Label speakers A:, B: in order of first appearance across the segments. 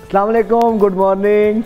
A: अस्सलाम वालेकुम, good morning.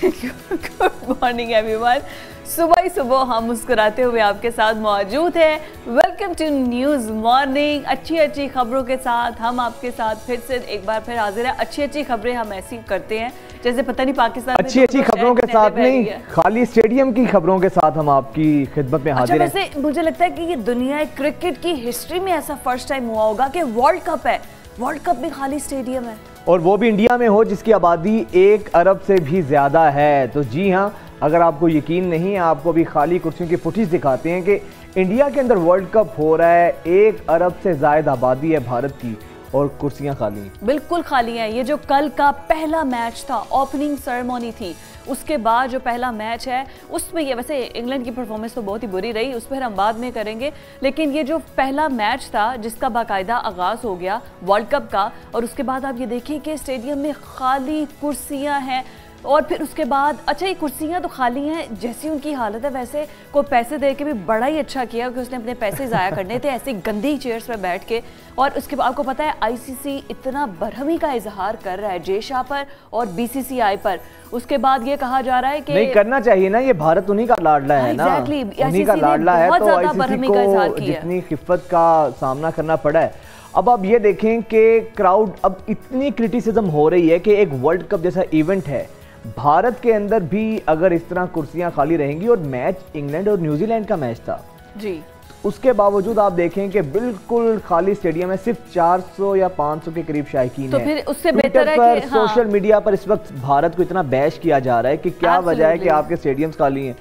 B: Good morning everyone. सुबह ही सुबह हम मुस्कुराते हुए आपके साथ मौजूद हैं। Welcome to news morning. अच्छी खबरों के साथ हम आपके साथ फिर से एक बार फिर हाजिर है। अच्छी खबरें हम ऐसी करते हैं जैसे पता नहीं पाकिस्तान
A: अच्छी खबरों के साथ नहीं, खाली स्टेडियम की खबरों के साथ हम आपकी खिदमत में हाजिर हैं।
B: वैसे मुझे लगता है कि ये दुनिया क्रिकेट की हिस्ट्री में ऐसा फर्स्ट टाइम हुआ होगा कि वर्ल्ड कप है, वर्ल्ड कप में खाली स्टेडियम है
A: और वो भी इंडिया में हो जिसकी आबादी 1 अरब से भी ज्यादा है। तो जी हाँ, अगर आपको यकीन नहीं है, आपको भी खाली कुर्सियों की फुटेज दिखाते हैं कि इंडिया के अंदर वर्ल्ड कप हो रहा है। 1 अरब से ज्यादा आबादी है भारत की और कुर्सियां खाली हैं,
B: बिल्कुल खाली हैं। ये जो कल का पहला मैच था, ओपनिंग सेरेमनी थी, उसके बाद जो पहला मैच है उसमें ये वैसे इंग्लैंड की परफॉर्मेंस तो बहुत ही बुरी रही, उस पर हम बाद में करेंगे, लेकिन ये जो पहला मैच था जिसका बाकायदा आगाज़ हो गया वर्ल्ड कप का, और उसके बाद आप ये देखें कि स्टेडियम में खाली कुर्सियां हैं। और फिर उसके बाद अच्छा, ये कुर्सियां तो खाली हैं, जैसी उनकी हालत है वैसे कोई पैसे दे के भी बड़ा ही अच्छा किया कि उसने अपने पैसे ज़ाया करने थे ऐसी गंदी चेयर्स पर बैठ के। और उसके बाद आपको पता है आईसीसी इतना बरहमी का इजहार कर रहा है जे शाह पर और बीसीसीआई पर। उसके बाद ये कहा जा रहा है कि
A: नहीं करना चाहिए ना, ये भारत उन्हीं का लाडला है ना, उन्हीं का लाडला है, तो आईसीसी को जितनी खिफत का सामना करना पड़ा है। अब आप ये देखें कि क्राउड अब इतनी क्रिटिसिज्म हो रही है कि एक वर्ल्ड कप जैसा इवेंट है, भारत के अंदर भी अगर इस तरह कुर्सियां खाली रहेंगी, और मैच इंग्लैंड और न्यूजीलैंड का मैच था
B: जी,
A: उसके बावजूद आप देखें कि बिल्कुल खाली स्टेडियम है, सिर्फ 400 या 500 के करीब शायकीन
B: तो
A: है।
B: फिर उससे बेहतर है कि
A: सोशल मीडिया पर इस वक्त भारत को इतना बैश किया जा रहा है कि क्या वजह है कि आपके स्टेडियम्स खाली हैं।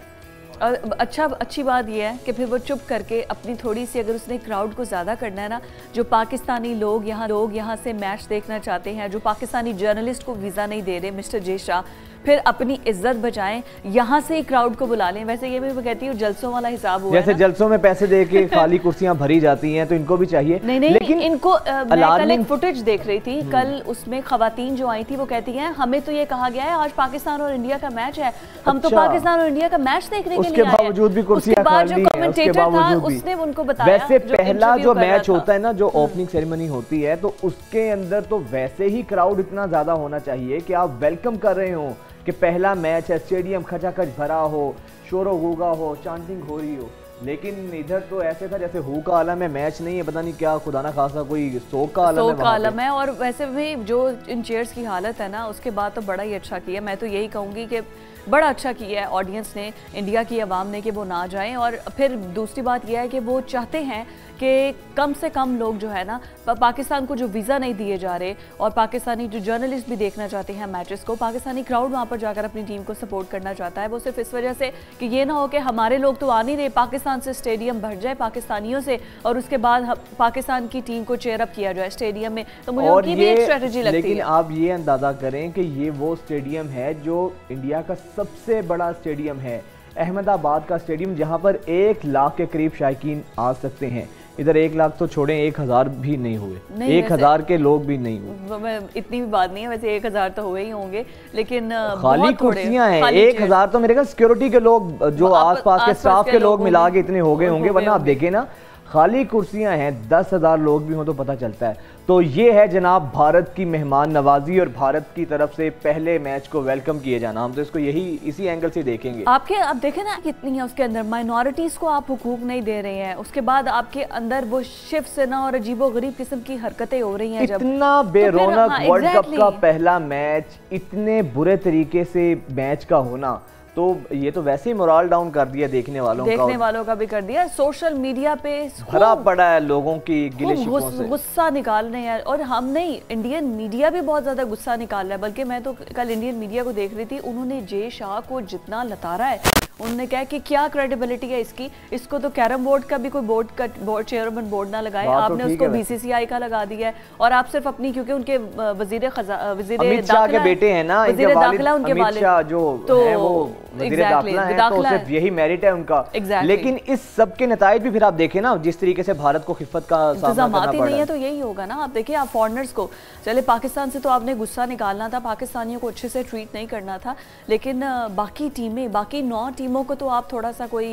B: अच्छी बात यह है कि फिर वो चुप करके अपनी थोड़ी सी, अगर उसने क्राउड को ज़्यादा करना है ना, जो पाकिस्तानी लोग यहाँ से मैच देखना चाहते हैं, जो पाकिस्तानी जर्नलिस्ट को वीज़ा नहीं दे रहे मिस्टर जे शाह, फिर अपनी इज्जत बचाएं, यहाँ से ही क्राउड को बुला लें। वैसे ये भी मैं कहती हूँ जलसों वाला हिसाब हुआ
A: जैसे जलसों में पैसे दे के खाली कुर्सियां भरी जाती हैं, तो इनको भी चाहिए।
B: नहीं, लेकिन इनको मैं कल एक फुटेज देख रही थी, कल उसमें खवातीन जो आई थी वो कहती हैं हमें तो ये कहा गया है आज पाकिस्तान और इंडिया का मैच है, हम तो पाकिस्तान और इंडिया का मैच देखने के लिए आए हैं।
A: उसके बावजूद भी कुर्सियां खाली हैं, उसके बावजूद भी
B: उसने उनको बताया।
A: वैसे पहला जो मैच होता है ना, जो ओपनिंग सेरेमनी होती है, तो उसके अंदर तो वैसे ही क्राउड इतना ज्यादा होना चाहिए कि आप वेलकम कर रहे हो कि पहला मैच है, स्टेडियम खचाखच भरा हो, शोरो गुगा हो, चांटिंग हो रही हो। लेकिन इधर तो ऐसे था जैसे हू का आलम है, मैच नहीं है, पता नहीं क्या, खुदा ना खासा कोई सोग का आलम है।
B: और वैसे भी जो इन चेयर्स की हालत है ना, उसके बाद तो बड़ा ही अच्छा किया। मैं तो यही कहूँगी कि बड़ा अच्छा किया है ऑडियंस ने, इंडिया की आवाम ने, कि वो ना जाएं। और फिर दूसरी बात यह है कि वो चाहते हैं कि कम से कम लोग जो है ना, पाकिस्तान को जो वीज़ा नहीं दिए जा रहे, और पाकिस्तानी जो जर्नलिस्ट भी देखना चाहते हैं मैचेस को, पाकिस्तानी क्राउड वहाँ पर जाकर अपनी टीम को सपोर्ट करना चाहता है। वो सिर्फ इस वजह से कि ये ना हो कि हमारे लोग तो आ नहीं रहे, पाकिस्तान से स्टेडियम भर जाए पाकिस्तानियों से, और उसके बाद पाकिस्तान की टीम को चेयर अप किया जाए स्टेडियम में। तो मुझे उनकी भी एक स्ट्रेटजी लगती है।
A: लेकिन आप ये अंदाजा करें कि ये वो स्टेडियम है जो इंडिया का सबसे बड़ा स्टेडियम है, अहमदाबाद का स्टेडियम, जहां पर 1 लाख के करीब शायकीन आ सकते हैं। इधर 1 लाख तो छोड़ें, 1000 भी नहीं हुए, 1000 के लोग भी नहीं हुए।
B: इतनी भी बात नहीं है, वैसे 1000 तो हुए ही होंगे, लेकिन
A: खाली कुर्सियां हैं। 1000 तो मेरे ख्याल सिक्योरिटी के लोग, जो आसपास के स्टाफ के लोग मिला के इतने हो गए होंगे, वरना आप देखें ना खाली कुर्सियां हैं। 10,000 लोग भी हों तो पता चलता है। तो ये है जनाब भारत की मेहमान नवाजी और भारत की तरफ से पहले मैच को वेलकम किए जाना। हम तो इसको इसी एंगल से देखेंगे।
B: आप देखें ना कितनी है उसके अंदर, माइनॉरिटीज को आप हुकूक नहीं दे रहे हैं, उसके बाद आपके अंदर वो शिवसेना और अजीबोगरीब किस्म की हरकतें हो रही हैं।
A: इतना बेरौनक वर्ल्ड कप का पहला मैच, इतने बुरे तरीके से मैच का होना, तो ये तो वैसे ही मोरल डाउन कर दिया देखने वालों का
B: भी कर दिया। सोशल मीडिया पे
A: भरा पड़ा है लोगों की गिले शिकवों से,
B: गुस्सा निकाल रहे हैं। और हम नहीं, इंडियन मीडिया भी बहुत ज्यादा गुस्सा निकाल रहा है। बल्कि मैं तो कल इंडियन मीडिया को देख रही थी, उन्होंने जे शाह को जितना लतारा है, उन्होंने कहा कि क्या क्रेडिबिलिटी है इसकी, इसको तो कैरम बोर्ड का भी कोई बोर्ड चेयरमैन बोर्ड ना लगाए, आपने उसको बीसीसीआई का लगा दिया है। और आप सिर्फ अपनी, क्योंकि उनके वजीर
A: शाह के बेटे हैं ना,
B: वजीर दाखिला उनके वालिद,
A: जो है वो वजीर दाखिला है, तो सिर्फ यही मेरिट है उनका। लेकिन इस सब के नताइज भी फिर आप देखें ना, जिस तरीके से भारत को खिफत का सामना करना पड़ा
B: नहीं है, तो यही होगा ना। आप देखिए, आप फॉरनर्स को, चले पाकिस्तान से तो आपने गुस्सा निकालना था, पाकिस्तानियों को अच्छे से ट्रीट नहीं करना था, लेकिन बाकी टीमें, बाकी 9 टीमों को तो आप थोड़ा सा कोई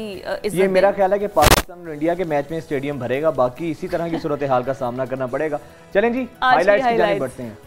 A: ये मेरा ख्याल है कि पाकिस्तान और इंडिया के मैच में स्टेडियम भरेगा, बाकी इसी तरह की सूरत हाल का सामना करना पड़ेगा। चलें जी, हाईलाइट्स की जानिब बढ़ते हैं।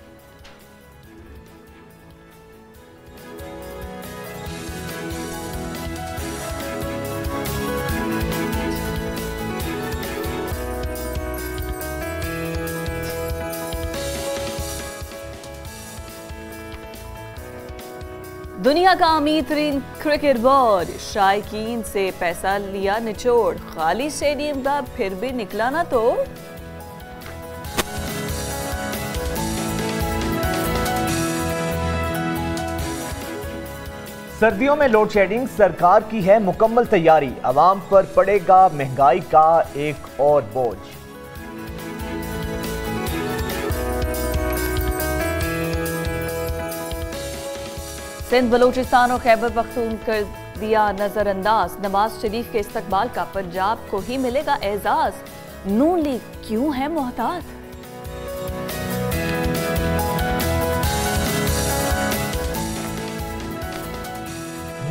B: दुनिया का अमीर तरीन क्रिकेट बोर्ड शायकीन से पैसा लिया निचोड़, खाली स्टेडियम का फिर भी निकला ना तो।
A: सर्दियों में लोड शेडिंग, सरकार की है मुकम्मल तैयारी, आवाम पर पड़ेगा महंगाई का एक और बोझ।
B: सिंध बलूचिस्तान और खैबर पख्तून कर दिया नजरअंदाज, नवाज शरीफ के इस्तकबाल का पंजाब को ही मिलेगा एजाज, नून लीग क्यों है मोहतात।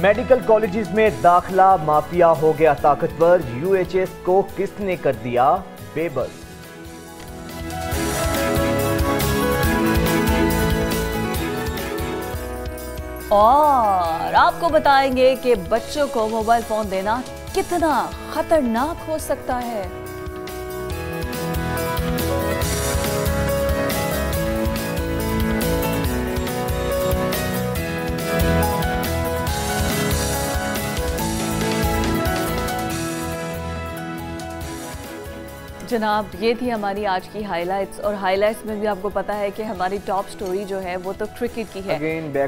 A: मेडिकल कॉलेजेस में दाखिला माफिया हो गया ताकतवर, यूएचएस को किसने कर दिया बेबस।
B: और आपको बताएंगे कि बच्चों को मोबाइल फोन देना कितना खतरनाक हो सकता है। जनाब, ये थी हमारी आज की हाइलाइट्स, और हाइलाइट्स में भी आपको पता है कि हमारी टॉप स्टोरी जो है वो तो क्रिकेट की है।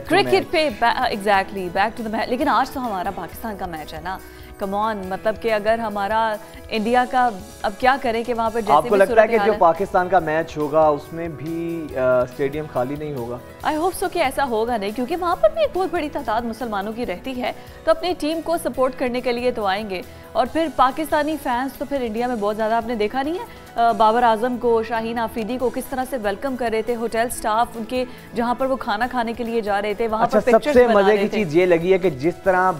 B: क्रिकेट पे exactly back to the match. लेकिन आज तो हमारा पाकिस्तान का मैच है ना, कम ऑन, मतलब कि अगर हमारा इंडिया का, अब क्या करें कि वहाँ पर जैसे
A: आपको लगता है कि जो पाकिस्तान का मैच होगा उसमें भी स्टेडियम खाली नहीं होगा?
B: आई होप सो कि ऐसा होगा नहीं, क्योंकि वहाँ पर भी एक बहुत बड़ी तादाद मुसलमानों की रहती है, तो अपनी टीम को सपोर्ट करने के लिए तो आएंगे। और फिर पाकिस्तानी फैंस तो फिर इंडिया में बहुत ज़्यादा आपने देखा नहीं है, बाबर आजम को, शाहीन आफरीदी को किस तरह से वेलकम कर रहे थे, होटल स्टाफ उनके जहाँ पर वो खाना खाने के लिए जा रहे थे वहाँ पर पिक्चर्स बना रहे थे।
A: सबसे मजे की चीज़ ये लगी है कि जिस तरह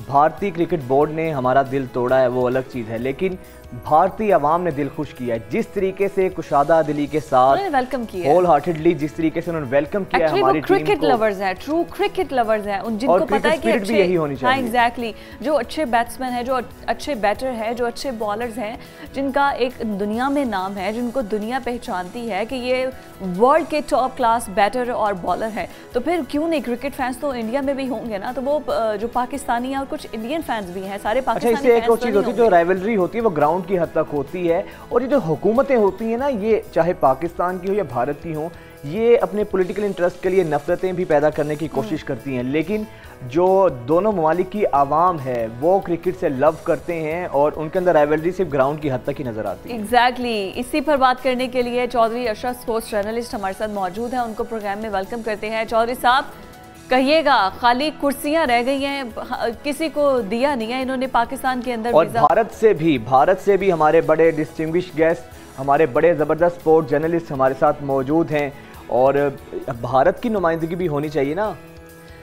A: भारतीय क्रिकेट बोर्ड ने हमारा दिल तोड़ा है वो अलग चीज़ है, लेकिन भारतीय अवाम ने दिल खुश किया है। जिस तरीके से कुशादा दिली के साथ
B: वेलकम किया,
A: होल हार्टेडली जिस तरीके से उन्होंने वेलकम किया है हमारी टीम को।
B: क्रिकेट लवर्स हैं, ट्रू क्रिकेट लवर्स हैं, उन जिनको पता है कि अच्छे,
A: भी यही होनी चाहिए।
B: हाँ एग्जैक्टली, जो अच्छे बैट्समैन हैं, जो अच्छे बैटर हैं, जो अच्छे बॉलर्स हैं, जिनका एक दुनिया में नाम है, जिनको दुनिया पहचानती है कि ये वर्ल्ड के टॉप क्लास बैटर और बॉलर हैं, तो फिर क्यों नहीं क्रिकेट फैंस तो इंडिया में भी होंगे ना। तो वो जो पाकिस्तानी और कुछ इंडियन फैंस भी हैं, सारे पाकिस्तानी
A: फैंस। एक और चीज़ होती है, जो राइवलरी होती है वो ग्राउंड की हद तक होती है, और ये जो हुकूमतें होती हैं ना, ये चाहे पाकिस्तान की हो या भारत की हो, ये अपने पॉलिटिकल इंटरेस्ट के लिए नफरतें भी पैदा करने की कोशिश करती हैं, लेकिन जो दोनों ममालिक की आवाम है वो क्रिकेट से लव करते हैं और उनके अंदर राइवलरी सिर्फ ग्राउंड की हद तक ही नजर आती है।
B: एग्जैक्टली, इसी पर बात करने के लिए चौधरी अशरफ स्पोर्ट्स जर्नलिस्ट हमारे साथ मौजूद हैं, उनको प्रोग्राम में वेलकम करते हैं। चौधरी साहब, कहिएगा, खाली कुर्सियां रह गई हैं, किसी को दिया नहीं है इन्होंने पाकिस्तान के अंदर।
A: और भारत से भी हमारे बड़े डिस्टिंग्विश गेस्ट, हमारे बड़े ज़बरदस्त स्पोर्ट जर्नलिस्ट हमारे साथ मौजूद हैं, और भारत की नुमाइंदगी भी होनी चाहिए ना।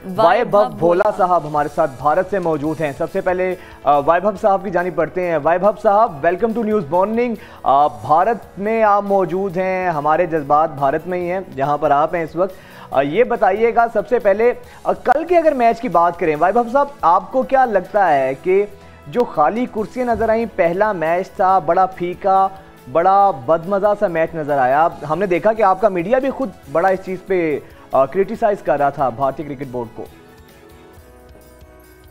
A: वैभव भोला साहब हमारे साथ भारत से मौजूद हैं। सबसे पहले वैभव साहब की जानिब पढ़ते हैं। वैभव साहब, welcome to news morning. Bharat में आप मौजूद हैं, हमारे जज्बात भारत में ही हैं जहां पर आप हैं इस वक्त। ये बताइएगा सबसे पहले, कल के अगर मैच की बात करें वैभव साहब, आपको क्या लगता है कि जो खाली कुर्सियां नजर आई, पहला मैच था, बड़ा फीका, बड़ा बदमजा सा मैच नजर आया। हमने देखा कि आपका मीडिया भी खुद बड़ा इस चीज पे क्रिटिसाइज कर रहा था भारतीय क्रिकेट बोर्ड को।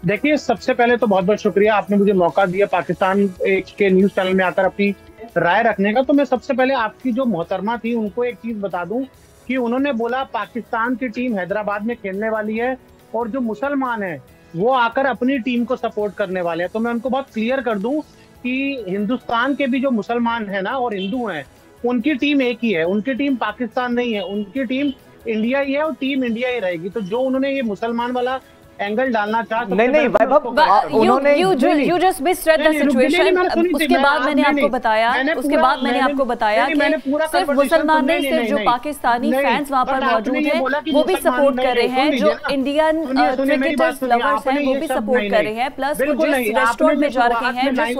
C: देखिए, सबसे पहले तो बहुत बहुत शुक्रिया, आपने मुझे मौका दिया पाकिस्तान के न्यूज चैनल में आकर अपनी राय रखने का। तो मैं सबसे पहले आपकी जो मोहतरमा थी उनको एक चीज बता दूं कि उन्होंने बोला पाकिस्तान की टीम हैदराबाद में खेलने वाली है और जो मुसलमान है वो आकर अपनी टीम को सपोर्ट करने वाले हैं। तो मैं उनको बहुत क्लियर कर दूं कि हिंदुस्तान के भी जो मुसलमान है ना और हिंदू हैं, उनकी टीम एक ही है, उनकी टीम पाकिस्तान नहीं है, उनकी टीम इंडिया ही है और टीम इंडिया ही रहेगी। तो जो उन्होंने ये मुसलमान वाला एंगल डालना चाहा,
A: नहीं वैभव, उन्होंने
B: you just misread the situation। उसके बाद मैंने आपको बताया कि सिर्फ मुसलमान नहीं, सिर्फ जो पाकिस्तानी फैंस वहाँ पर मौजूद हैं वो भी सपोर्ट कर रहे हैं, जो इंडियन क्रिकेटर्स लवर्स हैं वो भी सपोर्ट कर रहे हैं, प्लस वो जिस रेस्टोरेंट में जा रहे हैं, जिस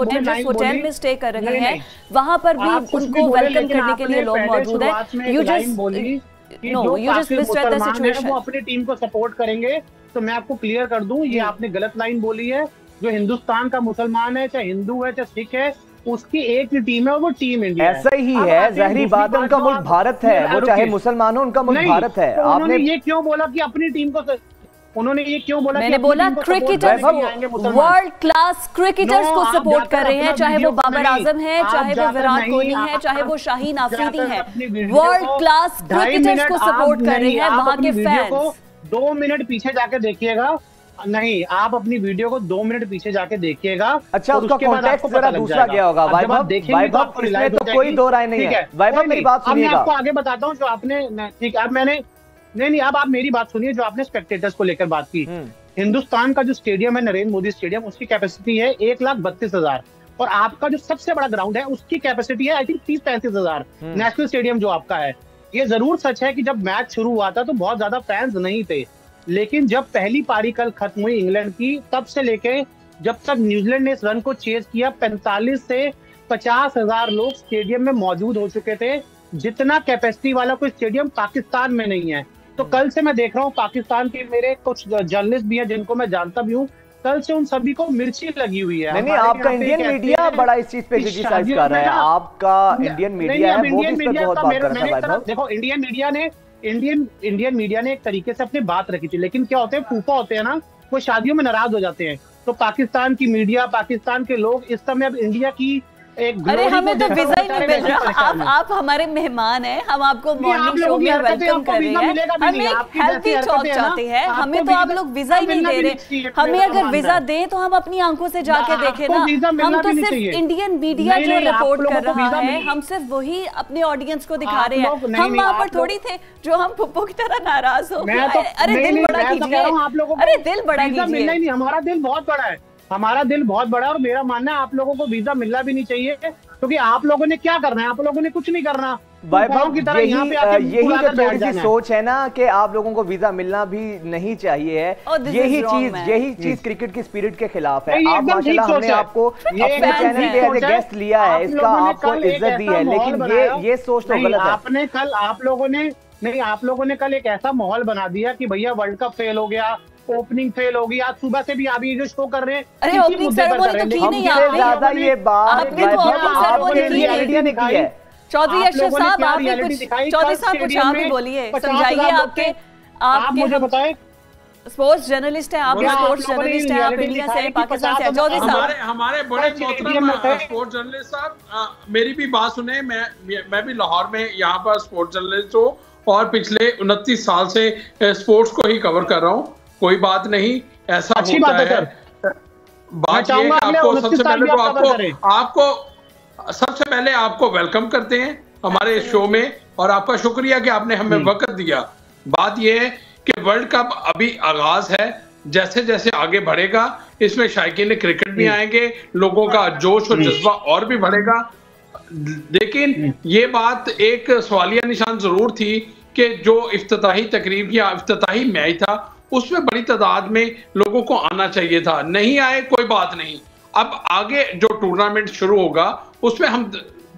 B: होटल में स्टे कर रहे हैं, वहाँ पर भी उनको वेलकम करने के लिए लोग मौजूद हैं। You just misread the situation।
C: वो अपनी टीम को सपोर्ट करेंगे। तो मैं आपको क्लियर कर दूं, ये आपने गलत लाइन बोली है। जो हिंदुस्तान का मुसलमान है, चाहे हिंदू है चाहे सिख है, उसकी एक ही टीम है और वो टीम इंडिया है।
A: ऐसा ही है, जाहिर बात है, उनका मुल्क भारत है, वो चाहे मुसलमान हो, उनका मुल्क भारत है।
C: आपने ये क्यों बोला कि अपनी टीम को उन्होंने ये क्यों बोला?
B: मैंने बोला क्रिकेटर्स को, वर्ल्ड क्लास क्रिकेटर्स को सपोर्ट कर रहे हैं, चाहे वो बाबर आजम है, चाहे वो विराट कोहली है, चाहे वो शाहीन आफरीदी है, वर्ल्ड क्लास क्रिकेटर्स को सपोर्ट कर रहे हैं वहां के फैंस।
C: 2 मिनट पीछे जाके देखिएगा, नहीं आप अपनी वीडियो को 2 मिनट पीछे जाके देखिएगा।
A: अच्छा, उसका कॉन्टेक्स्ट जरा दूसरा गया होगा। वैभव, इसमें तो कोई दो राय नहीं है। वैभव मेरी बात सुनिएगा,
C: मैं आपको आगे बताता हूँ जो आपने, ठीक है, अब मैंने नहीं, अब आप मेरी बात सुनिए। जो आपने स्पेक्टेटर्स को लेकर बात की, हिंदुस्तान का जो स्टेडियम है नरेंद्र मोदी स्टेडियम, उसकी कैपेसिटी है 1,32,000 और आपका जो सबसे बड़ा ग्राउंड है उसकी कैपेसिटी है आई थिंक 30-35,000। नेशनल स्टेडियम जो आपका है, ये जरूर सच है कि जब मैच शुरू हुआ था तो बहुत ज्यादा फैंस नहीं थे, लेकिन जब पहली पारी कल खत्म हुई इंग्लैंड की, तब से लेके जब तक न्यूजीलैंड ने इस रन को चेज किया, 45 से 50,000 लोग स्टेडियम में मौजूद हो चुके थे। जितना कैपेसिटी वाला कोई स्टेडियम पाकिस्तान में नहीं है। तो कल से मैं देख रहा हूँ पाकिस्तान के मेरे कुछ जर्नलिस्ट भी हैं जिनको मैं जानता भी हूँ, कल से उन सभी को मिर्ची लगी हुई है।
A: नहीं, आपका इंडियन मीडिया बड़ा इस चीज पे क्रिटिसाइज कर रहा है। आपका इंडियन मीडिया है वो भी इस पे बहुत बात कर रहा है।
C: देखो, इंडियन मीडिया ने एक तरीके से अपनी बात रखी थी, लेकिन क्या होते हैं, फूफा होते हैं ना, वो शादियों में नाराज हो जाते हैं। तो पाकिस्तान की मीडिया, पाकिस्तान के लोग इस समय अब इंडिया की एक,
B: अरे हमें तो वीजा ही नहीं मिल रहा। आप हमारे मेहमान हैं, हम आपको मॉर्निंग शो में वेलकम कर रहे हैं, हम एक हेल्थी टॉक चाहते हैं, हमें तो आप लोग वीजा ही नहीं दे रहे। हमें अगर वीजा दें तो हम अपनी आंखों से जाके देखें ना। हम तो सिर्फ इंडियन मीडिया जो रिपोर्ट कर रहा है, हम सिर्फ वही अपने ऑडियंस को दिखा रहे हैं। हम वहाँ पर थोड़ी थे जो हम पुप्पो की तरह नाराज हो। अरे दिल बड़ा कीजिए, अरे दिल बड़ा कीजिए।
C: हमारा दिल बहुत बड़ा है, हमारा दिल बहुत बड़ा है और मेरा मानना है आप लोगों को वीजा मिलना भी नहीं चाहिए, क्योंकि आप लोगों ने क्या करना है, आप लोगों ने कुछ नहीं करना।
A: वैभव, यही तो थोड़ी सी सोच है ना कि आप लोगों को वीजा मिलना भी नहीं चाहिए है। यही चीज क्रिकेट की स्पिरिट के खिलाफ है। आप माशाल्लाह, हमने आपको अपने चैनल पे एज ए गेस्ट लिया है, इसका आपको इज्जत दी है, लेकिन ये सोच तो गलत है।
C: आपने कल आप लोगों ने कल एक ऐसा माहौल बना दिया कि भैया वर्ल्ड कप फेल हो गया, ओपनिंग फेल होगी। आज सुबह से भी आप ये जो शो कर रहे हैं,
B: अरे ओपनिंग सेरेमनी तो की नहीं आपने,
A: ज्यादा ये बात
B: आपने तो ओपनिंग सेरेमनी की नहीं। चौधरी अशरफ साहब, आपने कुछ, चौधरी साहब कुछ आप ही बोलिए, समझाइए। आप
C: मुझे बताएं,
B: स्पोर्ट्स जर्नलिस्ट है आप, स्पोर्ट्स जर्नलिस्ट है आप, इंडिया से, पाकिस्तान से। चौधरी साहब,
D: हमारे बड़े मोहतरम स्पोर्ट्स जर्नलिस्ट साहब, मेरी भी बात सुने। मैं भी लाहौर में यहाँ पर स्पोर्ट्स जर्नलिस्ट हूँ और पिछले 29 साल से स्पोर्ट्स को ही कवर कर रहा हूँ। कोई बात नहीं, ऐसा होता है। बात ये कि आपको सबसे पहले आपको वेलकम करते हैं हमारे शो में और आपका शुक्रिया कि आपने हमें वक्त दिया। बात ये है कि वर्ल्ड कप अभी आगाज है, जैसे जैसे आगे बढ़ेगा इसमें शायकीन क्रिकेट भी आएंगे, लोगों का जोश और जज्बा और भी बढ़ेगा। लेकिन ये बात एक सवालिया निशान जरूर थी कि जो इफ्तिताही तकरीब या इफ्तिताही मैच था उसमें बड़ी तादाद में लोगों को आना चाहिए था। नहीं आए, कोई बात नहीं। अब आगे जो टूर्नामेंट शुरू होगा उसमें हम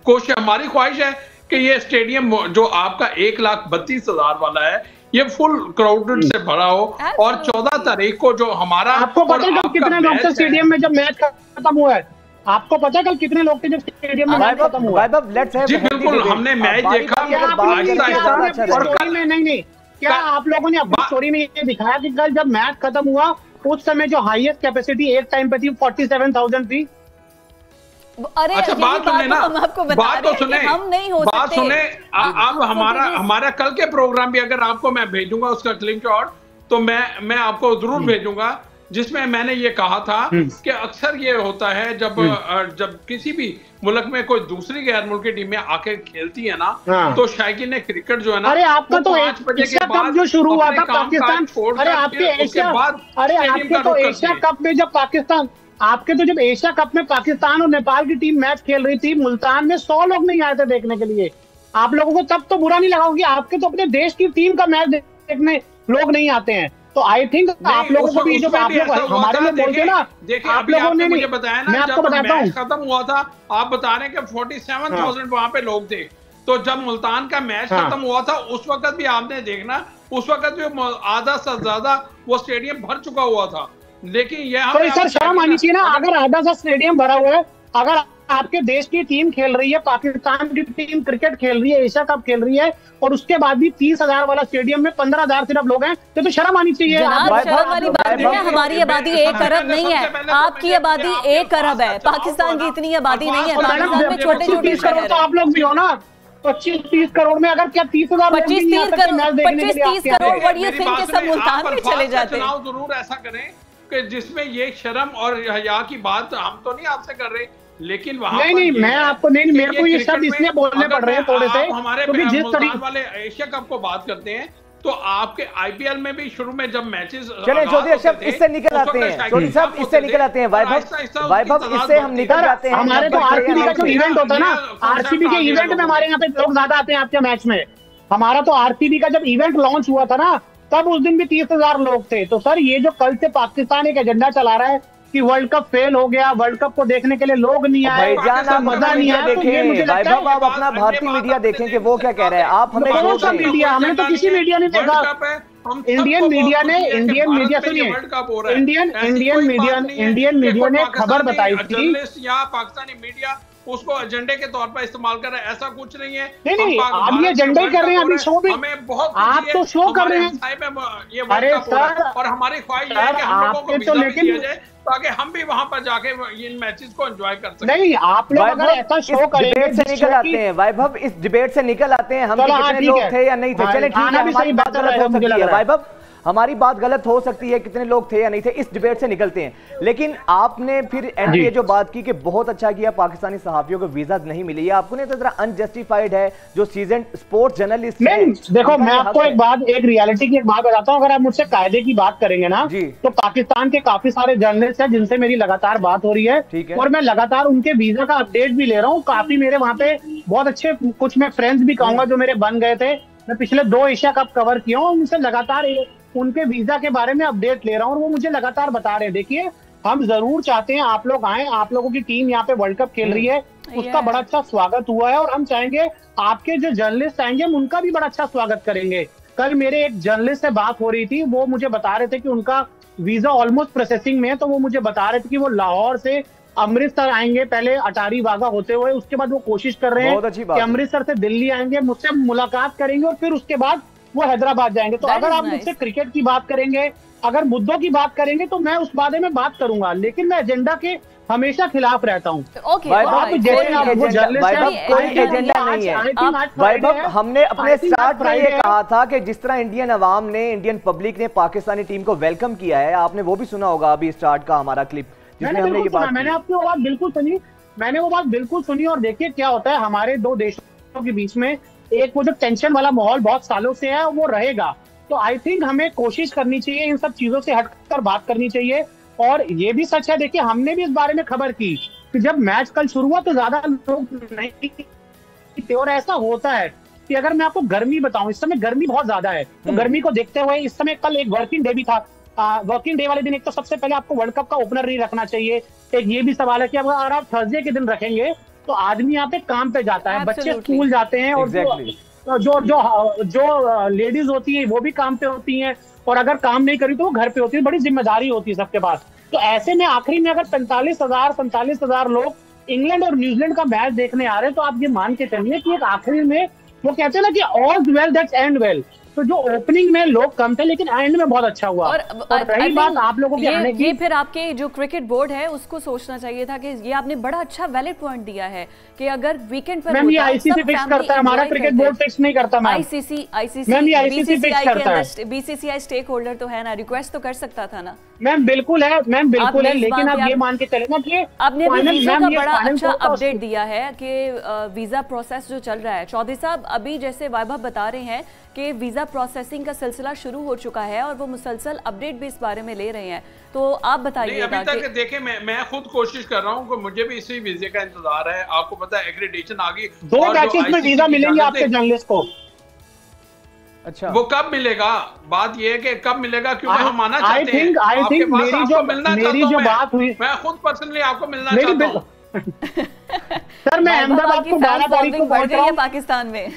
D: कोशिश, हमारी ख्वाहिश है कि ये स्टेडियम जो आपका 1,32,000 वाला है ये फुल क्राउडेड से भरा हो और 14 तारीख को जो हमारा,
C: आपको पता है कितने लोग थे स्टेडियम में जब मैच खत्म हुआ है? आपको पता है कल कितने लोग थे जब स्टेडियम में मैच खत्म हुआ?
D: जी बिल्कुल, हमने मैच देखा।
C: नहीं, क्या आप लोगों ने अपनी स्टोरी में ये दिखाया कि कल जब मैच खत्म हुआ उस समय जो हाईएस्ट कैपेसिटी एक टाइम पे थी 47,000 थी?
B: अरे
D: अच्छा, बात सुने ना, बात तो सुने,
B: हम नहीं हो सकते।
D: बात सुने। आप हमारा कल के प्रोग्राम भी अगर आपको मैं भेजूंगा उसका क्लिप शॉट, तो मैं आपको जरूर भेजूंगा, जिसमें मैंने ये कहा था कि अक्सर ये होता है जब किसी भी मुल्क में कोई दूसरी गैर मुल्की टीमें आके खेलती है ना, तो शायकीन क्रिकेट जो है ना,
C: अरे आपका तो 5 बजे के बाद जो शुरू हुआ था पाकिस्तान, अरे आपके एशिया कप में जब पाकिस्तान, आपके तो जब एशिया कप में पाकिस्तान और नेपाल की टीम मैच खेल रही थी, मुल्तान में 100 लोग नहीं आए थे देखने के लिए। आप लोगों को तब तो बुरा नहीं लगा कि आपके तो अपने देश की टीम का मैच देखने लोग नहीं आते हैं। तो आई थिंक आप लोगों को भी, जो आप लोग हमारे लिए बोलते हैं ना, आप लोगों ने मुझे बताया ना, मैं आपको बताता हूँ,
D: खत्म हुआ था, आप बता रहे हैं कि 47,000 वहां पे लोग थे। तो जब मुल्तान का मैच खत्म हुआ था उस वक्त भी आपने देखना, उस वक्त भी आधा से ज्यादा वो स्टेडियम भर चुका हुआ था। लेकिन यह
C: तो सर शर्म आनी चाहिए ना, अगर आधा सा स्टेडियम भरा हुआ है, अगर आपके देश की टीम खेल रही है, पाकिस्तान की टीम क्रिकेट खेल रही है, एशिया कप खेल रही है, और उसके बाद भी 30,000 वाला स्टेडियम में 15,000 सिर्फ लोग हैं, तो शर्म आनी चाहिए।
B: शर्म वाली बात नहीं है, हमारी आबादी 1 अरब नहीं है, आपकी आबादी 1 अरब है, पाकिस्तान की इतनी आबादी नहीं है, पाकिस्तान में छोटे-छोटे शहर
C: तो आप लोग भी हो ना, 25-30 करोड़ में अगर क्या 30,000
B: 25-30 करोड़ व्हाट यू थिंक के सब मुल्तान में चले जाते हैं।
D: चुनाव जरूर ऐसा करें कि जिसमें ये शर्म और हया की बात हम तो नहीं आपसे कर रहे, लेकिन वहां
C: नहीं मैं आपको नहीं, मेरे को ये शब्द इसलिए बोलने पड़ रहे हैं थोड़े से,
D: हमारे
C: जिस
D: तरीके वाले एशिया कप को बात करते हैं, तो आपके आईपीएल में भी शुरू में जब मैचेस
A: चले चौधरी अशरफ इससे निकल आते हैं, चौधरी साहब इससे निकल आते हैं, वैभव इससे हम निकल जाते हैं।
C: हमारे तो आरसीबी का जो इवेंट होता है ना, आरसीबी के इवेंट में हमारे यहाँ पे लोग ज्यादा आते हैं आपके मैच में। हमारा तो आरसीबी का जब इवेंट लॉन्च हुआ था ना, तब उस दिन भी 30,000 लोग थे। तो सर ये जो कल से पाकिस्तान एक एजेंडा चला रहा है कि वर्ल्ड कप फेल हो गया, वर्ल्ड कप को देखने के लिए लोग नहीं आए, मजा नहीं आया, तो ये मुझे लगता है
A: आप अपना भारतीय मीडिया देखें कि वो क्या कह रहा है। आप हमें
C: कौन सा मीडिया, हमने तो किसी मीडिया ने देखा, इंडियन मीडिया सुनिए, इंडियन मीडिया ने खबर बताई थी,
D: या पाकिस्तानी मीडिया उसको एजेंडे के तौर पर इस्तेमाल कर रहे हैं, ऐसा कुछ नहीं है।
C: नहीं आप ये एजेंडे कर रहे हैं, अभी शो भी आप तो शो कर रहे हैं। अरे सर,
D: और हमारी ख्वाहिश है कि हम लोगों को वीजा भी दिया जाए ताकि हम भी वहां पर जाके इन मैचेस को एंजॉय कर सकें।
C: नहीं आप लोग अगर ऐसा शो करेंगे,
A: डिबेट से निकल आते हैं वैभव, इस डिबेट से निकल आते हैं हम, कितने लोग थे या नहीं थे। चले ठीक है, हमारी बात गलत हो सकती है वैभव, हमारी बात गलत हो सकती है, कितने लोग थे या नहीं थे, इस डिबेट से निकलते हैं। लेकिन आपने फिर एंड ये जो बात की कि बहुत अच्छा किया पाकिस्तानी सहाफियों को वीजा नहीं मिली, आपको नहीं तो जरा अनजस्टिफाइड है जो सीजन स्पोर्ट्स जर्नलिस्ट है।
C: देखो मैं आपको एक रियलिटी की एक बात बताता हूँ, अगर आप मुझसे कायदे की बात करेंगे ना, तो पाकिस्तान के काफी सारे जर्नलिस्ट हैं जिनसे मेरी लगातार बात हो रही है, और मैं लगातार उनके वीजा का अपडेट भी ले रहा हूँ। काफी मेरे वहाँ पे बहुत अच्छे कुछ मैं फ्रेंड्स भी कहूंगा जो मेरे बन गए थे। मैं पिछले 2 एशिया कप कवर किया हूँ, उनसे लगातार उनके वीजा के बारे में अपडेट ले रहा हूँ, और वो मुझे लगातार बता रहे हैं देखिए हम जरूर चाहते हैं आप लोग आए, आप लोगों की टीम यहाँ पे वर्ल्ड कप खेल रही है, उसका बड़ा अच्छा स्वागत हुआ है, और हम चाहेंगे आपके जो जर्नलिस्ट आएंगे हम उनका भी बड़ा अच्छा स्वागत करेंगे। कल मेरे एक जर्नलिस्ट से बात हो रही थी, वो मुझे बता रहे थे कि उनका वीजा ऑलमोस्ट प्रोसेसिंग में है, तो वो मुझे बता रहे थे कि वो लाहौर से अमृतसर आएंगे, पहले अटारी वाघा होते हुए, उसके बाद वो कोशिश कर रहे हैं कि अमृतसर से दिल्ली आएंगे, मुझसे मुलाकात करेंगे, और फिर उसके बाद वो हैदराबाद जाएंगे। तो अगर आप मुझसे क्रिकेट की बात करेंगे, अगर मुद्दों की बात करेंगे, तो मैं उस बारे में बात करूंगा, लेकिन मैं एजेंडा के हमेशा खिलाफ रहता हूँ।
A: वैभव, हमने अपने स्टार्ट में ये कहा था कि जिस तरह इंडियन अवाम ने, इंडियन पब्लिक ने पाकिस्तानी टीम को वेलकम किया है, आपने वो भी सुना होगा अभी स्टार्ट का हमारा क्लिप, जिसमें हमने ये बात,
C: मैंने आपकी वो बात बिल्कुल सुनी, मैंने वो बात बिल्कुल सुनी। और देखिए क्या होता है हमारे 2 देशों के बीच में, एक वो जो टेंशन वाला माहौल बहुत सालों से है वो रहेगा, तो आई थिंक हमें कोशिश करनी चाहिए, इन सब चीजों से हटकर बात करनी चाहिए। और ये भी सच है, देखिए हमने भी इस बारे में खबर की कि जब मैच कल शुरू हुआ तो ज्यादा लोग नहीं थे, और ऐसा होता है कि अगर मैं आपको गर्मी बताऊं, इस समय गर्मी बहुत ज्यादा है, तो गर्मी को देखते हुए इस समय कल एक वर्किंग डे भी था, वर्किंग डे वाले दिन एक तो सबसे पहले आपको वर्ल्ड कप का ओपनर नहीं रखना चाहिए। एक ये भी सवाल है कि अगर आप थर्सडे के दिन रखेंगे तो आदमी यहाँ पे काम पे जाता है, बच्चे स्कूल जाते हैं, और जो लेडीज होती है वो भी काम पे होती हैं, और अगर काम नहीं करी तो वो घर पे होती है, बड़ी जिम्मेदारी होती है सबके पास। तो ऐसे में आखिरी में अगर 45,000 लोग इंग्लैंड और न्यूजीलैंड का मैच देखने आ रहे हैं, तो आप ये मान के चलिए कि एक आखिरी में वो कहते हैं ना कि all well that's and well, तो जो ओपनिंग में लोग कम थे लेकिन एंड में बहुत अच्छा हुआ। और रही बात आप लोगों की आने की,
B: ये फिर आपके जो क्रिकेट बोर्ड है उसको सोचना चाहिए था कि ये आपने बड़ा अच्छा वैलिड पॉइंट दिया है कि अगर वीकेंड पर
C: मैम ये आईसीसी फिक्स करता है, हमारा क्रिकेट बोर्ड फिक्स नहीं करता ma'am.
B: ICC BCCI stake holder तो है ना, रिक्वेस्ट तो कर सकता था ना
C: मैम। बिल्कुल है मैम, बिल्कुल है, लेकिन आप ये मान के चले ना कि
B: आपने वीजा का बड़ा अच्छा अपडेट दिया है कि वीजा प्रोसेस जो चल रहा है। चौधरी साहब अभी जैसे वैभव बता रहे हैं कि वीजा प्रोसेसिंग का सिलसिला शुरू हो चुका है और वो मुसलसल अपडेट भी इस बारे में ले रहे हैं, तो आप बताइए।
D: अभी तक देखें मैं खुद कोशिश कर रहा हूँ कि मुझे भी इसी वीजे का इंतजार है। आपको पता है एक्रेडिटेशन आ गई,
C: 2 बैचेस में वीजा मिलेंगे आपके जर्नलिस्ट को।
A: अच्छा
D: वो कब मिलेगा? बात ये है कि कब मिलेगा, क्योंकि हम आना चाहते हैं।
C: आई थिंक मेरी जो बात हुई,
D: मैं खुद पर्सनली आपको मिलना चाहता हूँ।
C: सर मैं अहमदाबाद को 12 तारीख को पहुंच रहा हूँ
B: पाकिस्तान में।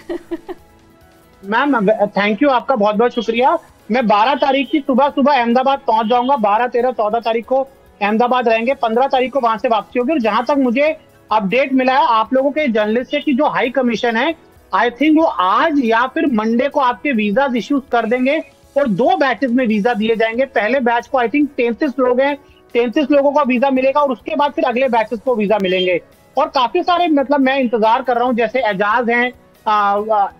C: मैम थैंक यू, आपका बहुत बहुत शुक्रिया। मैं 12 तारीख की सुबह अहमदाबाद पहुंच जाऊंगा। 12, 13, 14 तारीख को अहमदाबाद रहेंगे, 15 तारीख को वहां से वापसी होगी। और जहां तक मुझे अपडेट मिला है आप लोगों के जर्नलिस्ट से कि जो हाई कमीशन है आई थिंक वो आज या फिर मंडे को आपके वीजा इश्यूज कर देंगे और 2 बैचेस में वीजा दिए जाएंगे। पहले बैच को आई थिंक 33 लोग हैं, 33 लोगों को वीजा मिलेगा और उसके बाद फिर अगले बैचेस को वीजा मिलेंगे। और काफी सारे मतलब मैं इंतजार कर रहा हूँ, जैसे एजाज हैं,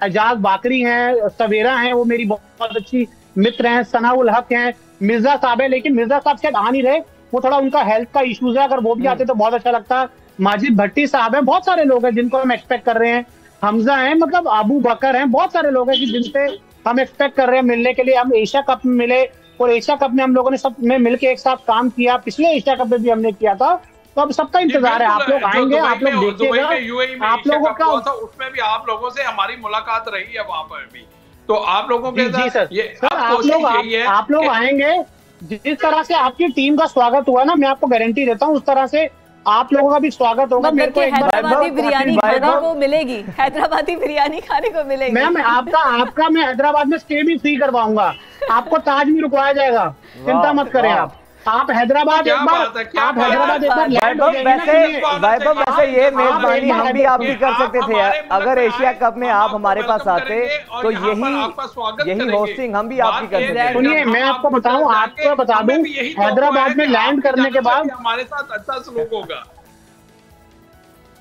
C: एजाज बाकरी हैं, सवेरा हैं, वो मेरी बहुत अच्छी मित्र हैं, सनाउल हक हैं, मिर्जा साहब है, लेकिन मिर्जा साहब शायद आ नहीं रहे, वो थोड़ा उनका हेल्थ का इश्यूज है, अगर वो भी आते तो बहुत अच्छा लगता। माजिद भट्टी साहब है, बहुत सारे लोग हैं जिनको हम एक्सपेक्ट कर रहे हैं, हमजा है, मतलब अबू बकर हैं, बहुत सारे लोग हैं कि जिनसे हम एक्सपेक्ट कर रहे हैं मिलने के लिए। हम एशिया कप में मिले और एशिया कप में हम लोगों ने सब में मिलकर एक साथ काम किया, पिछले एशिया कप में भी हमने किया था, तो अब सबका इंतजार है। आप लोग आएंगे, आप लोग देखिएगा, आप लोगों का
D: उसमें भी आप लोगों से हमारी मुलाकात रही है वहां पर भी, तो आप लोगों के
C: आप लोग आएंगे, जिस तरह से आपकी टीम का स्वागत हुआ ना, मैं आपको गारंटी देता हूँ उस तरह से आप लोगों का भी स्वागत होगा।
B: मतलब कि हैदराबादी बिरयानी खाने को मिलेगी, हैदराबादी बिरयानी खाने को मिलेगी।
C: मैम आपका मैं हैदराबाद में स्टे भी फ्री करवाऊंगा, आपको ताज भी रुकवाया जाएगा, चिंता मत करें आप हैदराबाद एक बार लैंड हो जाएंगे।
A: वैभव वैसे ये मेजबानी हम भी आपकी कर सकते थे, अगर एशिया कप में आप हमारे पास आते तो यही होस्टिंग हम भी आपकी कर सकते।
C: सुनिए मैं आपको बताऊं, आपको बता दूं, हैदराबाद में लैंड करने के बाद
D: हमारे साथ अच्छा सलूक होगा।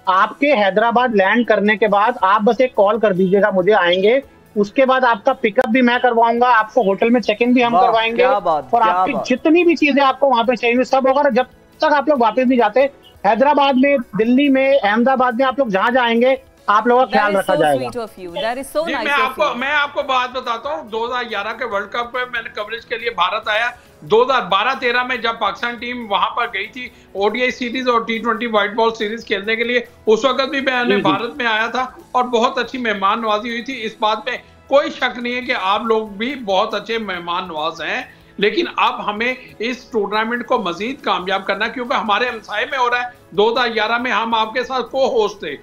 C: आपके हैदराबाद लैंड करने के बाद आप बस एक कॉल कर दीजिएगा, मुझे आएंगे, उसके बाद आपका पिकअप भी मैं करवाऊंगा, आपको होटल में चेक इन भी हम करवाएंगे और आपकी जितनी भी चीजें आपको वहां पे चाहिए सब होगा। जब तक आप लोग वापस नहीं जाते, हैदराबाद में, दिल्ली में, अहमदाबाद में आप लोग जहां जाएंगे आप लोगों का ख्याल रखा जाएगा।
D: मैं आपको बात बताता हूँ, 2011 के वर्ल्ड कप में मैंने कवरेज के लिए भारत आया, 2012-13 में जब पाकिस्तान टीम वहां पर गई थी ओडीआई सीरीज और T20 व्हाइट बॉल सीरीज खेलने के लिए, उस वक्त भी मैंने भारत में आया था और बहुत अच्छी मेहमान नवाजी हुई थी। इस बात में कोई शक नहीं है कि आप लोग भी बहुत अच्छे मेहमान नवाज हैं, लेकिन अब हमें इस टूर्नामेंट को मजीद कामयाब करना, क्योंकि हमारे हमसाये में हो रहा है। 2011 में हम आपके साथ को होस्ट थे,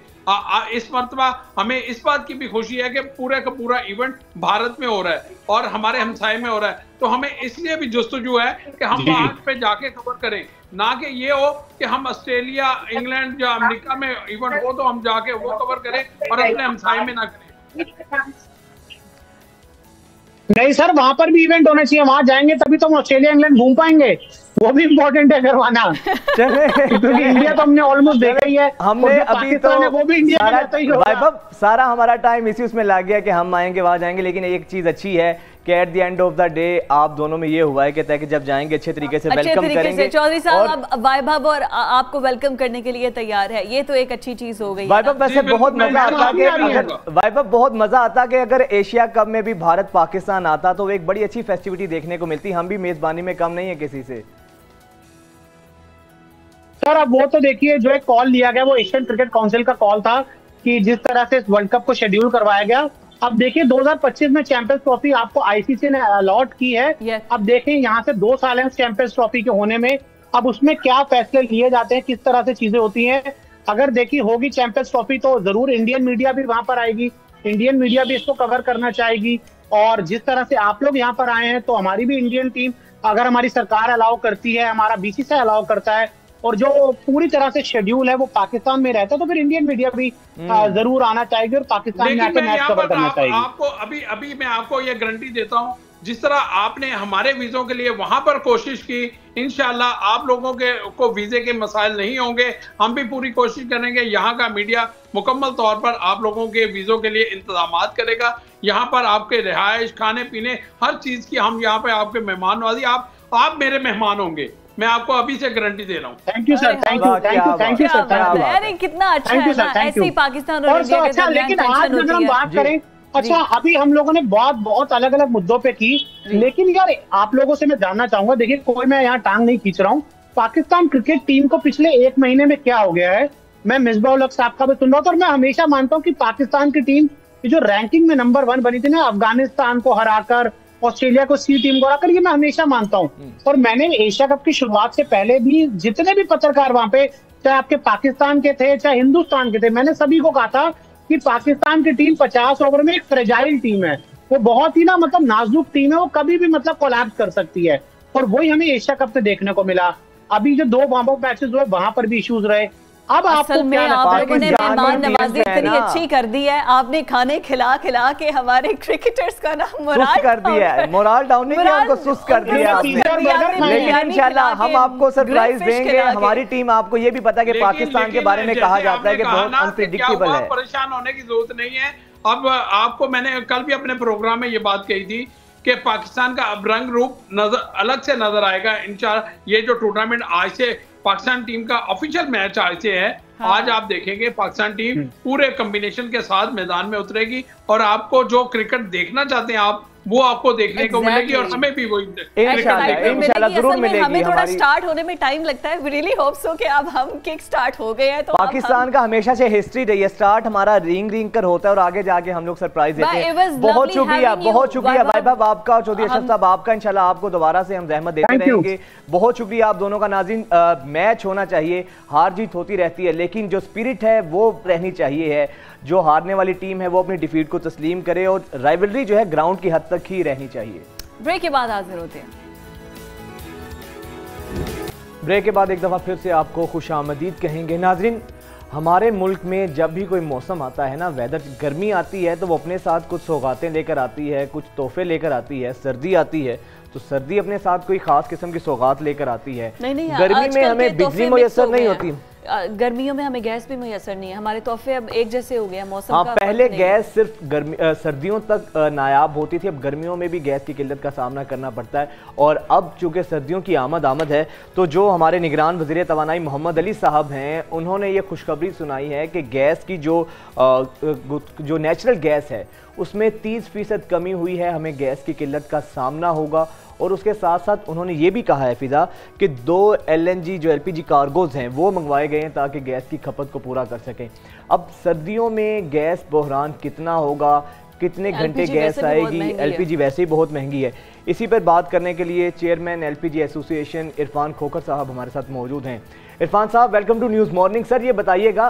D: इस मर्तबा हमें इस बात की भी खुशी है कि पूरा का पूरा इवेंट भारत में हो रहा है और हमारे हमसाये में हो रहा है, तो हमें इसलिए भी जुस्तजू है कि हम वहां पे जाके कवर करें, ना कि ये हो कि हम ऑस्ट्रेलिया, इंग्लैंड या अमेरिका में इवेंट हो तो हम जाके वो कवर करें और अपने हमसाये में ना करें।
C: नहीं सर, वहां पर भी इवेंट होना चाहिए, वहां जाएंगे तभी तो हम ऑस्ट्रेलिया इंग्लैंड घूम पाएंगे, वो भी इम्पोर्टेंट है करवाना। क्योंकि इंडिया तो हमने ऑलमोस्ट देखा ही है,
A: हमने अभी तो
C: वो भी इंडिया
A: वैभव सारा हमारा टाइम इसी उसमें लग गया कि हम आएंगे वहां जाएंगे, लेकिन एक चीज अच्छी है कि at the end of the day आप दोनों में ये हुआ है कि तय कि जब जाएंगे अच्छे तरीके से वेलकम करेंगे।
B: चौधरी साहब अब वैभव और आपको वेलकम करने के लिए तैयार है, ये तो एक अच्छी चीज हो गई।
A: वैभव वैसे बहुत मजा आता कि वैभव बहुत मजा आता कि अगर एशिया कप में भी भारत पाकिस्तान आता तो एक बड़ी अच्छी फेस्टिविटी देखने को मिलती, हम भी मेजबानी में कम नहीं है किसी से।
C: सर अब वो तो देखिए, जो एक कॉल लिया गया वो एशियन क्रिकेट काउंसिल का कॉल था कि जिस तरह से इस वर्ल्ड कप को शेड्यूल करवाया गया। अब देखिए 2025 में चैंपियंस ट्रॉफी आपको आईसीसी ने अलॉट की है। अब देखें यहाँ से 2 साल हैं चैंपियंस ट्रॉफी के होने में, अब उसमें क्या फैसले लिए जाते हैं, किस तरह से चीजें होती हैं। अगर देखिए होगी चैंपियंस ट्रॉफी तो जरूर इंडियन मीडिया भी वहां पर आएगी, इंडियन मीडिया भी इसको कवर करना चाहेगी। और जिस तरह से आप लोग यहाँ पर आए हैं तो हमारी भी इंडियन टीम, अगर हमारी सरकार अलाउ करती है, हमारा बीसीसीआई अलाउ करता है और जो पूरी तरह से शेड्यूल है वो पाकिस्तान में रहता है, तो फिर इंडियन मीडिया भी जरूर आना चाहेगी और पाकिस्तान में आके मैच कवर करना चाहेगी।
D: आपको अभी मैं आपको ये गारंटी देता हूं, जिस तरह आपने हमारे वीजों के लिए वहां पर कोशिश की, इंशाल्लाह आप लोगों को वीजे के मसाइल नहीं होंगे। हम भी पूरी कोशिश करेंगे, यहाँ का मीडिया मुकम्मल तौर पर आप लोगों के वीजों के लिए इंतजाम करेगा। यहाँ पर आपके रिहाइश, खाने पीने, हर चीज की हम यहाँ पे आपके मेहमान नवाजी, आप मेरे मेहमान होंगे, मैं आपको अभी से गारंटी दे रहा हूँ।
C: Thank you sir, thank you sir.
B: अरे कितना अच्छा है ना, ऐसे ही पाकिस्तान और इंडिया के दरमियान
C: लेकिन आज अगर हम बात करें, अच्छा अभी हम लोगों ने बहुत अलग अलग मुद्दों पे की, लेकिन यार आप लोगों से मैं जानना चाहूंगा, देखिए कोई मैं यहाँ टांग नहीं खींच रहा हूँ, पाकिस्तान क्रिकेट टीम को पिछले 1 महीने में क्या हो गया है, मैं मिसबाउल हक साहब का भी सुन रहा हूँ और मैं हमेशा मानता हूँ कि पाकिस्तान की टीम जो रैंकिंग में नंबर 1 बनी थी ना, अफगानिस्तान को हराकर, ऑस्ट्रेलिया को सी टीम को हराकर, ये मैं हमेशा मानता हूँ। और मैंने एशिया कप की शुरुआत से पहले भी जितने भी पत्रकार वहां पे, चाहे आपके पाकिस्तान के थे चाहे हिंदुस्तान के थे, मैंने सभी को कहा था कि पाकिस्तान की टीम 50 ओवर में एक फ्रेजाइल टीम है, वो बहुत ही ना मतलब नाजुक टीम है, वो कभी भी मतलब कोलैप्स कर सकती है। और वही हमें एशिया कप से देखने को मिला। अभी जो 2 वार्म अप मैचेस हुए वहां पर भी इश्यूज रहे, अब
B: असल में आप लोगों ने मेहमान नवाजी इतनी अच्छी कर दी है, आपने खाने खिला खिला के हमारे क्रिकेटर्स का ना मोराल
A: कर दिया है, मोराल डाउन नहीं किया, उनको सुस्त कर दिया आपने। लेकिन इंशाल्लाह हम आपको सरप्राइज देंगे। हमारी टीम, आपको ये भी पता है कि पाकिस्तान के बारे में कहा जाता है कि बहुत अनप्रेडिक्टेबल है।
D: परेशान होने की जरूरत नहीं है। अब आपको मैंने कल भी अपने प्रोग्राम में ये बात कही थी कि पाकिस्तान का अब रंग रूप अलग से नजर आएगा इंशाल्लाह। ये जो टूर्नामेंट आज से पाकिस्तान टीम का ऑफिशियल मैच आज से है, हाँ। आज आप देखेंगे पाकिस्तान टीम पूरे कॉम्बिनेशन के साथ मैदान में उतरेगी और आपको जो क्रिकेट देखना चाहते हैं आप, वो आपको देखने को मिलेगी और हमें भी वही
A: इंशाल्लाह जरूर मिलेगी।
B: हमें थोड़ा स्टार्ट होने में टाइम लगता है, रियली होप सो कि अब हम किक स्टार्ट हो गए हैं। तो
A: पाकिस्तान का हमेशा से हिस्ट्री रही है, स्टार्ट हमारा रिंग कर होता है और आगे जाके हम लोग सरप्राइज देते हैं। बहुत शुक्रिया वैभव आपका, चौधरी अशरफ साहब आपका। इंशाल्लाह आपको दोबारा से हम रहमत देते रहेंगे। बहुत शुक्रिया आप दोनों का। नाज़रीन, मैच होना चाहिए, हार जीत होती रहती है, लेकिन जो स्पिरिट है वो रहनी चाहिए है। जो हारने वाली टीम है वो अपनी डिफीट को तस्लीम करे और राइवलरी जो है ग्राउंड की हद तक ही रहनी चाहिए।
B: ब्रेक के बाद हाजिर होते हैं।
A: ब्रेक के बाद एक दफ़ा फिर से आपको खुशामदीद कहेंगे। नाजरीन, हमारे मुल्क में जब भी कोई मौसम आता है ना, वेदर गर्मी आती है तो वो अपने साथ कुछ सौगातें लेकर आती है, कुछ तोहफे लेकर आती है। सर्दी आती है तो सर्दी अपने साथ कोई खास किस्म की सौगात लेकर आती है।
B: नहीं,
A: गर्मी में हमें बिजली मुयसर नहीं होती,
B: गर्मियों में हमें गैस भी मुयसर नहीं है। हमारे तोहफे अब एक जैसे हो गए मौसम
A: हाँ,
B: का।
A: पहले गैस सिर्फ सर्दियों तक नायाब होती थी, अब गर्मियों में भी गैस की किल्लत का सामना करना पड़ता है। और अब चूंकि सर्दियों की आमद है तो जो हमारे निगरान वज़ीर तवानाई मोहम्मद अली साहब हैं, उन्होंने ये खुशखबरी सुनाई है कि गैस की जो नेचुरल गैस है उसमें 30% कमी हुई है। हमें गैस की किल्लत का सामना होगा। और उसके साथ साथ उन्होंने ये भी कहा है फिजा कि 2 LNG जो LPG कार्गोज हैं वो मंगवाए गए हैं ताकि गैस की खपत को पूरा कर सकें। अब सर्दियों में गैस बहरान कितना होगा, कितने घंटे गैस आएगी, LPG वैसे ही बहुत महंगी है। इसी पर बात करने के लिए chairman LPG association Irfan Khokhar साहब हमारे साथ मौजूद हैं। इरफान साहब, welcome to news morning. Sir, ये बताइएगा,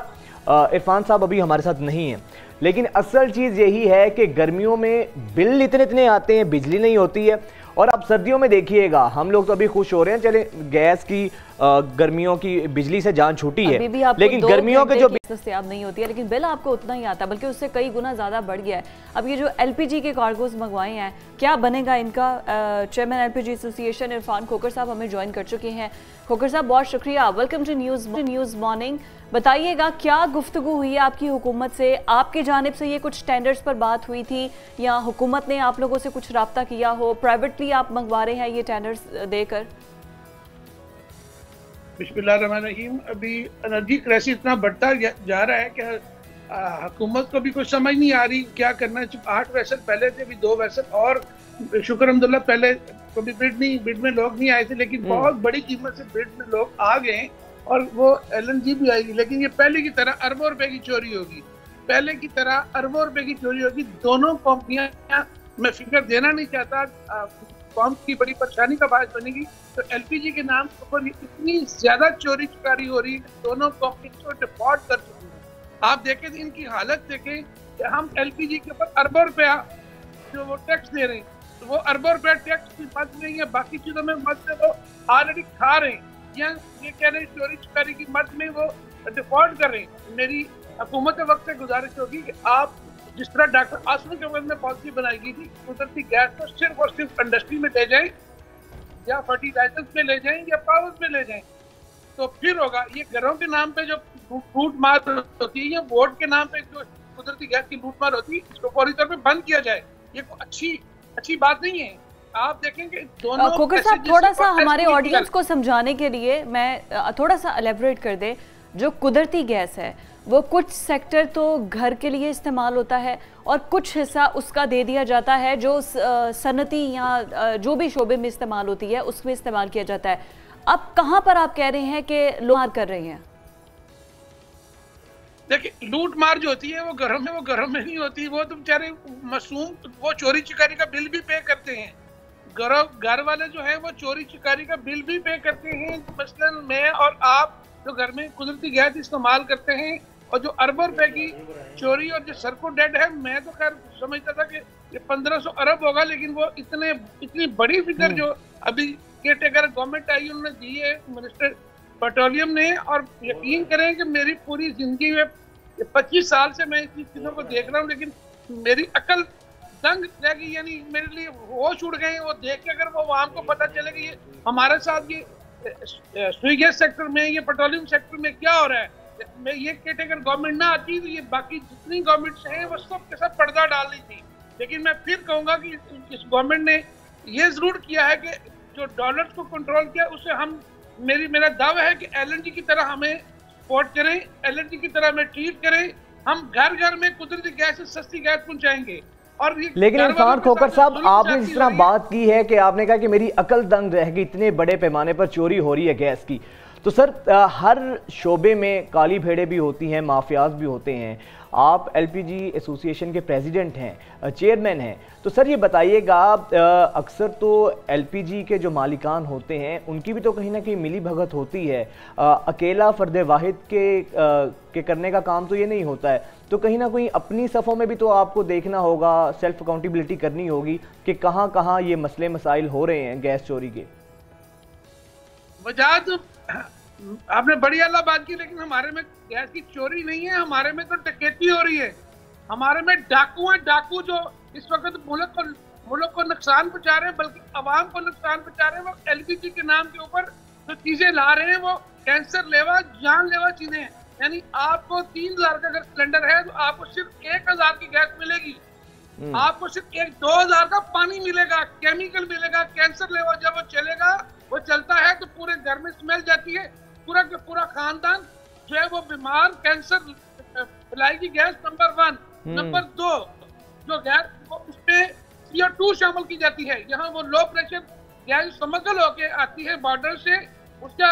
A: इरफान साहब अभी हमारे साथ नहीं हैं, लेकिन असल चीज़ यही है कि गर्मियों में बिल इतने आते हैं, बिजली नहीं होती है। और अब सर्दियों में देखिएगा, हम लोग तो अभी खुश हो रहे हैं, चले गैस की गर्मियों की बिजली से जान छूटी है, लेकिन गर्मियों के जो
B: दस्तयाब नहीं होती है, लेकिन बिल आपको उतना ही आता है, बल्कि उससे कई गुना ज़्यादा बढ़ गया है। अब ये जो LPG के कार्गोज मंगवाए हैं, क्या बनेगा इनका? Chairman LPG association Irfan Khokhar साहब हमें ज्वाइन कर चुके हैं। खोखर साहब, बहुत शुक्रिया, वेलकम टू न्यूज़ मॉर्निंग। बताइएगा, क्या गुफ्तगू हुई है आपकी हुकूमत से? आपकी जानिब से ये कुछ टेंडर्स पर बात हुई थी या हुकूमत ने आप लोगों से कुछ राब्ता किया हो? प्राइवेटली आप मंगवा रहे हैं ये टेंडर्स देकर?
E: बिस्मिल्लाहिर्रहमानिर्रहीम। अभी एनर्जी क्राइसिस इतना बढ़ता जा रहा है कि हुकूमत को भी कुछ समझ नहीं आ रही क्या करना है। 8 वैसल पहले थे, अभी 2 वैसल और शुक्र अल्हम्दुलिल्लाह। पहले कभी बिड में लोग नहीं आए थे, लेकिन बहुत बड़ी कीमत से बिड में लोग आ गए और वो LNG भी आएगी। लेकिन ये पहले की तरह अरबों रुपए की चोरी होगी, पहले की तरह अरबों रुपए की चोरी होगी। दोनों कंपनियां, मैं फिक्र देना नहीं चाहता, कौम की बड़ी परेशानी का बायस बनेगी। तो LPG के नाम पर इतनी ज्यादा चोरी चकारी हो रही है, दोनों कंपनी को डिफॉल्ट कर चुकी है। आप देखें इनकी हालत देखें कि हम LPG के ऊपर अरबों रुपया जो वो टैक्स दे रहे हैं, तो वो अरबों रुपया टैक्स की मद में या बाकी चीजों में मद में वो ऑलरेडी खा रहे हैं, या ये कह रहे हैं चोरी चकारी की मद में वो डिफॉल्ट कर रहे हैं। मेरी हुकूमत वक्त से गुजारिश होगी कि आप जिस तरह डॉक्टर आसमी के वक्त में पॉलिसी बनाई गई थी, कुदरती गैस को सिर्फ और सिर्फ इंडस्ट्री में ले जाएं या फर्टिलाइजर्स में ले जाएं या पावर में ले जाएं, तो फिर होगा। ये घरों के नाम पे जो लूट मार होती है या वोट के नाम पे जो कुदरती गैस की लूट मार होती है, इसको फौरी तौर पे बंद किया जाए। ये अच्छी बात नहीं है। आप देखेंगे दोनों।
B: खोखर साहब, थोड़ा सा हमारे ऑडियंस को समझाने के लिए मैं थोड़ा सा एलेबोरेट कर दे। जो कुदरती गैस है वो कुछ सेक्टर तो घर के लिए इस्तेमाल होता है और कुछ हिस्सा उसका दे दिया जाता है जो सनती या जो भी शोबे में इस्तेमाल होती है उसमें इस्तेमाल किया जाता है। अब कहाँ पर आप कह रहे हैं कि लोग मार कर रहे हैं?
E: देखिए, लूट मार जो होती है वो घरों में नहीं होती। वो तो बेचारे मासूम वो चोरी चिकारी का बिल भी पे करते हैं। घर वाले जो है वो चोरी चिकारी का बिल भी पे करते हैं। मसलन मैं और आप जो घर में कुदरती गैस इस्तेमाल करते हैं और जो अरबों रुपए की चोरी और जो सरको डेड है, मैं तो खैर समझता था कि ये 1500 अरब होगा, लेकिन वो इतनी बड़ी फिगर जो अभी केयर टेकर गवर्नमेंट आई उन्होंने दी है, मिनिस्टर पेट्रोलियम ने, और यकीन करें कि मेरी पूरी जिंदगी में 25 साल से मैं इस चीज़ों को देख रहा हूँ, लेकिन मेरी अकल दंग रह गई, यानी मेरे लिए होश उड़ गए। वो देख के अगर वो आवाम को पता चले कि ये हमारे साथ ये सुई गैस सेक्टर में, ये पेट्रोलियम सेक्टर में क्या हो रहा है, मैं ये कैटेगरी गवर्नमेंट ना आती तो ये बाकी जितनी गवर्नमेंट्स हैं वो सब के सब पर्दा डाल दी थी। लेकिन मैं फिर कहूँगा कि इस गवर्नमेंट ने ये जरूर किया है कि जो डॉलर्स को कंट्रोल किया उसे हम, मेरा दावा है कि एलएनजी की तरह हमें सपोर्ट करें, एलएनजी की तरह हमें ट्रीट करें। हम घर घर में कुदरती गैस से सस्ती गैस पहुंचाएंगे। और
A: लेकिन इरफान खोखर साहब, आपने जिस तरह बात की है कि आपने कहा कि मेरी अकल दंग रह गई, इतने बड़े पैमाने पर चोरी हो रही है गैस की, तो सर हर शोबे में काली भेड़ें भी होती हैं, माफियाज भी होते हैं। आप एलपीजी एसोसिएशन के प्रेसिडेंट हैं, चेयरमैन हैं, तो सर ये बताइएगा, अक्सर तो एलपीजी के जो मालिकान होते हैं उनकी भी तो कहीं ना कहीं मिली भगत होती है, अकेला फर्द वाहिद के करने का काम तो ये नहीं होता है, तो कहीं ना कहीं अपनी सफ़ों में भी तो आपको देखना होगा, सेल्फ अकाउंटेबिलिटी करनी होगी कि कहाँ कहाँ ये मसले मसाइल हो रहे हैं गैस चोरी के।
E: वजह तो आपने बड़ी अल्लाह बात की, लेकिन हमारे में गैस की चोरी नहीं है, हमारे में तो डकैती हो रही है। हमारे में डाकू हैं, डाकू जो इस वक्त मुल्क को नुकसान पहुंचा रहे हैं, बल्कि आवाम को नुकसान पहुंचा रहे हैं। वो एलपीजी के नाम के ऊपर जो चीजें ला रहे हैं वो कैंसर लेवा, जानलेवा चीजें हैं। यानी आपको 3000 का अगर सिलेंडर है तो आपको सिर्फ 1000 की गैस मिलेगी, आपको सिर्फ 2000 का पानी मिलेगा, केमिकल मिलेगा, कैंसर लेवा। जब वो चलेगा, वो चलता है तो पूरे घर में स्मेल जाती है, पूरा का पूरा खानदान जो है वो बीमार, कैंसर फैलाएगी गैस। नंबर 1। नंबर 2, जो गैस उसमें CO2 शामिल की जाती है। यहाँ वो लो प्रेशर गैस स्मगल होके आती है बॉर्डर से, उसका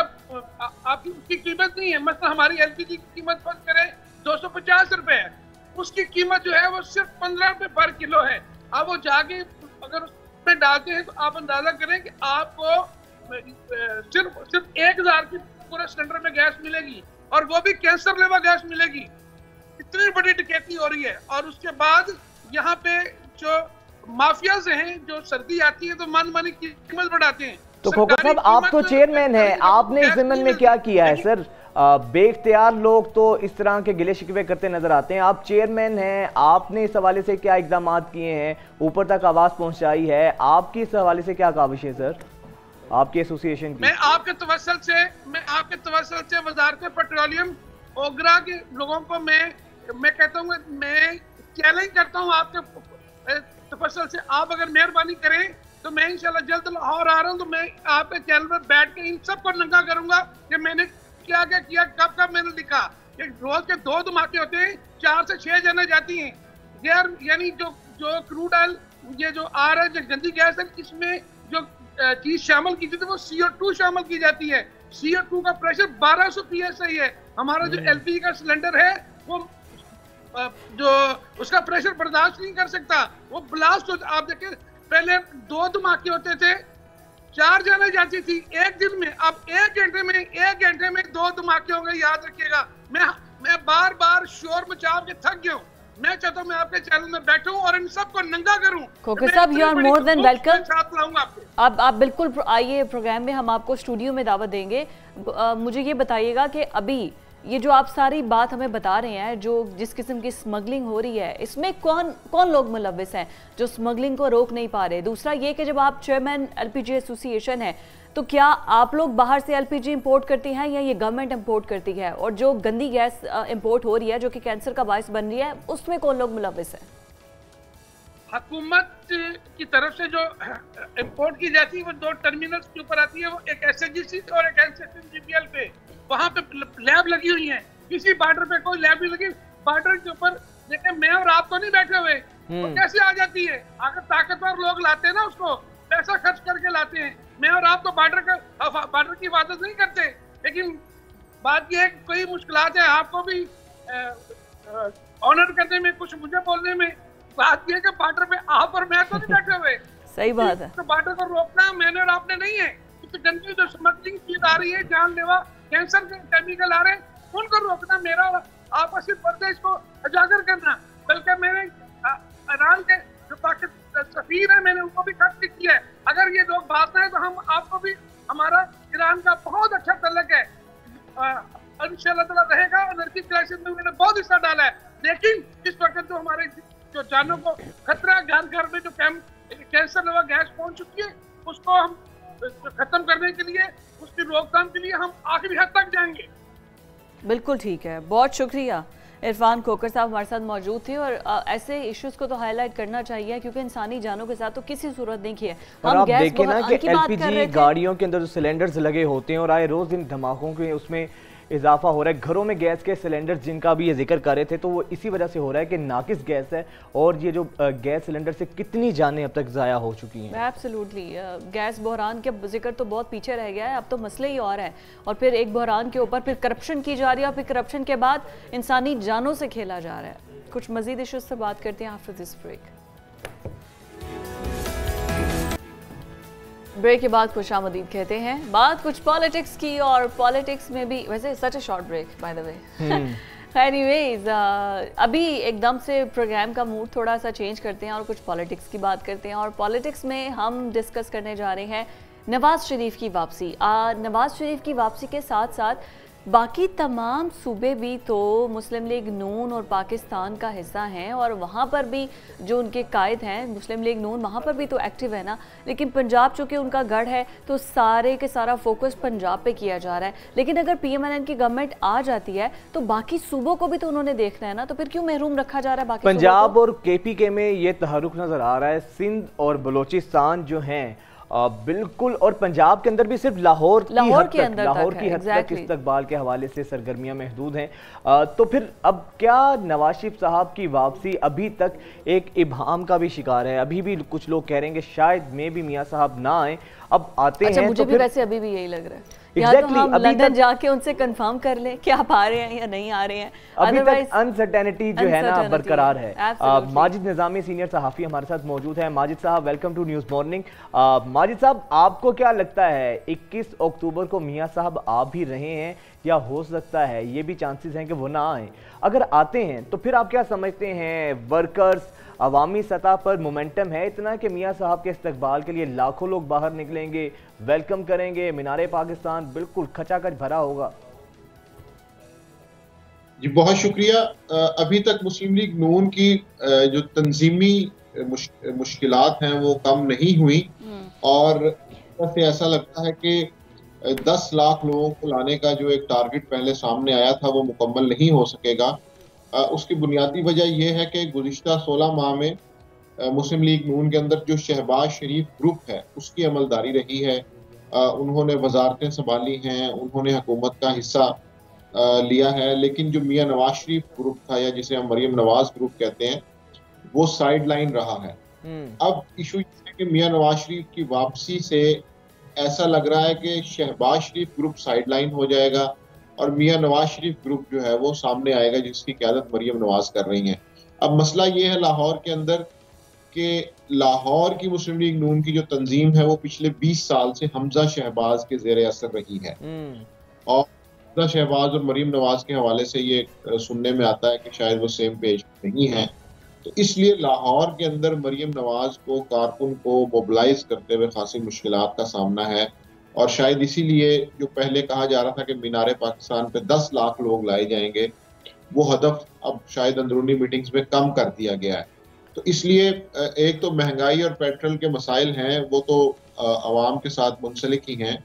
E: आपकी उसकी कीमत नहीं है। मतलब हमारी एलपीजी की कीमत बंद करें 250 रुपए है, उसकी कीमत जो है वो सिर्फ 15 रुपए पर किलो है। अब वो जाके अगर उसमें डालते हैं तो आप अंदाजा करें कि आपको सिर्फ 1000 की पूरे सिलेंडर में गैस मिलेगी, और वो भी कैंसर लेवा गैस मिलेगी। इतनी बड़ी डकैती हो रही है। और उसके बाद यहाँ पे जो माफियाज हैं, जो सर्दी आती है तो मन कीमत बढ़ाते हैं।
A: तो खोखर साहब, आप तो चेयरमैन हैं, आपने इस ज़िम्मन में क्या किया है सर? बेख्तियार लोग तो इस तरह के गिले शिकवे करते नजर आते हैं, आप चेयरमैन हैं, आपने इस हवाले से क्या इकदाम किए हैं, ऊपर तक आवाज़ पहुंचाई है, आपकी इस हवाले से क्या काविश है सर आपकी एसोसिएशन की?
E: मैं आपके तवस्सुल से वजारत पेट्रोलियम ओगरा के लोगों को मैं कहता हूँ, मैं चैलेंज करता हूँ आपके तवस्सुल से, आप अगर मेहरबानी करें तो मैं इंशाल्लाह जल्द लाहौर आ रहा हूँ, तो मैं आपके चैनल पर बैठ के इन सबको नंगा करूंगा कि मैंने क्या क्या किया, कब कब मैंने लिखा। रोज के 2 धमाके होते हैं, 4 से 6 जने जाती हैं यानी जो क्रूड ऑयल ये जो आ रहा है, जो गंदी गैस है, इसमें जो चीज शामिल की जाती है वो CO2 शामिल की जाती है। CO2 का प्रेशर 1200 PSI है। हमारा जो LPG का सिलेंडर है वो जो उसका प्रेशर बर्दाश्त नहीं कर सकता, वो ब्लास्ट हो। आप देखें, पहले 2 धमाके होते थे, 4 जाने जाती थी एक दिन में, अब 1 घंटे में 2 धमाके होंगे। याद रखिएगा, मैं बार बार शोर मचा के थक गया हूँ। मैं चाहता हूँ मैं आपके चैनल में बैठूं और इन सबको नंगा करूं।
B: खोखर साहब, you are more than welcome.
E: साथ लाऊंगा आपको।
B: आप बिल्कुल आइए प्रोग्राम में, हम आपको स्टूडियो में दावत देंगे। मुझे ये बताइएगा कि अभी ये जो आप सारी बात हमें बता रहे हैं, जो जिस किस्म की स्मगलिंग हो रही है, इसमें कौन लोग मुलव्विस हैं जो स्मगलिंग को रोक नहीं पा रहे? दूसरा ये कि जब आप चेयरमैन एलपीजी एसोसिएशन है, तो क्या आप लोग बाहर से एलपीजी इंपोर्ट करती हैं या ये गवर्नमेंट इंपोर्ट करती है? और जो गंदी गैस इंपोर्ट हो रही है जो कि कैंसर का बायस बन रही है, उसमें कौन लोग मुलव्विस हैं?
E: हुकूमत की तरफ से जो इंपोर्ट की जाती है वो 2 टर्मिनल्स के ऊपर आती है, वो एक SNGC और एक SNGPL पे, वहाँ पे लैब लगी हुई है। किसी बॉर्डर पे कोई लैब नहीं लगी। बॉर्डर के ऊपर देखें, मैं और आप तो नहीं बैठे हुए, वो कैसे आ जाती है? अगर ताकतवर लोग लाते हैं ना, उसको पैसा खर्च करके लाते हैं। मैं और आप तो बॉर्डर की हिफाजत नहीं करते। लेकिन बात यह है कि कोई मुश्किलात है, आपको भी ऑनर करने में, कुछ मुझे बोलने में। बात यह है कि बॉर्डर पे आप और मैं तो नहीं बैठे हुए।
B: सही बात है।
E: तो बॉर्डर को रोकना मैंने और आपने नहीं है। तो गंदी जो स्मगलिंग चीज आ रही है, जानलेवा कैंसर के केमिकल आ रहे हैं, उनको रोकना मेरा और आपका सिर्फ फर्ज है, इसको उजागर करना। बल्कि मैंने ईरान के जो पाकिस्तान सफीर है, मैंने उनको भी खत लिखी है। अगर ये लोग बात है तो हम आपको भी, हमारा ईरान का बहुत अच्छा तल्लुक है। इंशाल्लाह ताला रहेगा। एनर्जी क्राइसिस में उन्होंने बहुत हिस्सा डाला है, लेकिन इस वक्त जो हमारे जो जानों को खतरा, घर घर में जो कैंसर लगा गैस पहुंच चुकी है, उसको हम खत्म करने के लिए, उसकी रोकथाम के लिए हम आखिरी हद तक जाएंगे।
B: बिल्कुल ठीक है, बहुत शुक्रिया। इरफान खोकर साहब हमारे साथ मौजूद थे और ऐसे इश्यूज को तो हाईलाइट करना चाहिए क्योंकि इंसानी जानों के साथ तो किसी सूरत नहीं की है।
A: और आप देखें ना कि एलपीजी गाड़ियों के अंदर जो सिलेंडर्स लगे होते हैं और आए रोज इन धमाकों के उसमें इजाफा हो रहा है। घरों में गैस के सिलेंडर जिनका भी ये जिक्र कर रहे थे तो वो इसी वजह से हो रहा है कि नाकिस गैस है और ये जो गैस सिलेंडर से कितनी जानें अब तक ज़ाया हो चुकी हैं।
B: एब्सोल्युटली, गैस बहरान के जिक्र तो बहुत पीछे रह गया है, अब तो मसले ही और है। और फिर एक बहरान के ऊपर फिर करप्शन की जा रही है और फिर करप्शन के बाद इंसानी जानों से खेला जा रहा है। कुछ मजीद इश्यूज से बात करते हैं आफ्टर दिस ब्रेक। ब्रेक के बाद खुशामदीद कहते हैं, बात कुछ पॉलिटिक्स की और पॉलिटिक्स में भी वैसे सच a short break by the way. Anyways, अभी एकदम से प्रोग्राम का मूड थोड़ा सा चेंज करते हैं और कुछ पॉलिटिक्स की बात करते हैं। और पॉलिटिक्स में हम डिस्कस करने जा रहे हैं नवाज शरीफ की वापसी। नवाज शरीफ की वापसी के साथ साथ बाकी तमाम सूबे भी तो मुस्लिम लीग नून और पाकिस्तान का हिस्सा हैं और वहाँ पर भी जो उनके कायद हैं मुस्लिम लीग नून, वहाँ पर भी तो एक्टिव है ना। लेकिन पंजाब चूँकि उनका गढ़ है तो सारे के सारा फोकस पंजाब पे किया जा रहा है। लेकिन अगर PMLN की गवर्नमेंट आ जाती है तो बाकी सूबों को भी तो उन्होंने देखना है ना, तो फिर क्यों महरूम रखा जा रहा है बाकी
A: पंजाब और KPK में ये तहरुक नजर आ रहा है। सिंध और बलोचिस्तान जो हैं बिल्कुल, और पंजाब के अंदर भी सिर्फ लाहौर की हद तक इस्तकबाल के हवाले से सरगर्मियां महदूद हैं। तो फिर अब क्या नवाज शरीफ साहब की वापसी अभी तक एक इब्हाम का भी शिकार है। अभी भी कुछ लोग कह रहे हैं कि शायद में भी मियां साहब ना आए, अब आते हैं।
B: मुझे
A: तो
B: भी वैसे अभी भी यही लग रहा है। या तो हम लंदन जाके उनसे कंफर्म कर लें कि आप आ रहे हैं या नहीं आ रहे हैं।
A: अभी तक अनसर्टेनिटी जो है ना बरकरार है। माजिद निजामी सीनियर सहाफ़ी हमारे साथ मौजूद है। माजिद साहब, welcome to news morning. Majid साहब, आपको क्या लगता है 21 अक्टूबर को मियां साहब आ भी रहे हैं या हो सकता है ये भी चांसेस हैं कि वो ना आए? अगर आते हैं तो फिर आप क्या समझते हैं, वर्कर्स अवामी सतह पर मोमेंटम है इतना कि मियां साहब के इस्तकबाल के लिए लाखों लोग बाहर निकलेंगे, वेलकम करेंगे, मीनारे पाकिस्तान बिल्कुल खचाखच भरा होगा?
F: जी बहुत शुक्रिया। अभी तक मुस्लिम लीग नून की जो तंजीमी मुश्किलात हैं वो कम नहीं हुई और ऐसा लगता है कि 10 लाख लोगों को लाने का जो एक टारगेट पहले सामने आया था वो मुकम्मल नहीं हो सकेगा। उसकी बुनियादी वजह यह है कि गुज़िश्ता 16 माह में मुस्लिम लीग नून के अंदर जो शहबाज शरीफ ग्रुप है उसकी अमलदारी रही है। उन्होंने वजारतें संभाली हैं, उन्होंने हुकूमत का हिस्सा लिया है, लेकिन जो मियां नवाज शरीफ ग्रुप था या जिसे हम मरियम नवाज ग्रुप कहते हैं वो साइड लाइन रहा है। अब इशू ये है कि मियां नवाज शरीफ की वापसी से ऐसा लग रहा है कि शहबाज शरीफ ग्रुप साइड लाइन हो जाएगा और मियां नवाज शरीफ ग्रुप जो है वो सामने आएगा जिसकी क़यादत मरियम नवाज कर रही हैं। अब मसला ये है लाहौर के अंदर कि लाहौर की मुस्लिम लीग नून की जो तंजीम है वो पिछले 20 साल से हमजा शहबाज के ज़ेरे असर रही है और हमजा शहबाज और मरियम नवाज के हवाले से ये सुनने में आता है कि शायद वो सेम पेज नहीं है। तो इसलिए लाहौर के अंदर मरियम नवाज को, कारकुन को मोबिलाइज करते हुए खासी मुश्किलात का सामना है और शायद इसीलिए जो पहले कहा जा रहा था कि मीनारे पाकिस्तान पे 10 लाख लोग लाए जाएंगे वो हदफ अब शायद अंदरूनी मीटिंग्स में कम कर दिया गया है। तो इसलिए एक तो महंगाई और पेट्रोल के मसाइल हैं वो तो अवाम के साथ मुंसलिक ही हैं,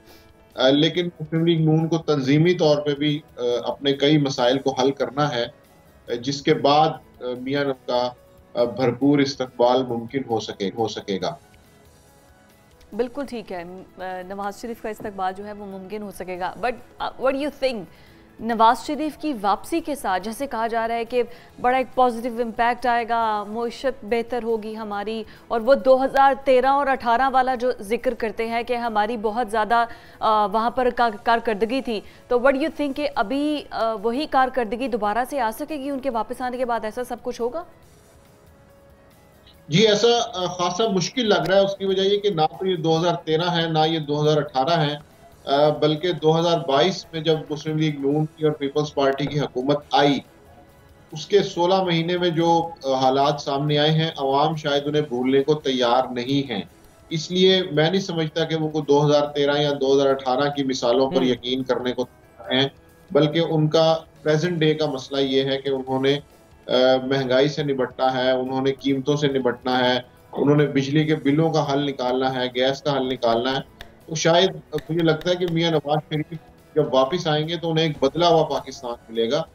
F: लेकिन मुस्लिम लीग नून को तंजीमी तौर पे भी अपने कई मसाइल को हल करना है जिसके बाद मियां का भरपूर इस्तकबाल मुमकिन हो सकेगा।
B: बिल्कुल ठीक है, नवाज शरीफ का इस्तकबाल जो है वो मुमकिन हो सकेगा। But what do you think Nawaz Sharif की वापसी के साथ, जैसे कहा जा रहा है कि बड़ा एक पॉजिटिव इम्पैक्ट आएगा, मईशत बेहतर होगी हमारी, और वो 2013 और 18 वाला जो जिक्र करते हैं कि हमारी बहुत ज़्यादा वहाँ पर कारकर्दगी थी, तो व्हाट यू थिंक कि अभी वही कारकर्दगी दोबारा से आ सकेगी उनके वापस आने के बाद? ऐसा सब कुछ होगा?
F: जी ऐसा खासा मुश्किल लग रहा है। उसकी वजह ये कि ना तो ये 2013 है ना ये 2018 है, बल्कि 2022 में जब मुस्लिम लीग नून की और पीपल्स पार्टी की हुकूमत आई उसके 16 महीने में जो हालात सामने आए हैं अवाम शायद उन्हें भूलने को तैयार नहीं हैं। इसलिए मैं नहीं समझता कि वो 2013 या 2018 की मिसालों पर यकीन करने को तैयार हैं। बल्कि उनका प्रेजेंट डे का मसला ये है कि उन्होंने महंगाई से निपटना है, उन्होंने कीमतों से निपटना है, उन्होंने बिजली के बिलों का हल निकालना है, गैस का हल निकालना है। तो शायद मुझे लगता है कि मियां नवाज शरीफ जब वापस आएंगे तो उन्हें एक बदला हुआ पाकिस्तान मिलेगा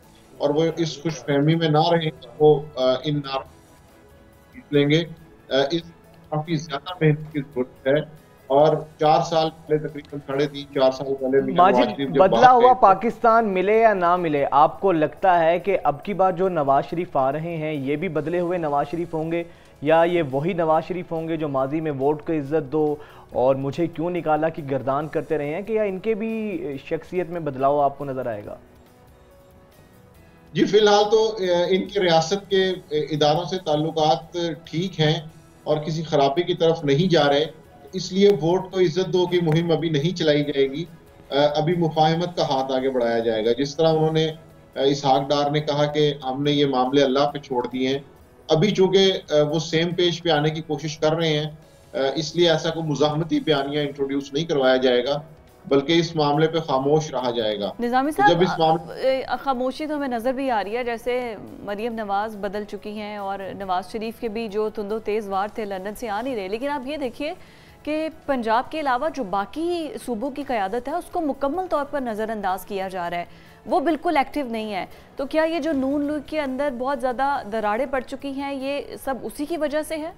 F: और वो इस खुशफहमी में ना रहे, वो इन नारों जीत लेंगे। इस काफी ज्यादा मेहनत की जरूरत है और 4 साल पहले, तकरीबन 3.5-4 साल पहले
A: माजिद, बदला हुआ पाकिस्तान मिले या ना मिले, आपको लगता है कि अब की बार जो नवाज शरीफ आ रहे हैं ये भी बदले हुए नवाज शरीफ होंगे, या ये वही नवाज शरीफ होंगे जो माजी में वोट को इज्जत दो और मुझे क्यों निकाला कि गर्दान करते रहे हैं, कि या इनके भी शख्सियत में बदलाव आपको नजर आएगा?
F: जी, फिलहाल तो इनकी रियासत के इदारों से ताल्लुकात ठीक हैं और किसी खराबी की तरफ नहीं जा रहे, इसलिए वोट को इज्जत दो की मुहिम अभी नहीं चलाई जाएगी। अभी मुफाहिमत का हाथ आगे बढ़ाया जाएगा। जिस तरह उन्होंने इसहाक डार ने कहा कि हमने ये मामले अल्लाह पे छोड़ दिए हैं, अभी चूंकि वो सेम पेज पे आने की कोशिश कर रहे हैं, इसलिए ऐसा कोई मुज़ाहमती बयानिया इंट्रोड्यूस नहीं करवाया जाएगा, बल्कि इस मामले पे खामोश रहा जाएगा।
B: निज़ामी साहब, खामोशी तो हमें नज़र भी आ रही है, जैसे मरियम नवाज बदल चुकी हैं और नवाज शरीफ के भी जो तुंदो तेज़ वार थे लंदन से आ नहीं रहे। लेकिन आप ये देखिए कि पंजाब के अलावा जो बाकी सूबों की क़यादत है उसको मुकम्मल तौर पर नज़रअंदाज किया जा रहा है, वो बिल्कुल एक्टिव नहीं है। तो क्या ये जो नून लीग के अंदर बहुत ज़्यादा दरारें पड़ चुकी हैं, ये सब उसी की वजह से है?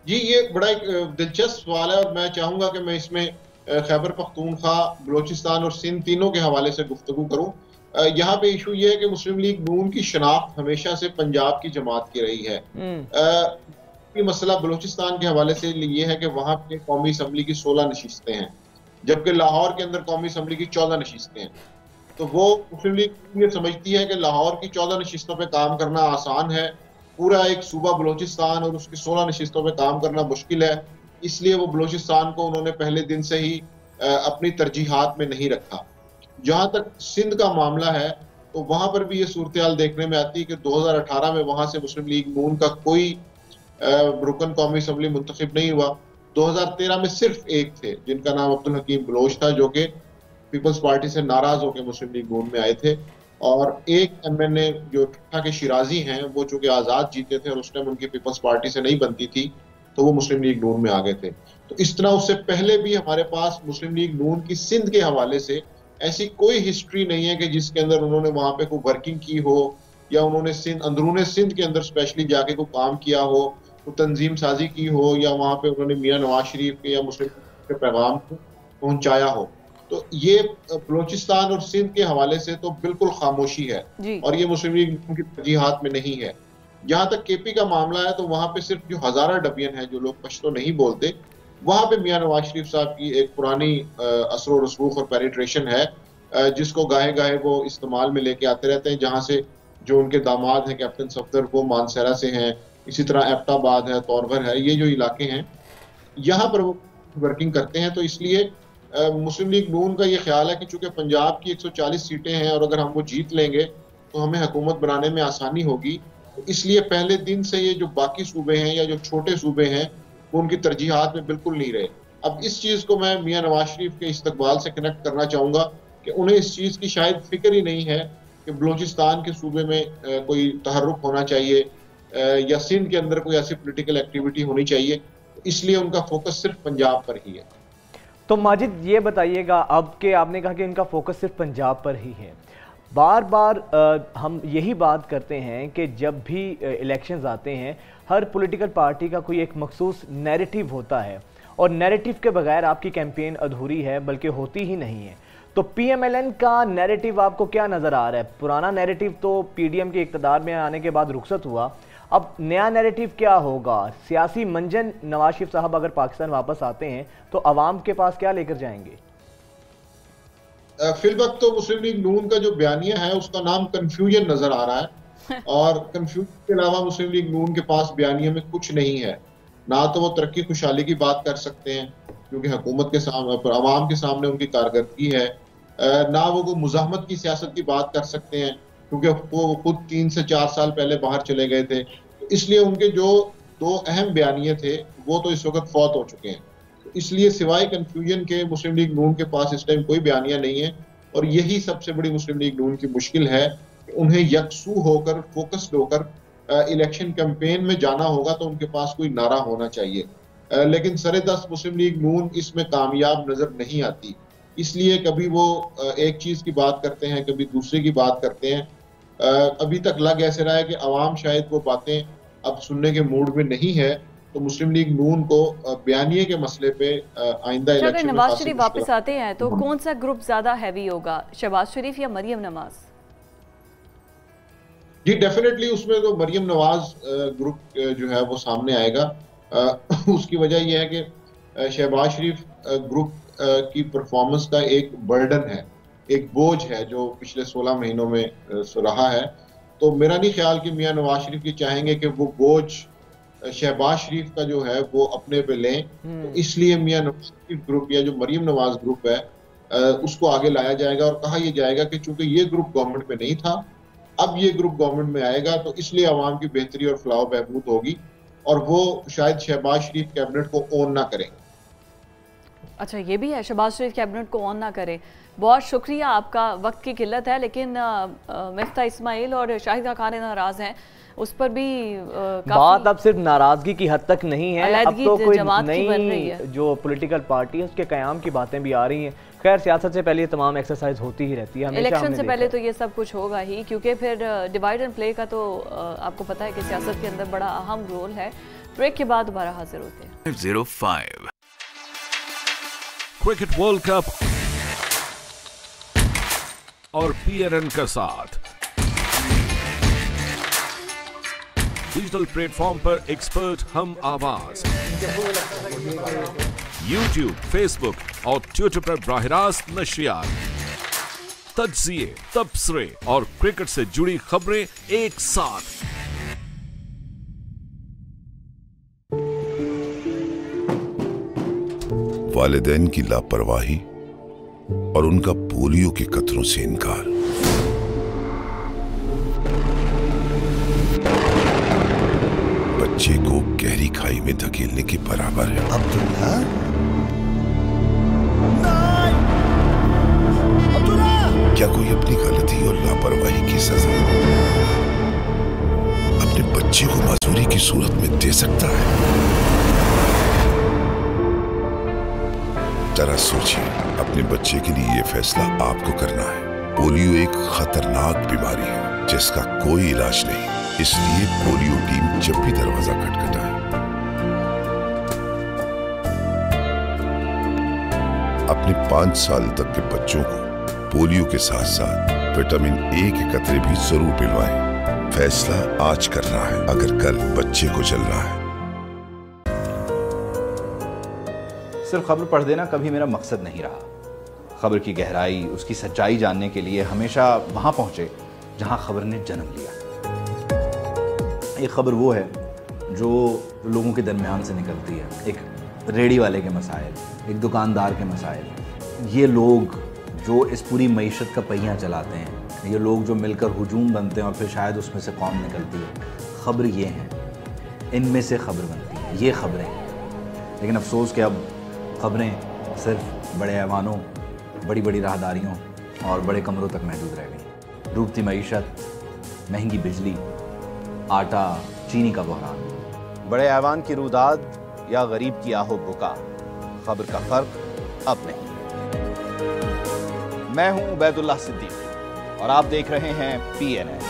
F: जी, ये बड़ा एक दिलचस्प सवाल है और मैं चाहूँगा कि मैं इसमें खैबर पख्तूनख्वा, बलोचिस्तान और सिंध तीनों के हवाले से गुफ्तगू करूँ। यहाँ पे इशू ये है कि मुस्लिम लीग नून की शनाख्त हमेशा से पंजाब की जमात की रही है। ये मसला बलूचिस्तान के हवाले से ये है कि वहाँ पे कौमी असम्बली की 16 नशिस्तें हैं, जबकि लाहौर के अंदर कौमी असम्बली की 14 नशिस्तें हैं। तो वो मुस्लिम लीग ये समझती है कि लाहौर की 14 नशिस्तों पे काम करना आसान है, पूरा एक सूबा बलूचिस्तान और उसकी 16 नशिस्तों पे काम करना मुश्किल है, इसलिए वो बलूचिस्तान को उन्होंने पहले दिन से ही अपनी तरजीहात में नहीं रखा। जहाँ तक सिंध का मामला है तो वहाँ पर भी ये सूरत हाल देखने में आती है कि 2018 में वहाँ से मुस्लिम लीग नून का कोई रुकन कौमी असम्बली मुंतखब नहीं हुआ। 2013 में सिर्फ एक थे जिनका नाम अब्दुल हकीम बलोच था, जो कि पीपल्स पार्टी से नाराज होकर मुस्लिम लीग नून में आए थे, और एक MNA जो ठा के शिराजी हैं वो चूंकि आज़ाद जीते थे और उस टाइम उनकी पीपल्स पार्टी से नहीं बनती थी तो वो मुस्लिम लीग नून में आ गए थे। तो इस तरह उससे पहले भी हमारे पास मुस्लिम लीग नून की सिंध के हवाले से ऐसी कोई हिस्ट्री नहीं है कि जिसके अंदर उन्होंने वहां पे कोई वर्किंग की हो या उन्होंने अंदरूने सिंध के अंदर स्पेशली जाके कोई काम किया हो, कोई तंजीम साजी की हो, या वहां पे उन्होंने मियां नवाज शरीफ के या मुस्लिम के पैगाम को पहुंचाया हो। तो ये बलूचिस्तान और सिंध के हवाले से तो बिल्कुल खामोशी है और ये मुस्लिम लीग की तरजीहात में नहीं है। जहां तक KP का मामला है तो वहां पे सिर्फ जो हजारा डबियन है, जो लोग पश्तो नहीं बोलते, वहां पे मियां नवाज शरीफ साहब की एक पुरानी असर रसूख और पेनिट्रेशन है जिसको गाहे गाहे वो इस्तेमाल में लेके आते रहते हैं। जहां से जो उनके दामाद हैं कैप्टन सफदर, वो मानसरा से हैं, इसी तरह एबटाबाद है, तौरवर है, ये जो इलाके हैं यहाँ पर वो वर्किंग करते हैं। तो इसलिए मुस्लिम लीग नून का ये ख्याल है कि चूंकि पंजाब की 140 सीटें हैं और अगर हम वो जीत लेंगे तो हमें हुकूमत बनाने में आसानी होगी, तो इसलिए पहले दिन से ये जो बाकी सूबे हैं या जो छोटे सूबे हैं वो उनकी तरजीहात में बिल्कुल नहीं रहे। अब इस चीज को मैं मियां नवाज शरीफ के इस्तकबाल से कनेक्ट करना चाहूंगा कि उन्हें इस चीज की शायद फिक्र ही नहीं है कि बलूचिस्तान के सूबे में कोई तहर्रुक होना चाहिए या सिंध के अंदर कोई ऐसी पॉलिटिकल एक्टिविटी होनी चाहिए, इसलिए उनका फोकस सिर्फ पंजाब पर ही है।
A: तो माजिद ये बताइएगा, अब के आपने कहा कि इनका फोकस सिर्फ पंजाब पर ही है, बार बार हम यही बात करते हैं कि जब भी इलेक्शंस आते हैं हर पॉलिटिकल पार्टी का कोई एक मखसूस नैरेटिव होता है और नैरेटिव के बगैर आपकी कैंपेन अधूरी है, बल्कि होती ही नहीं है। तो PMLN का नैरेटिव आपको क्या नज़र आ रहा है? पुराना नैरेटिव तो PDM के इक़्तिदार में आने के बाद रुखसत हुआ, अब नया नैरेटिव क्या होगा? सियासी मंजन नवाज शरीफ साहब अगर पाकिस्तान वापस आते हैं तो अवाम के पास क्या लेकर जाएंगे?
F: फिल वक्त तो मुस्लिम लीग नून का जो बयानिया है उसका नाम कंफ्यूजन नजर आ रहा है और कंफ्यूजन के अलावा मुस्लिम लीग नून के पास बयानिया में कुछ नहीं है। ना तो वो तरक्की खुशहाली की बात कर सकते हैं क्योंकि हुकूमत के सामने अवाम के सामने उनकी कारकर्दगी है, ना वो मुज़ाहमत की सियासत की बात कर सकते हैं क्योंकि वो खुद 3 से 4 साल पहले बाहर चले गए थे। तो इसलिए उनके जो 2 अहम बयानिए थे वो तो इस वक्त फौत हो चुके हैं। तो इसलिए सिवाय कंफ्यूजन के मुस्लिम लीग नून के पास इस टाइम कोई बयानिया नहीं है और यही सबसे बड़ी मुस्लिम लीग नून की मुश्किल है। उन्हें यकसू होकर, फोकस्ड होकर इलेक्शन कैंपेन में जाना होगा, तो उनके पास कोई नारा होना चाहिए। लेकिन सरेदस्त मुस्लिम लीग नून इसमें कामयाब नजर नहीं आती, इसलिए कभी वो एक चीज की बात करते हैं, कभी दूसरे की बात करते हैं। अभी तक लग ऐसे रहा है कि अवाम शायद वो बातें अब सुनने के मूड में नहीं है, तो मुस्लिम लीग नून को बयानिए के मसले पे आइंदा इलेक्शन में
B: नवाज शरीफ वापस आते हैं तो कौन सा ग्रुप ज्यादा हैवी होगा, शहबाज शरीफ या मरियम नवाज?
F: जी डेफिनेटली उसमें तो मरियम नवाज ग्रुप जो है वो सामने आएगा। उसकी वजह यह है कि शहबाज शरीफ ग्रुप की परफॉर्मेंस का एक बर्डन है, एक बोझ है जो पिछले 16 महीनों में रहा है। तो मेरा नहीं ख्याल कि मियां नवाज शरीफ ये चाहेंगे कि वो बोझ शहबाज शरीफ का जो है वो अपने पे लें, तो इसलिए मियां नवाज शरीफ ग्रुप या जो मरियम नवाज ग्रुप है उसको आगे लाया जाएगा और कहा यह जाएगा कि चूंकि ये ग्रुप गवर्नमेंट में नहीं था, अब ये ग्रुप गवर्नमेंट में आएगा, तो इसलिए अवाम की बेहतरी और फलाह बहबूद होगी और वो शायद शहबाज शरीफ कैबिनेट को ओन ना करें।
B: अच्छा, ये भी है, शहबाज शरीफ कैबिनेट को ऑन ना करे। बहुत शुक्रिया आपका, वक्त की किल्लत है, लेकिन मिफ्ता इस्माइल और शाहिद खान नाराज हैं, उस पर भी
A: बात अब सिर्फ नाराजगी की हद तक नहीं है, अब तो कोई नई जो पॉलिटिकल पार्टी है उसके कयाम की बातें भी आ रही हैं। खैर सियासत से पहले ये तमाम एक्सरसाइज होती ही रहती है,
B: इलेक्शन से पहले तो ये सब कुछ होगा ही, क्योंकि फिर डिवाइड एंड प्ले का तो आपको पता है कि सियासत के अंदर बड़ा अहम रोल है। ब्रेक के बाद दोबारा हाजिर होते हैं।
G: 05 क्रिकेट वर्ल्ड कप और PNN का साथ डिजिटल प्लेटफॉर्म पर एक्सपर्ट हम आवाज, YouTube, Facebook और ट्विटर पर बराह रास्त नशियात, तज्जिए, तबसरे और क्रिकेट से जुड़ी खबरें एक साथ।
H: वालिदैन की लापरवाही और उनका पोलियो के कतरों से इनकार, बच्चे को गहरी खाई में धकेलने के बराबर है।
I: अब्दुल्ला,
H: क्या कोई अपनी गलती और लापरवाही की सजा अपने बच्चे को मजदूरी की सूरत में दे सकता है? जरा सोचिए, अपने बच्चे के लिए यह फैसला आपको करना है। पोलियो एक खतरनाक बीमारी है जिसका कोई इलाज नहीं, इसलिए पोलियो टीम जब भी दरवाजा खटखटाए अपने 5 साल तक के बच्चों को पोलियो के साथ साथ विटामिन ए के कतरे भी जरूर पिलवाएं। फैसला आज करना है अगर कल बच्चे को चलना है।
J: सिर्फ खबर पढ़ देना कभी मेरा मकसद नहीं रहा। खबर की गहराई, उसकी सच्चाई जानने के लिए हमेशा वहां पहुंचे जहां खबर ने जन्म लिया। एक खबर वो है जो लोगों के दरमियान से निकलती है, एक रेडी वाले के मसाइल, एक दुकानदार के मसाइल, ये लोग जो इस पूरी मईशत का पहिया चलाते हैं, ये लोग जो मिलकर हुजूम बनते हैं और फिर शायद उसमें से कौम निकलती है। खबर ये हैं, इनमें से खबर बनती है, ये खबरें। लेकिन अफसोस कि अब खबरें सिर्फ बड़े ऐवानों, बड़ी बड़ी राहदारियों और बड़े कमरों तक महदूद रह गई। डूबती मईशत, महंगी बिजली, आटा, चीनी का बहरान, बड़े ऐवान की रुदाद या गरीब की आहो बुका, खबर का फर्क अब नहीं। मैं हूं उबैदुल्ला सिद्दीकी और आप देख रहे हैं PNN।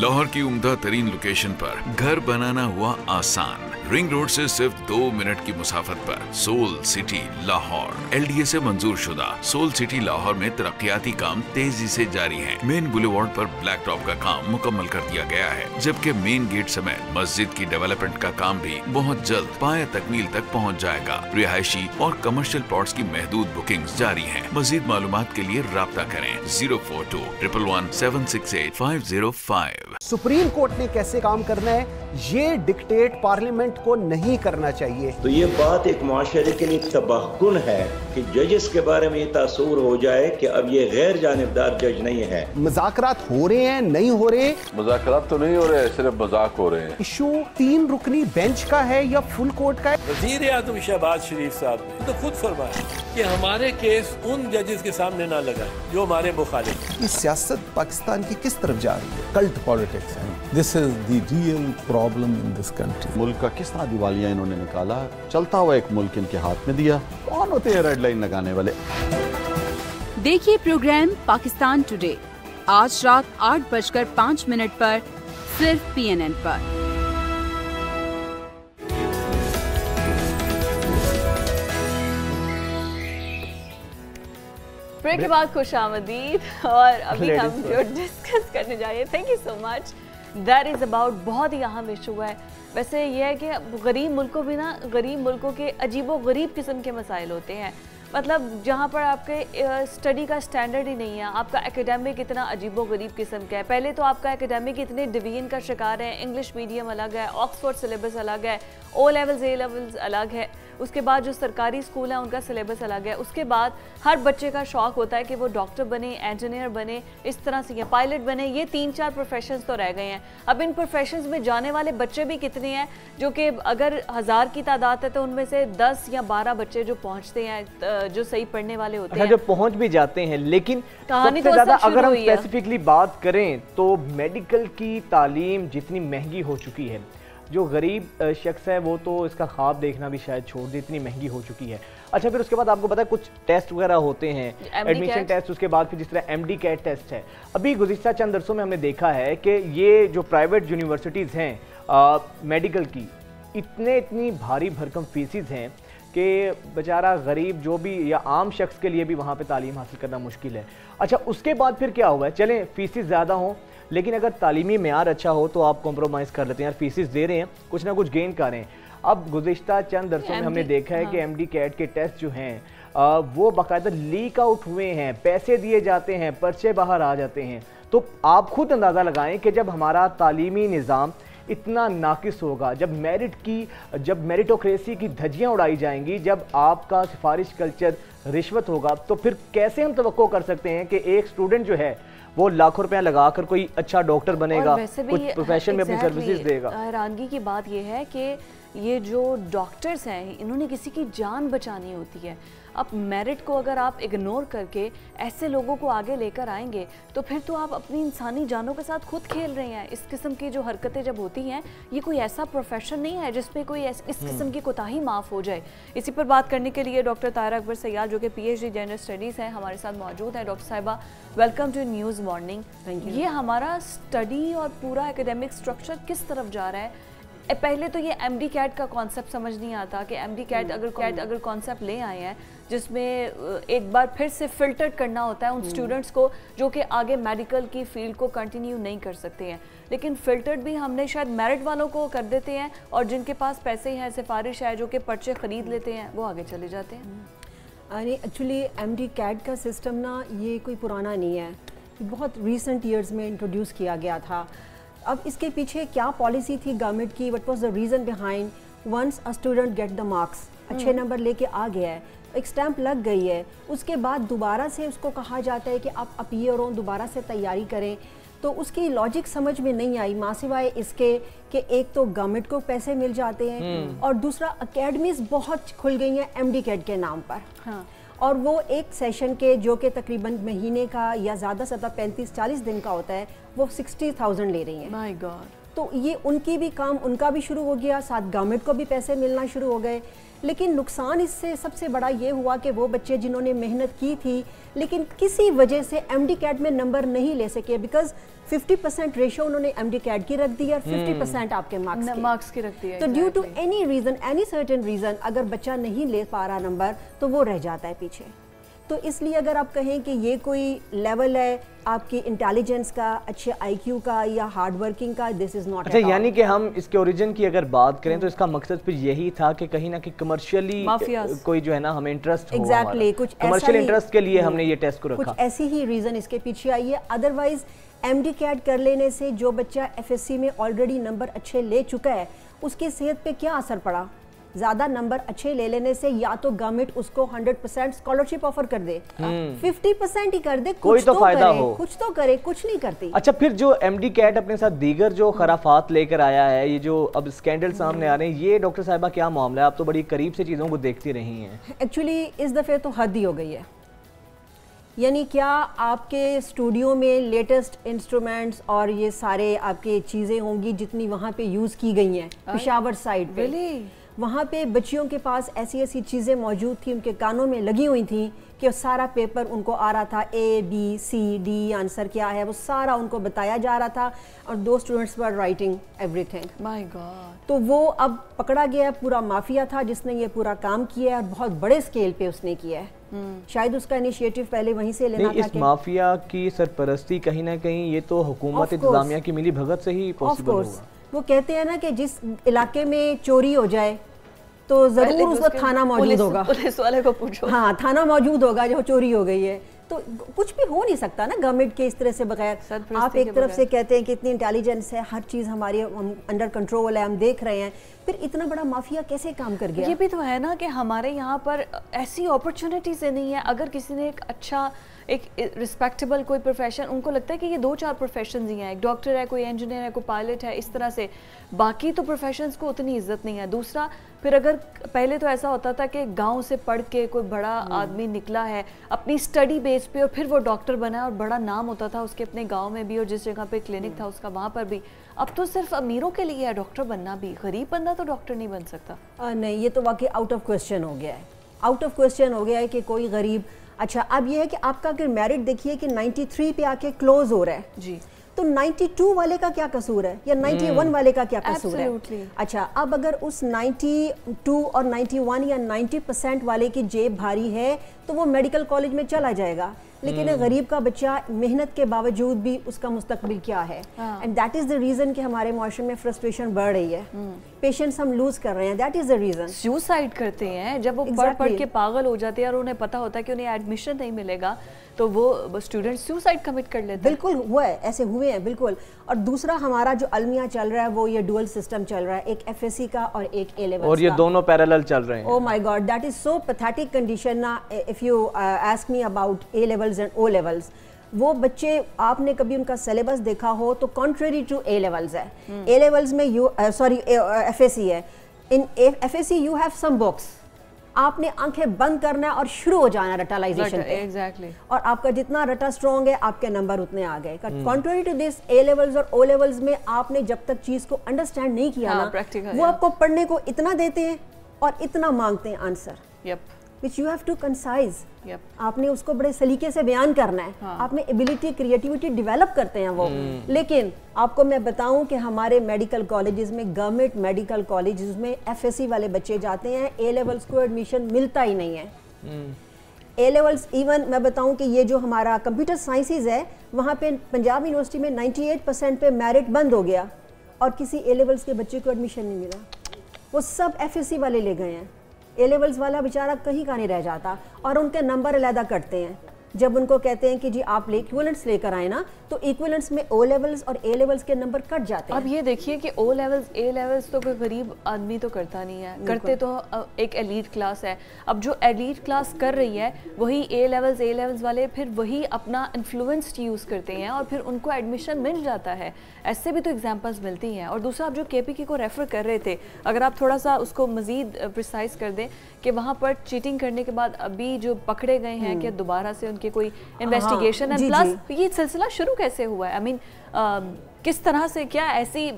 G: लाहौर की उम्दा तरीन लोकेशन पर घर बनाना हुआ आसान। रिंग रोड से सिर्फ 2 मिनट की मुसाफत पर सोल सिटी लाहौर। LDA से मंजूर शुदा सोल सिटी लाहौर में तरक्याती काम तेजी से जारी हैं। मेन बुलेवार्ड पर ब्लैक टॉप का काम मुकम्मल कर दिया गया है, जबकि मेन गेट समेत मस्जिद की डेवलपमेंट का काम भी बहुत जल्द पाया तकमील तक पहुँच जाएगा। रिहायशी और कमर्शियल प्लॉट्स की महदूद बुकिंग जारी है। मजीद मालूमात के लिए राब्ता करें 042-111-768-505।
I: सुप्रीम कोर्ट ने कैसे काम करना है ये डिक्टेट पार्लियामेंट को नहीं करना चाहिए।
K: तो ये बात एक मुआशरे के लिए तबाहकुन है कि जजेस के बारे में ये तासुर हो जाए कि अब ये गैर जानिबदार जज नहीं है।
I: मुज़ाकरात हो रहे हैं, नहीं हो रहे?
L: मुज़ाकरात तो नहीं हो रहे, सिर्फ मजाक हो रहे हैं।
I: इशू 3 रुकनी बेंच का है या फुल कोर्ट का है?
M: वज़ीर-ए-आज़म शहबाज शरीफ साहब ने तो खुद फरमाया कि हमारे केस उन जजेस के सामने ना लगाएं जो हमारे मुखालिफ हैं।
N: ये सियासत पाकिस्तान की किस तरफ जा रही है? कल्ट पॉलिटिक्स है। This is the real problem in this country.
O: मुल्क का किस तरह दिवालिया इन्होंने निकाला, चलता हुआ एक मुल्क इनके हाथ में दिया। कौन होते हैं रेड लाइन लगाने वाले?
P: देखिए प्रोग्राम पाकिस्तान टुडे आज रात 8:05 पर सिर्फ PNN पर।
B: ब्रेक के बाद खुशामदीद। और अभी हम जो डिस्कस करने जा रहे हैं, thank you so much, that is about बहुत ही अहम इशू है। वैसे ये है कि गरीब मुल्कों भी ना, गरीब मुल्कों के अजीबो गरीब किस्म के मसाइल होते हैं। मतलब जहाँ पर आपके स्टडी का स्टैंडर्ड ही नहीं है, आपका एकेडमिक इतना अजीबो गरीब किस्म का है। पहले तो आपका एकेडमिक इतने डिवीजन का शिकार है, इंग्लिश मीडियम अलग है, ऑक्सफोर्ड सिलेबस अलग है, O लेवल्स A लेवल्स अलग है, उसके बाद जो सरकारी स्कूल है उनका सिलेबस अलग है। उसके बाद हर बच्चे का शौक होता है कि वो डॉक्टर बने, इंजीनियर बने, इस तरह से या पायलट बने। ये 3-4 प्रोफेशंस तो रह गए हैं। अब इन प्रोफेशंस में जाने वाले बच्चे भी कितने हैं, जो कि अगर 1000 की तादाद है तो उनमें से 10 या 12 बच्चे जो पहुंचते हैं, जो सही पढ़ने वाले होते हैं,
A: जो पहुंच भी जाते हैं। लेकिन
B: कहानी
A: सबसे ज्यादा अगर हम स्पेसिफिकली बात करें तो मेडिकल की तालीम जितनी महंगी हो चुकी है, जो गरीब शख्स है वो तो इसका ख्वाब देखना भी शायद छोड़ दे, इतनी महंगी हो चुकी है। अच्छा, फिर उसके बाद आपको पता है कुछ टेस्ट वगैरह होते हैं, एडमिशन टेस्ट, उसके बाद फिर जिस तरह MD कैट टेस्ट है। अभी गुज़िश्ता चंद अरसों में हमने देखा है कि ये जो प्राइवेट यूनिवर्सिटीज़ हैं मेडिकल की, इतनी भारी भरकम फीसिस हैं कि बेचारा गरीब जो भी या आम शख्स के लिए भी वहाँ पे तालीम हासिल करना मुश्किल है। अच्छा, उसके बाद फिर क्या हुआ है? चलें फीसिस ज़्यादा हों, लेकिन अगर तालीमी मेयार अच्छा हो तो आप कॉम्प्रोमाइज़ कर लेते हैं। यार फीसिस दे रहे हैं, कुछ ना कुछ गेन कर रहे हैं। अब गुज़िश्ता चंद अरसों में हमने देखा है कि MD कैट के टेस्ट जो हैं वो बाकायदा लीक आउट हुए हैं, पैसे दिए जाते हैं, पर्चे बाहर आ जाते हैं। तो आप खुद अंदाज़ा लगाएं कि जब हमारा तालीमी निज़ाम इतना नाकिस होगा, जब मेरिटोक्रेसी की धज्जियां उड़ाई जाएंगी, जब आपका सिफारिश कल्चर रिश्वत होगा, तो फिर कैसे हम तवक्को कर सकते हैं कि एक स्टूडेंट जो है वो लाखों रुपया लगाकर कोई अच्छा डॉक्टर बनेगा, कुछ प्रोफेशन में अपनी सर्विसेज देगा।
B: हैरानगी की बात यह है कि ये जो डॉक्टर्स हैं इन्होंने किसी की जान बचानी होती है। अब मेरिट को अगर आप इग्नोर करके ऐसे लोगों को आगे लेकर आएंगे तो फिर तो आप अपनी इंसानी जानों के साथ खुद खेल रहे हैं। इस किस्म की जो हरकतें जब होती हैं, ये कोई ऐसा प्रोफेशन नहीं है जिसमें कोई इस किस्म की कोताही माफ़ हो जाए। इसी पर बात करने के लिए डॉक्टर ताहिरा अकबर सैयाद, जो कि PhD जनरल स्टडीज़ हैं, हमारे साथ मौजूद है। डॉक्टर साहिबा, वेलकम टू न्यूज़ मॉर्निंग। ये हमारा स्टडी और पूरा एकेडमिक स्ट्रक्चर किस तरफ जा रहा है? पहले तो ये MD कैट का कॉन्सेप्ट समझ नहीं आता कि MD कैट अगर कॉन्सेप्ट ले आए हैं जिसमें एक बार फिर से फिल्टर करना होता है उन स्टूडेंट्स को जो कि आगे मेडिकल की फील्ड को कंटिन्यू नहीं कर सकते हैं, लेकिन फिल्टर्ड भी हमने शायद मेरिट वालों को कर देते हैं और जिनके पास पैसे हैं, सिफारिश है, जो कि पर्चे ख़रीद लेते हैं, वो आगे चले जाते हैं।
Q: अरे एक्चुअली MD कैट का सिस्टम ना ये कोई पुराना नहीं है, बहुत रिसेंट ईयर्स में इंट्रोड्यूस किया गया था। अब इसके पीछे क्या पॉलिसी थी गवर्नमेंट की, what was the reason behind? Once a student get the marks, अच्छे नंबर लेके आ गया है, एक स्टैंप लग गई है, उसके बाद दोबारा से उसको कहा जाता है कि आप अपीयर हो, दोबारा से तैयारी करें। तो उसकी लॉजिक समझ में नहीं आई, माँ सिवाय इसके कि एक तो गवर्नमेंट को पैसे मिल जाते हैं और दूसरा अकेडमीज बहुत खुल गई हैं MD कैट के नाम पर। हाँ। और वो एक सेशन के जो कि तकरीबन महीने का या ज़्यादा से ज़्यादा 35-40 दिन का होता है, वो 60,000 ले रही हैं।
B: My God.
Q: तो ये उनकी भी काम, उनका भी शुरू हो गया, साथ गवर्नमेंट को भी पैसे मिलना शुरू हो गए। लेकिन नुकसान इससे सबसे बड़ा ये हुआ कि वो बच्चे जिन्होंने मेहनत की थी लेकिन किसी वजह से MD कैट में नंबर नहीं ले सके, बिकॉज 50% रेशो उन्होंने MD कैट की रख दी और 50% आपके मार्क्स की
B: रख दी।
Q: तो due to any reason, any certain reason, अगर बच्चा नहीं ले पा रहा नंबर तो वो रह जाता है पीछे। तो इसलिए अगर आप कहें कि ये कोई लेवल है आपकी इंटेलिजेंस का, अच्छे IQ का या हार्ड वर्किंग का, दिस इज नॉट।
A: अच्छा, यानी कि हम इसके ओरिजिन की अगर बात करें तो इसका मकसद फिर यही था कि कहीं ना कहीं कमर्शियली कोई जो है ना हमें इंटरेस्ट हो,
Q: एग्जैक्टली कुछ
A: कमर्शियल इंटरेस्ट के लिए हमने ये टेस्ट को रखा।
Q: कुछ ऐसी ही रीजन इसके पीछे आई है। अदरवाइज MD कैट कर लेने से जो बच्चा FSC में ऑलरेडी नंबर अच्छे ले चुका है उसकी सेहत पे क्या असर पड़ा? ज्यादा नंबर अच्छे ले लेने से या तो गवर्नमेंट उसको 100% स्कॉलरशिप ऑफर कर दे, 50% ही कर दे,
A: कोई तो फायदा हो,
Q: कुछ तो करे, कुछ नहीं करती।
A: अच्छा, फिर जो एमडी कैट अपने साथ दीगर जो खराफात लेकर आया है, ये जो अब स्कैंडल सामने आ रहे हैं, ये डॉक्टर साहिबा क्या मामला है? आप तो बड़ी करीब से चीजों को देखती रही हैं।
Q: एक्चुअली इस दफे तो हद ही हो गई है। यानी क्या आपके स्टूडियो में लेटेस्ट इंस्ट्रूमेंट्स और ये सारे आपके चीज़ें होंगी जितनी वहाँ पे यूज़ की गई हैं पेशावर साइड पे, वहाँ पे बच्चियों के पास ऐसी ऐसी चीज़ें मौजूद थी, उनके कानों में लगी हुई थी कि सारा पेपर उनको आ रहा था, ABCD आंसर क्या है वो सारा उनको बताया जा रहा था, और 2 students were writing everything.
B: My God.
Q: तो वो अब पकड़ा गया, पूरा माफिया था जिसने ये पूरा काम किया है और बहुत बड़े स्केल पे उसने किया है। शायद उसका इनिशिएटिव पहले वहीं से लेना था।
A: इस माफिया की सरपरस्ती कहीं ना कहीं ये तो हुकूमत इंतजामिया की मिली भगत से ही पॉसिबल होगा।
Q: वो कहते हैं ना कि जिस इलाके में चोरी हो जाए तो जरूर उसका थाना मौजूद होगा,
B: पुलिस वाले को पूछो।
Q: हाँ, थाना मौजूद होगा जो चोरी हो गई है। तो कुछ भी हो नहीं सकता ना गवर्नमेंट के इस तरह से बगैर। आप एक तरफ से कहते हैं कि इतनी इंटेलिजेंस है, हर चीज़ हमारी अंडर कंट्रोल है, हम देख रहे हैं, फिर इतना बड़ा माफिया कैसे काम कर गया?
B: ये भी तो है ना कि हमारे यहाँ पर ऐसी अपॉर्चुनिटीज़ नहीं है। अगर किसी ने एक अच्छा एक रिस्पेक्टेबल कोई प्रोफेशन, उनको लगता है कि ये 2-4 प्रोफेशन ही हैं, एक डॉक्टर है, कोई इंजीनियर है, कोई पायलट है, इस तरह से, बाकी तो प्रोफेशंस को उतनी इज्जत नहीं है। दूसरा, फिर अगर पहले तो ऐसा होता था कि गांव से पढ़ के कोई बड़ा आदमी निकला है अपनी स्टडी बेस पे और फिर वो डॉक्टर बना है और बड़ा नाम होता था उसके अपने गांव में भी और जिस जगह पे क्लिनिक था उसका वहाँ पर भी। अब तो सिर्फ अमीरों के लिए है डॉक्टर बनना भी, गरीब बंदा तो डॉक्टर नहीं बन सकता।
Q: नहीं, ये तो वाकई आउट ऑफ क्वेश्चन हो गया है, आउट ऑफ क्वेश्चन हो गया है कि कोई गरीब। अच्छा, अब ये है कि आपका अगर मेरिट देखिए कि 93 पे आके क्लोज हो रहा है जी, तो 92 वाले का क्या कसूर है या 91 वाले का क्या कसूर है? अच्छा, अब अगर उस 92 और 91 या 90% वाले की जेब भारी है तो वो मेडिकल कॉलेज में चला जाएगा, लेकिन गरीब का बच्चा मेहनत के बावजूद भी उसका मुस्तकबिल क्या है? And that is the reason कि हमारे मुआशरे में फ्रस्ट्रेशन बढ़ रही है, पेशेंट्स हम लूज कर रहे हैं, that is the reason.
B: Suicide करते हैं जब वो पढ़ के पागल हो जाते हैं और उन्हें पता होता है कि उन्हें एडमिशन नहीं मिलेगा तो वो स्टूडेंट सुसाइड कमिट कर लेते हैं।
Q: बिल्कुल हुआ है, ऐसे हुए हैं बिल्कुल। और दूसरा हमारा जो अलमिया चल रहा है वो ये डुअल सिस्टम चल रहा है, एक FSC का और एक A लेवल का,
A: और ये दोनों पैरेलल चल रहे हैं।
Q: Oh my God, that is so pathetic condition ना। If you ask me about A levels and O levels, वो बच्चे आपने कभी उनका सिलेबस देखा हो तो कॉन्ट्रेरी टू A लेवल्स है। A लेवल्स में FSC है, in FSC you have some books, आपने आंखें बंद करना है और शुरू हो जाना रटालाइजेशन पे।
B: एग्जैक्टली।
Q: और आपका जितना रटा स्ट्रॉन्ग है आपके नंबर उतने आ गए। Contrary to this A levels और O लेवल्स में आपने जब तक चीज को अंडरस्टैंड नहीं किया ना, वो आपको पढ़ने को इतना देते हैं और इतना मांगते हैं answer, which you have to concise। आपने उसको बड़े सलीके से बयान करना है, आपने एबिलिटी क्रिएटिविटी डेवलप करते हैं वो। लेकिन आपको मैं बताऊं कि हमारे मेडिकल कॉलेजेस में, गवर्नमेंट मेडिकल कॉलेजेस में FSC वाले बच्चे जाते हैं, A लेवल्स को एडमिशन मिलता ही नहीं है। A लेवल्स, इवन मैं बताऊं कि ये जो हमारा कंप्यूटर साइंसेज है वहाँ पे पंजाब यूनिवर्सिटी में 98% पे मेरिट बंद हो गया और किसी A लेवल्स के बच्चे को एडमिशन नहीं मिला, वो सब FSC वाले ले गए हैं। A लेवल्स वाला बेचारा कहीं का नहीं रह जाता और उनके नंबर अलहदा कटते हैं। जब उनको कहते हैं कि जी आप इक्विवेलेंट्स लेकर आए ना, तो इक्विवेलेंट्स में O लेवल्स और A लेवल्स के नंबर कट जाते हैं।
B: अब ये देखिए कि O लेवल्स A लेवल्स तो कोई गरीब आदमी तो करता नहीं है, करते तो एक एलीट क्लास है। अब जो एलीट क्लास कर रही है वही A लेवल्स वाले फिर वही अपना इन्फ्लुएंस यूज़ करते हैं और फिर उनको एडमिशन मिल जाता है। ऐसे भी तो एग्जांपल्स मिलती हैं। और दूसरा, आप जो KPK को रेफ़र कर रहे थे, अगर आप थोड़ा सा उसको मज़ीद प्रिसाइज कर दें कि वहाँ पर चीटिंग करने के बाद अभी जो पकड़े गए हैं कि दोबारा से उनके कोई इन्वेस्टिगेशन है, प्लस ये सिलसिला शुरू कैसे हुआ है? आई मीन किस तरह से, क्या ऐसी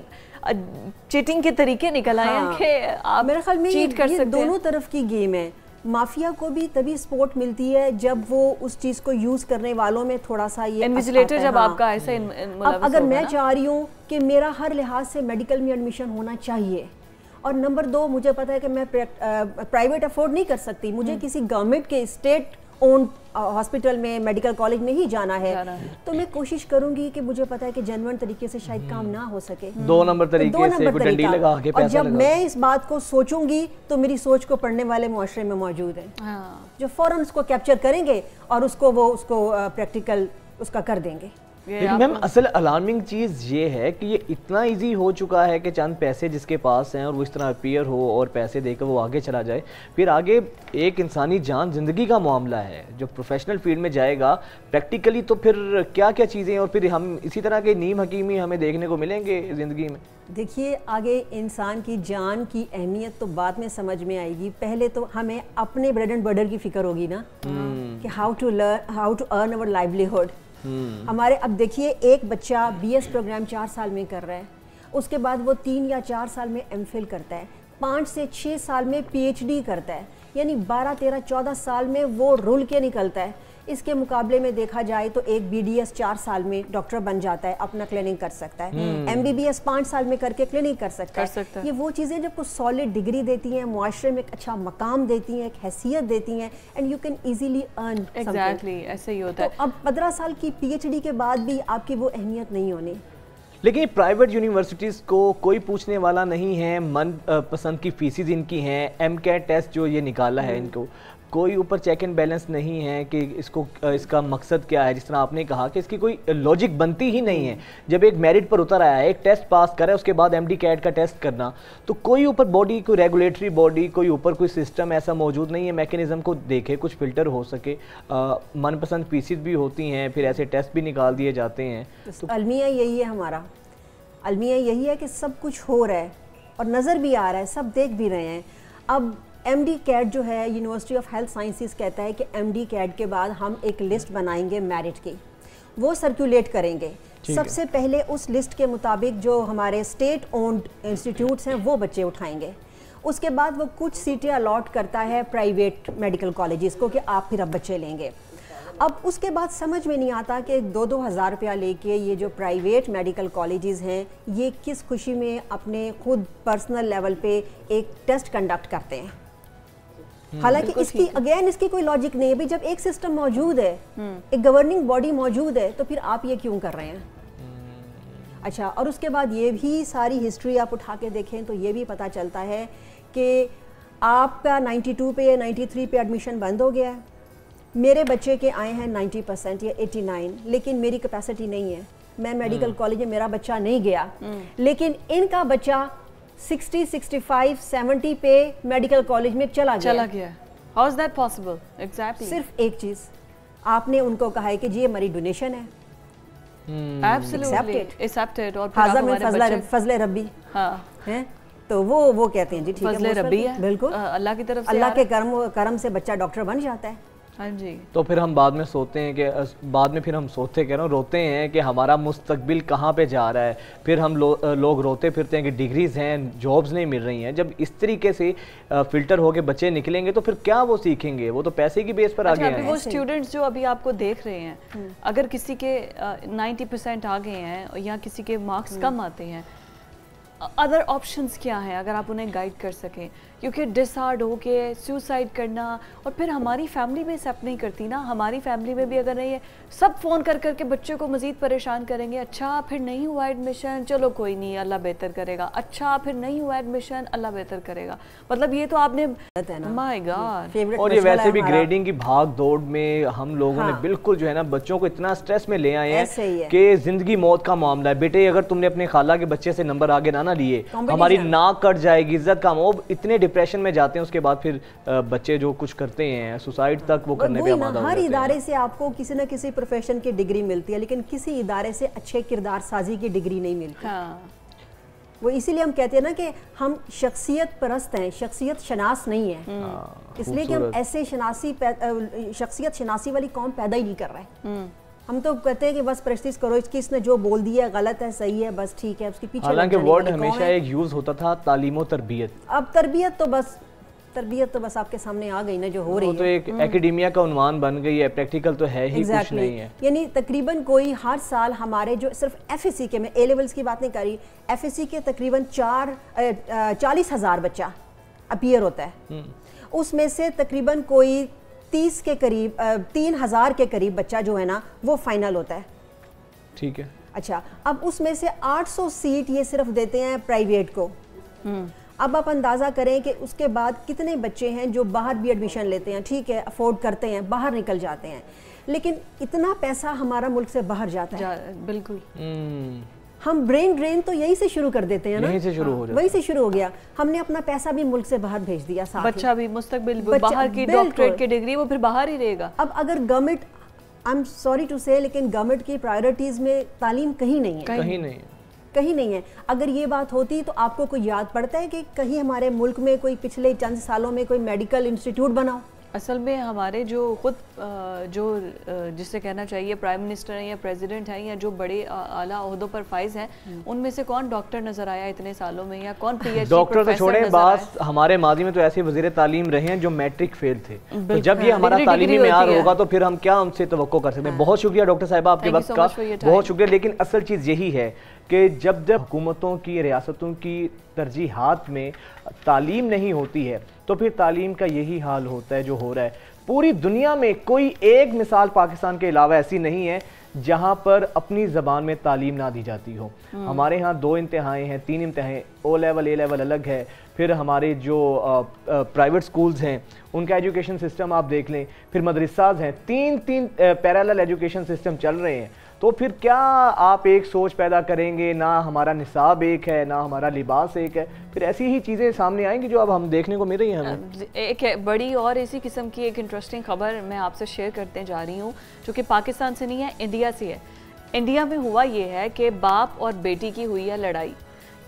B: चीटिंग के तरीके निकल आए हैं कि आप
Q: मेरे ख्याल में
B: चीट कर सकते हैं?
Q: दोनों तरफ की गेम है। माफिया को भी तभी सपोर्ट मिलती है जब वो उस चीज को यूज करने वालों में थोड़ा सा ये
B: इन्विजिलेटर जब आपका ऐसा
Q: अब अगर मैं चाह रही हूँ कि मेरा हर लिहाज से मेडिकल में एडमिशन होना चाहिए, और नंबर 2 मुझे पता है कि मैं प्राइवेट अफोर्ड नहीं कर सकती, मुझे किसी गवर्नमेंट के स्टेट ओन हॉस्पिटल में, मेडिकल कॉलेज में ही जाना है, तो मैं कोशिश करूंगी कि मुझे पता है कि जेन्युइन तरीके से शायद काम ना हो सके,
A: 2 नंबर तरीके से कोई डंडी लगा के पैसा लगा।
Q: और जब मैं इस बात को सोचूंगी तो मेरी सोच को पढ़ने वाले मुआशरे में मौजूद हैं जो फौरन उसको कैप्चर करेंगे और उसको प्रैक्टिकल उसका कर देंगे।
A: लेकिन मैम असल अलार्मिंग चीज़ ये है कि ये इतना इजी हो चुका है कि चंद पैसे जिसके पास हैं और वो इस तरह अपीयर हो और पैसे देकर वो आगे चला जाए, फिर आगे एक इंसानी जान ज़िंदगी का मामला है। जो प्रोफेशनल फील्ड में जाएगा प्रैक्टिकली तो फिर क्या क्या चीज़ें, और फिर हम इसी तरह के नीम हकीमी हमें देखने को मिलेंगे ज़िंदगी में।
Q: देखिए, आगे इंसान की जान की अहमियत तो बाद में समझ में आएगी, पहले तो हमें अपने ब्रेड एंड बटर की फिक्र होगी ना कि how to earn our livelihood. हमारे अब देखिए, एक बच्चा BS प्रोग्राम 4 साल में कर रहा है, उसके बाद वो 3 या 4 साल में MPhil करता है, 5 से 6 साल में PhD करता है, यानी 12, 13, 14 साल में वो रुल के निकलता है। इसके मुकाबले में देखा जाए तो एक BDS 4 साल में डॉक्टर बन जाता है, अपना क्लिनिक कर सकता है, MBBS 5 साल में करके क्लिनिक कर सकता है। ये वो चीज़ें जब कुछ सॉलिड डिग्री देती हैं, मुआशरे में एक अच्छा मकाम देती हैं, एक हैसियत देती हैं, and you can easily earn.
B: Exactly ऐसे ही होता है।
Q: तो अब 15 साल की PhD के बाद भी आपकी वो अहमियत नहीं होनी।
A: लेकिन प्राइवेट यूनिवर्सिटीज़ को कोई पूछने वाला नहीं है, मन पसंद की फीसिस इनकी हैं, MCAT टेस्ट जो ये निकाला है इनको, कोई ऊपर चेक एंड बैलेंस नहीं है कि इसको इसका मकसद क्या है। जिस तरह आपने कहा कि इसकी कोई लॉजिक बनती ही नहीं है। जब एक मेरिट पर उतर आया है, एक टेस्ट पास करे, उसके बाद MD CAT का टेस्ट करना, तो कोई ऊपर बॉडी, कोई रेगुलेटरी बॉडी, कोई ऊपर कोई सिस्टम ऐसा मौजूद नहीं है मैकेनिज्म को देखे, कुछ फिल्टर हो सके। मनपसंद फीसिस भी होती हैं, फिर ऐसे टेस्ट भी निकाल दिए जाते हैं।
Q: तो अलमिया यही है, हमारा अलमिया यही है कि सब कुछ हो रहा है और नज़र भी आ रहा है, सब देख भी रहे हैं। अब MD CAT जो है, यूनिवर्सिटी ऑफ हेल्थ साइंसेस कहता है कि MD CAT के बाद हम एक लिस्ट बनाएंगे मेरिट की, वो सर्कुलेट करेंगे। सबसे पहले उस लिस्ट के मुताबिक जो हमारे स्टेट ओन्ड इंस्टीट्यूट्स हैं वो बच्चे उठाएंगे। उसके बाद वो कुछ सीटें अलॉट करता है प्राइवेट मेडिकल कॉलेजेस को कि आप फिर अब बच्चे लेंगे। अब उसके बाद समझ में नहीं आता कि 2-2 हज़ार रुपया लेके ये जो प्राइवेट मेडिकल कॉलेजेस हैं, ये किस खुशी में अपने खुद पर्सनल लेवल पे एक टेस्ट कंडक्ट करते हैं। हालांकि इसकी कोई लॉजिक नहीं है भाई। जब एक सिस्टम मौजूद है, एक गवर्निंग बॉडी मौजूद है, तो फिर आप ये क्यों कर रहे हैं? अच्छा, और उसके बाद ये भी सारी हिस्ट्री आप उठा के देखें तो ये भी पता चलता है कि आपका 92 पे या 93 पे एडमिशन बंद हो गया है, मेरे बच्चे के आए हैं 90% या 89, लेकिन मेरी कैपेसिटी नहीं है, मैं मेडिकल कॉलेज में मेरा बच्चा नहीं गया, लेकिन इनका बच्चा 60, 65, 70 पे मेडिकल कॉलेज में चला गया।
B: How is that possible? Exactly.
Q: सिर्फ एक चीज, आपने उनको कहा है कि जी ये हमारी डोनेशन है,
B: Absolutely. Accepted. और
Q: फजले रब्बी हैं, तो वो कहते हैं जी ठीक है,
B: फजले रब्बी है,
Q: बिल्कुल
B: अल्लाह की तरफ से,
Q: अल्लाह के करम से बच्चा डॉक्टर बन जाता है।
B: हाँ जी।
A: तो फिर हम बाद में सोते हैं कि रोते हैं कि हमारा मुस्तकबिल कहाँ पे जा रहा है। फिर हम लोग रोते फिरते हैं कि डिग्रीज हैं, जॉब्स नहीं मिल रही हैं। जब इस तरीके से फिल्टर होके बच्चे निकलेंगे तो फिर क्या वो सीखेंगे? वो तो पैसे की बेस पर आगे हैं।
B: वो स्टूडेंट्स जो अभी आपको देख रहे हैं, अगर किसी के 90% आ गए हैं या किसी के मार्क्स कम आते हैं, अदर ऑप्शंस क्या हैं अगर आप उन्हें गाइड कर सकें? क्योंकि डिसहार्ड हो के सुसाइड करना, और फिर हमारी फैमिली भी एक्सेप्ट नहीं करती ना। हमारी फैमिली में भी अगर नहीं है, सब फ़ोन कर करके बच्चे को मज़ीद परेशान करेंगे। अच्छा फिर नहीं हुआ एडमिशन, चलो कोई नहीं, अल्लाह बेहतर करेगा। अच्छा फिर नहीं हुआ एडमिशन, अल्लाह बेहतर करेगा। मतलब ये तो आपने माय गॉड।
A: और ये वैसे भी ग्रेडिंग की भाग दौड़ में हम लोगों ने बिल्कुल जो है ना बच्चों को इतना स्ट्रेस में ले आए हैं कि ज़िंदगी मौत का मामला है। बेटे अगर तुमने अपने खाला के बच्चे से नंबर आगे ना लिए, हमारी नाक कट जाएगी, इज्जत का वो इतने डिप्रेशन में जाते हैं। उसके बाद फिर बच्चे जो कुछ करते हैं, सुसाइड तक वो करने पे आमादा हो जाते हैं।
Q: हर इदारे से आपको किसी न किसी प्रोफेशन की डिग्री मिलती है, लेकिन किसी इदारे से अच्छे किरदार साजी की डिग्री नहीं मिलती। वो इसीलिए हम कहते हैं ना कि हम शख्सियत परस्त हैं, शख्सियत शनास नहीं है। इसलिए कि हम ऐसे शख्सियत शनासी वाली कौम पैदा ही नहीं कर रहे। हम तो कहते हैं कि बस प्रेस्टिज करो, इसने जो बोल दिया गलत है, सही है, बस ठीक है, उसके पीछे।
A: हालांकि वर्ड हमेशा एक यूज होता था तालीम और तरबियत।
Q: अब तरबियत तो बस आपके सामने आ गई ना, जो हो रही है।
A: तो एक एकेडेमिया का उन्वान बन गई है, प्रैक्टिकल तो है ही कुछ नहीं है।
Q: यानी तकरीबन कोई हर साल हमारे जो सिर्फ FSC के, मैं A लेवल्स की बात नहीं कर रही, FSC के तकरीबन 40,000 बच्चा अपीयर होता है। उसमें से तकरीबन कोई 30 के करीब 3,000 के करीब बच्चा जो है ना वो फाइनल होता है।
A: ठीक है।
Q: अच्छा, अब उसमें से 800 सीट ये सिर्फ देते हैं प्राइवेट को। अब आप अंदाज़ा करें कि उसके बाद कितने बच्चे हैं जो बाहर भी एडमिशन लेते हैं, ठीक है, अफोर्ड करते हैं, बाहर निकल जाते हैं, लेकिन इतना पैसा हमारा मुल्क से बाहर जाता है।
B: बिल्कुल
Q: हम ब्रेन ड्रेन तो यहीं से शुरू कर देते हैं ना,
A: यहीं से शुरू हो जाता,
Q: वहीं से शुरू हो गया। हमने अपना पैसा भी मुल्क से बाहर भेज दिया, साथ
B: बच्चा भी मुस्तकबिल बाहर की डॉक्टरेट की डिग्री वो फिर बाहर ही रहेगा।
Q: अब अगर government, I am sorry to say, लेकिन गवर्नमेंट की प्रायोरिटीज में तालीम कहीं नहीं है, कहीं नहीं है। अगर ये बात होती तो आपको कोई याद पड़ता है कि कहीं हमारे मुल्क में कोई पिछले चंद सालों में कोई मेडिकल इंस्टीट्यूट बनाओ?
B: असल में हमारे जो खुद जो जिसे कहना चाहिए प्राइम मिनिस्टर हैं या प्रेसिडेंट हैं या जो बड़े आला ओहदों पर फाइज हैं, उनमें से कौन डॉक्टर नजर आया इतने सालों में, या कौन पीएचडी
A: डॉक्टर तो छोड़े, बात हमारे माजी में तो ऐसे वजीर तालीम रहे हैं जो मैट्रिक फेल थे। तो जब ये हमारा तालीमी मेयार होगा तो फिर हम क्या उनसे तवक्को कर सकते हैं। बहुत शुक्रिया डॉक्टर साहिबा आपके वक्त का, बहुत शुक्रिया। लेकिन असल चीज़ यही है कि जब हुकूमतों की, रियासतों की तरजीहात में तालीम नहीं होती है तो फिर तालीम का यही हाल होता है जो हो रहा है। पूरी दुनिया में कोई एक मिसाल पाकिस्तान के अलावा ऐसी नहीं है जहां पर अपनी ज़बान में तालीम ना दी जाती हो। हमारे यहाँ 2 इंतहाएँ हैं, 3 इंतहाएँ, O लेवल A लेवल अलग है। फिर हमारे जो प्राइवेट स्कूल्स हैं उनका एजुकेशन सिस्टम आप देख लें, फिर मदरसाज हैं, 3 पैरेलल एजुकेशन सिस्टम चल रहे हैं। तो फिर क्या आप एक सोच पैदा करेंगे, ना हमारा निसाब एक है, ना हमारा लिबास एक है, फिर ऐसी ही चीज़ें सामने आएंगी जो अब हम देखने को मिल रही हैं हमें।
B: एक बड़ी और इसी किस्म की एक इंटरेस्टिंग खबर मैं आपसे शेयर करते जा रही हूँ, जो कि पाकिस्तान से नहीं है, इंडिया से है। इंडिया में हुआ ये है कि बाप और बेटी की हुई है लड़ाई।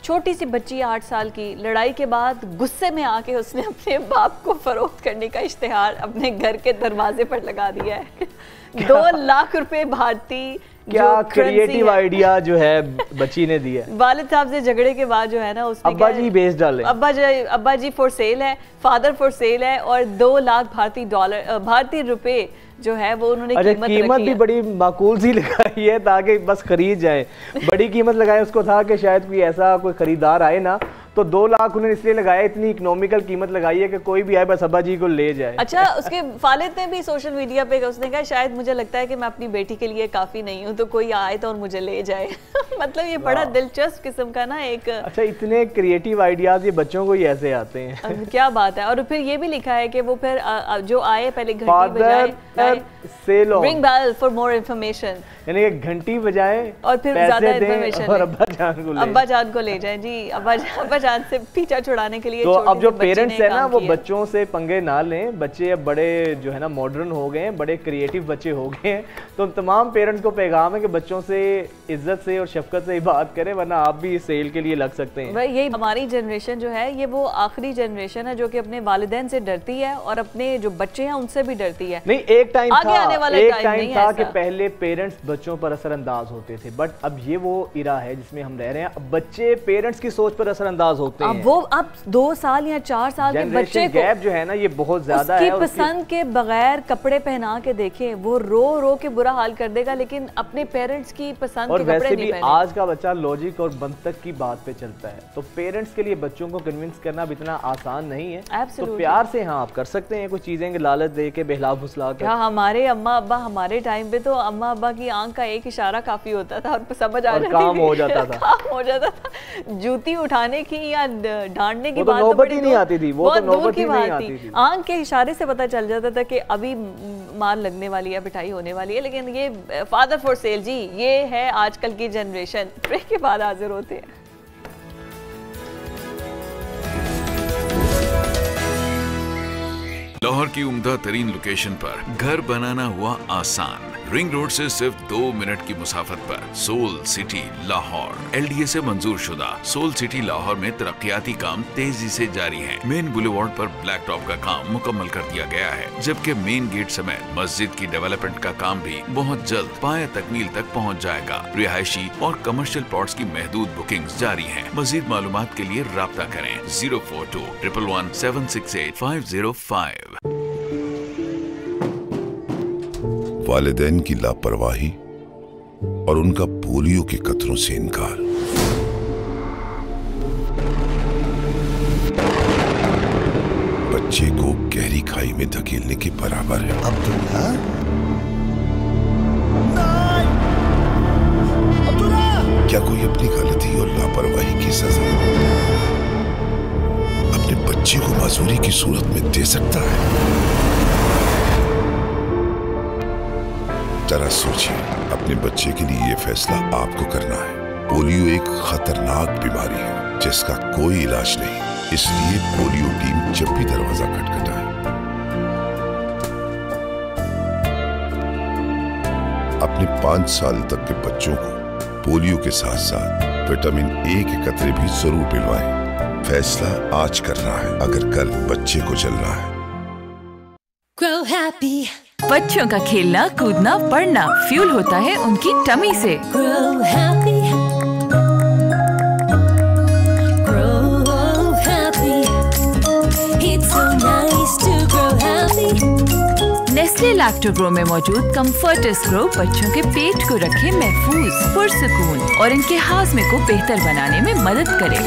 B: छोटी सी बच्ची 8 साल की, लड़ाई के बाद गुस्से में आके उसने अपने बाप को फरोख्त करने का इश्तिहार अपने घर के दरवाजे पर लगा दिया है। 2 लाख रुपए भारतीय,
A: क्या क्रिएटिव आइडिया जो है बच्ची ने दिया।
B: वालिद साहब से झगड़े के बाद जो है ना उसने
A: अब्बा जी बेच डाले,
B: अब्बा जी फॉर सेल है, फादर फॉर सेल है, और 2 लाख भारतीय रुपए जो है वो उन्होंने
A: कीमत भी बड़ी माकूल सी लगाई है ताकि बस खरीद जाए। बड़ी कीमत लगाए उसको था कि शायद कोई ऐसा कोई खरीदार आए ना, तो 2 लाख उन्होंने इसलिए लगाया, इतनी इकोनॉमिकल कीमत लगाई है कि कोई भी आए बस अब्बा जी को ले जाए।
B: अच्छा, उसके वालिद ने भी सोशल मीडिया पे उसने कहा शायद मुझे लगता है कि मैं अपनी बेटी के लिए काफी नहीं हूँ, तो कोई आए तो और मुझे ले जाए। मतलब ये बड़ा दिलचस्प किस्म का ना एक,
A: अच्छा इतने क्रिएटिव आइडियाज ये बच्चों को ही ऐसे आते हैं।
B: क्या बात है। और फिर ये भी लिखा है कि वो फिर जो आए पहले घंटी बजाए, ring bell for more information,
A: यानी कि घंटी बजाए
B: और फिर ज्यादा इन्फॉर्मेशन
A: और अब्बा
B: जान को ले जाए। जी, अब्बा जान से पीछा छुड़ाने के लिए।
A: तो अब जो पेरेंट्स है ना वो बच्चों से पंगे ना लें। बच्चे अब बड़े जो है ना मॉडर्न हो गए हैं, बड़े क्रिएटिव बच्चे हो गए हैं। तो तमाम पेरेंट्स को पैगाम है कि बच्चों से इज्जत से और शफकत से बात करें, वरना आप भी सेल के लिए लग सकते हैं।
B: भाई यही हमारी जनरेशन जो है, ये वो आखिरी जनरेशन है जो कि अपने वालिदैन से डरती है और अपने जो बच्चे हैं उनसे भी डरती है।
A: नहीं, एक टाइम
B: आगे आने वाला
A: टाइम था कि पहले पेरेंट्स बच्चों पर असरअंदाज होते थे, बट अब ये वो इरा है जिसमें हम रह रहे हैं। अब बच्चे पेरेंट्स की सोच पर असरअंदाज होते हैं।
B: वो अब 2 साल या 4 साल के बच्चे को
A: गैप जो है ना ये बहुत ज्यादा है।
B: उसकी पसंद के बगैर कपड़े पहना के देखें, वो रो रो के बुरा हाल कर देगा, लेकिन अपने पेरेंट्स की पसंद के कपड़े नहीं पहने।
A: आज का बच्चा लॉजिक और मंतक की बात पे चलता है, तो पेरेंट्स के लिए बच्चों को कन्विंस करना भी इतना आसान नहीं है। तो प्यार से हाँ आप कर सकते हैं कुछ चीजें के लालच दे के, बहला फुसला के।
B: हमारे अम्मा अब्बा, हमारे टाइम पे तो अम्मा अब्बा की आंख का एक इशारा काफी होता था और समझ आ जाती थी,
A: काम हो जाता था।
B: काम हो जाता था। जूती उठाने की या डांटने की बात
A: नौबत ही नहीं आती थी, वो तो नौबत ही नहीं आती थी।
B: आंख के इशारे से पता चल जाता था कि अभी मार लगने वाली है, पिटाई होने वाली है। लेकिन ये फादर फॉर सेल जी, ये है आजकल की जनरेशन। ब्रेक के बाद हाजिर होते हैं।
G: लाहौर की उम्दा तरीन लोकेशन पर घर बनाना हुआ आसान। रिंग रोड से सिर्फ 2 मिनट की मुसाफत पर सोल सिटी लाहौर LDA से मंजूर शुदा सोल सिटी लाहौर में तरक्याती काम तेजी से जारी है। मेन बुलेवार्ड पर ब्लैक टॉप का काम मुकम्मल कर दिया गया है, जबकि मेन गेट समेत मस्जिद की डेवलपमेंट का काम भी बहुत जल्द पाया तकमील तक पहुँच जाएगा। रिहायशी और कमर्शियल प्लॉट्स की महदूद बुकिंग जारी है। मजीद मालूमात के लिए राब्ता करें 042 111 768 505।
H: वालिदैन की लापरवाही और उनका पोलियो के कतरों से इनकार, बच्चे को गहरी खाई में धकेलने के बराबर है।
I: अब्दुल्ला,
H: क्या कोई अपनी गलती और लापरवाही की सजा अपने बच्चे को माजूरी की सूरत में दे सकता है? जरा सोचिए, अपने बच्चे के लिए ये फैसला आपको करना है। पोलियो एक खतरनाक बीमारी है जिसका कोई इलाज नहीं, इसलिए पोलियो टीम जब भी दरवाजा खटखटाए, अपने 5 साल तक के बच्चों को पोलियो के साथ साथ विटामिन ए के कतरे भी जरूर पिलवाएं। फैसला आज करना है, अगर कल बच्चे को चलना है।
R: Grow happy. बच्चों का खेलना, कूदना, पढ़ना फ्यूल होता है उनकी टमी से। Grow happy. Grow happy. It's so nice to grow happy. Nestle Lactogrow में मौजूद कम्फर्टस ग्रो बच्चों के पेट को रखे महफूज, पुरसुकून और इनके हाजमे को बेहतर बनाने में मदद करे।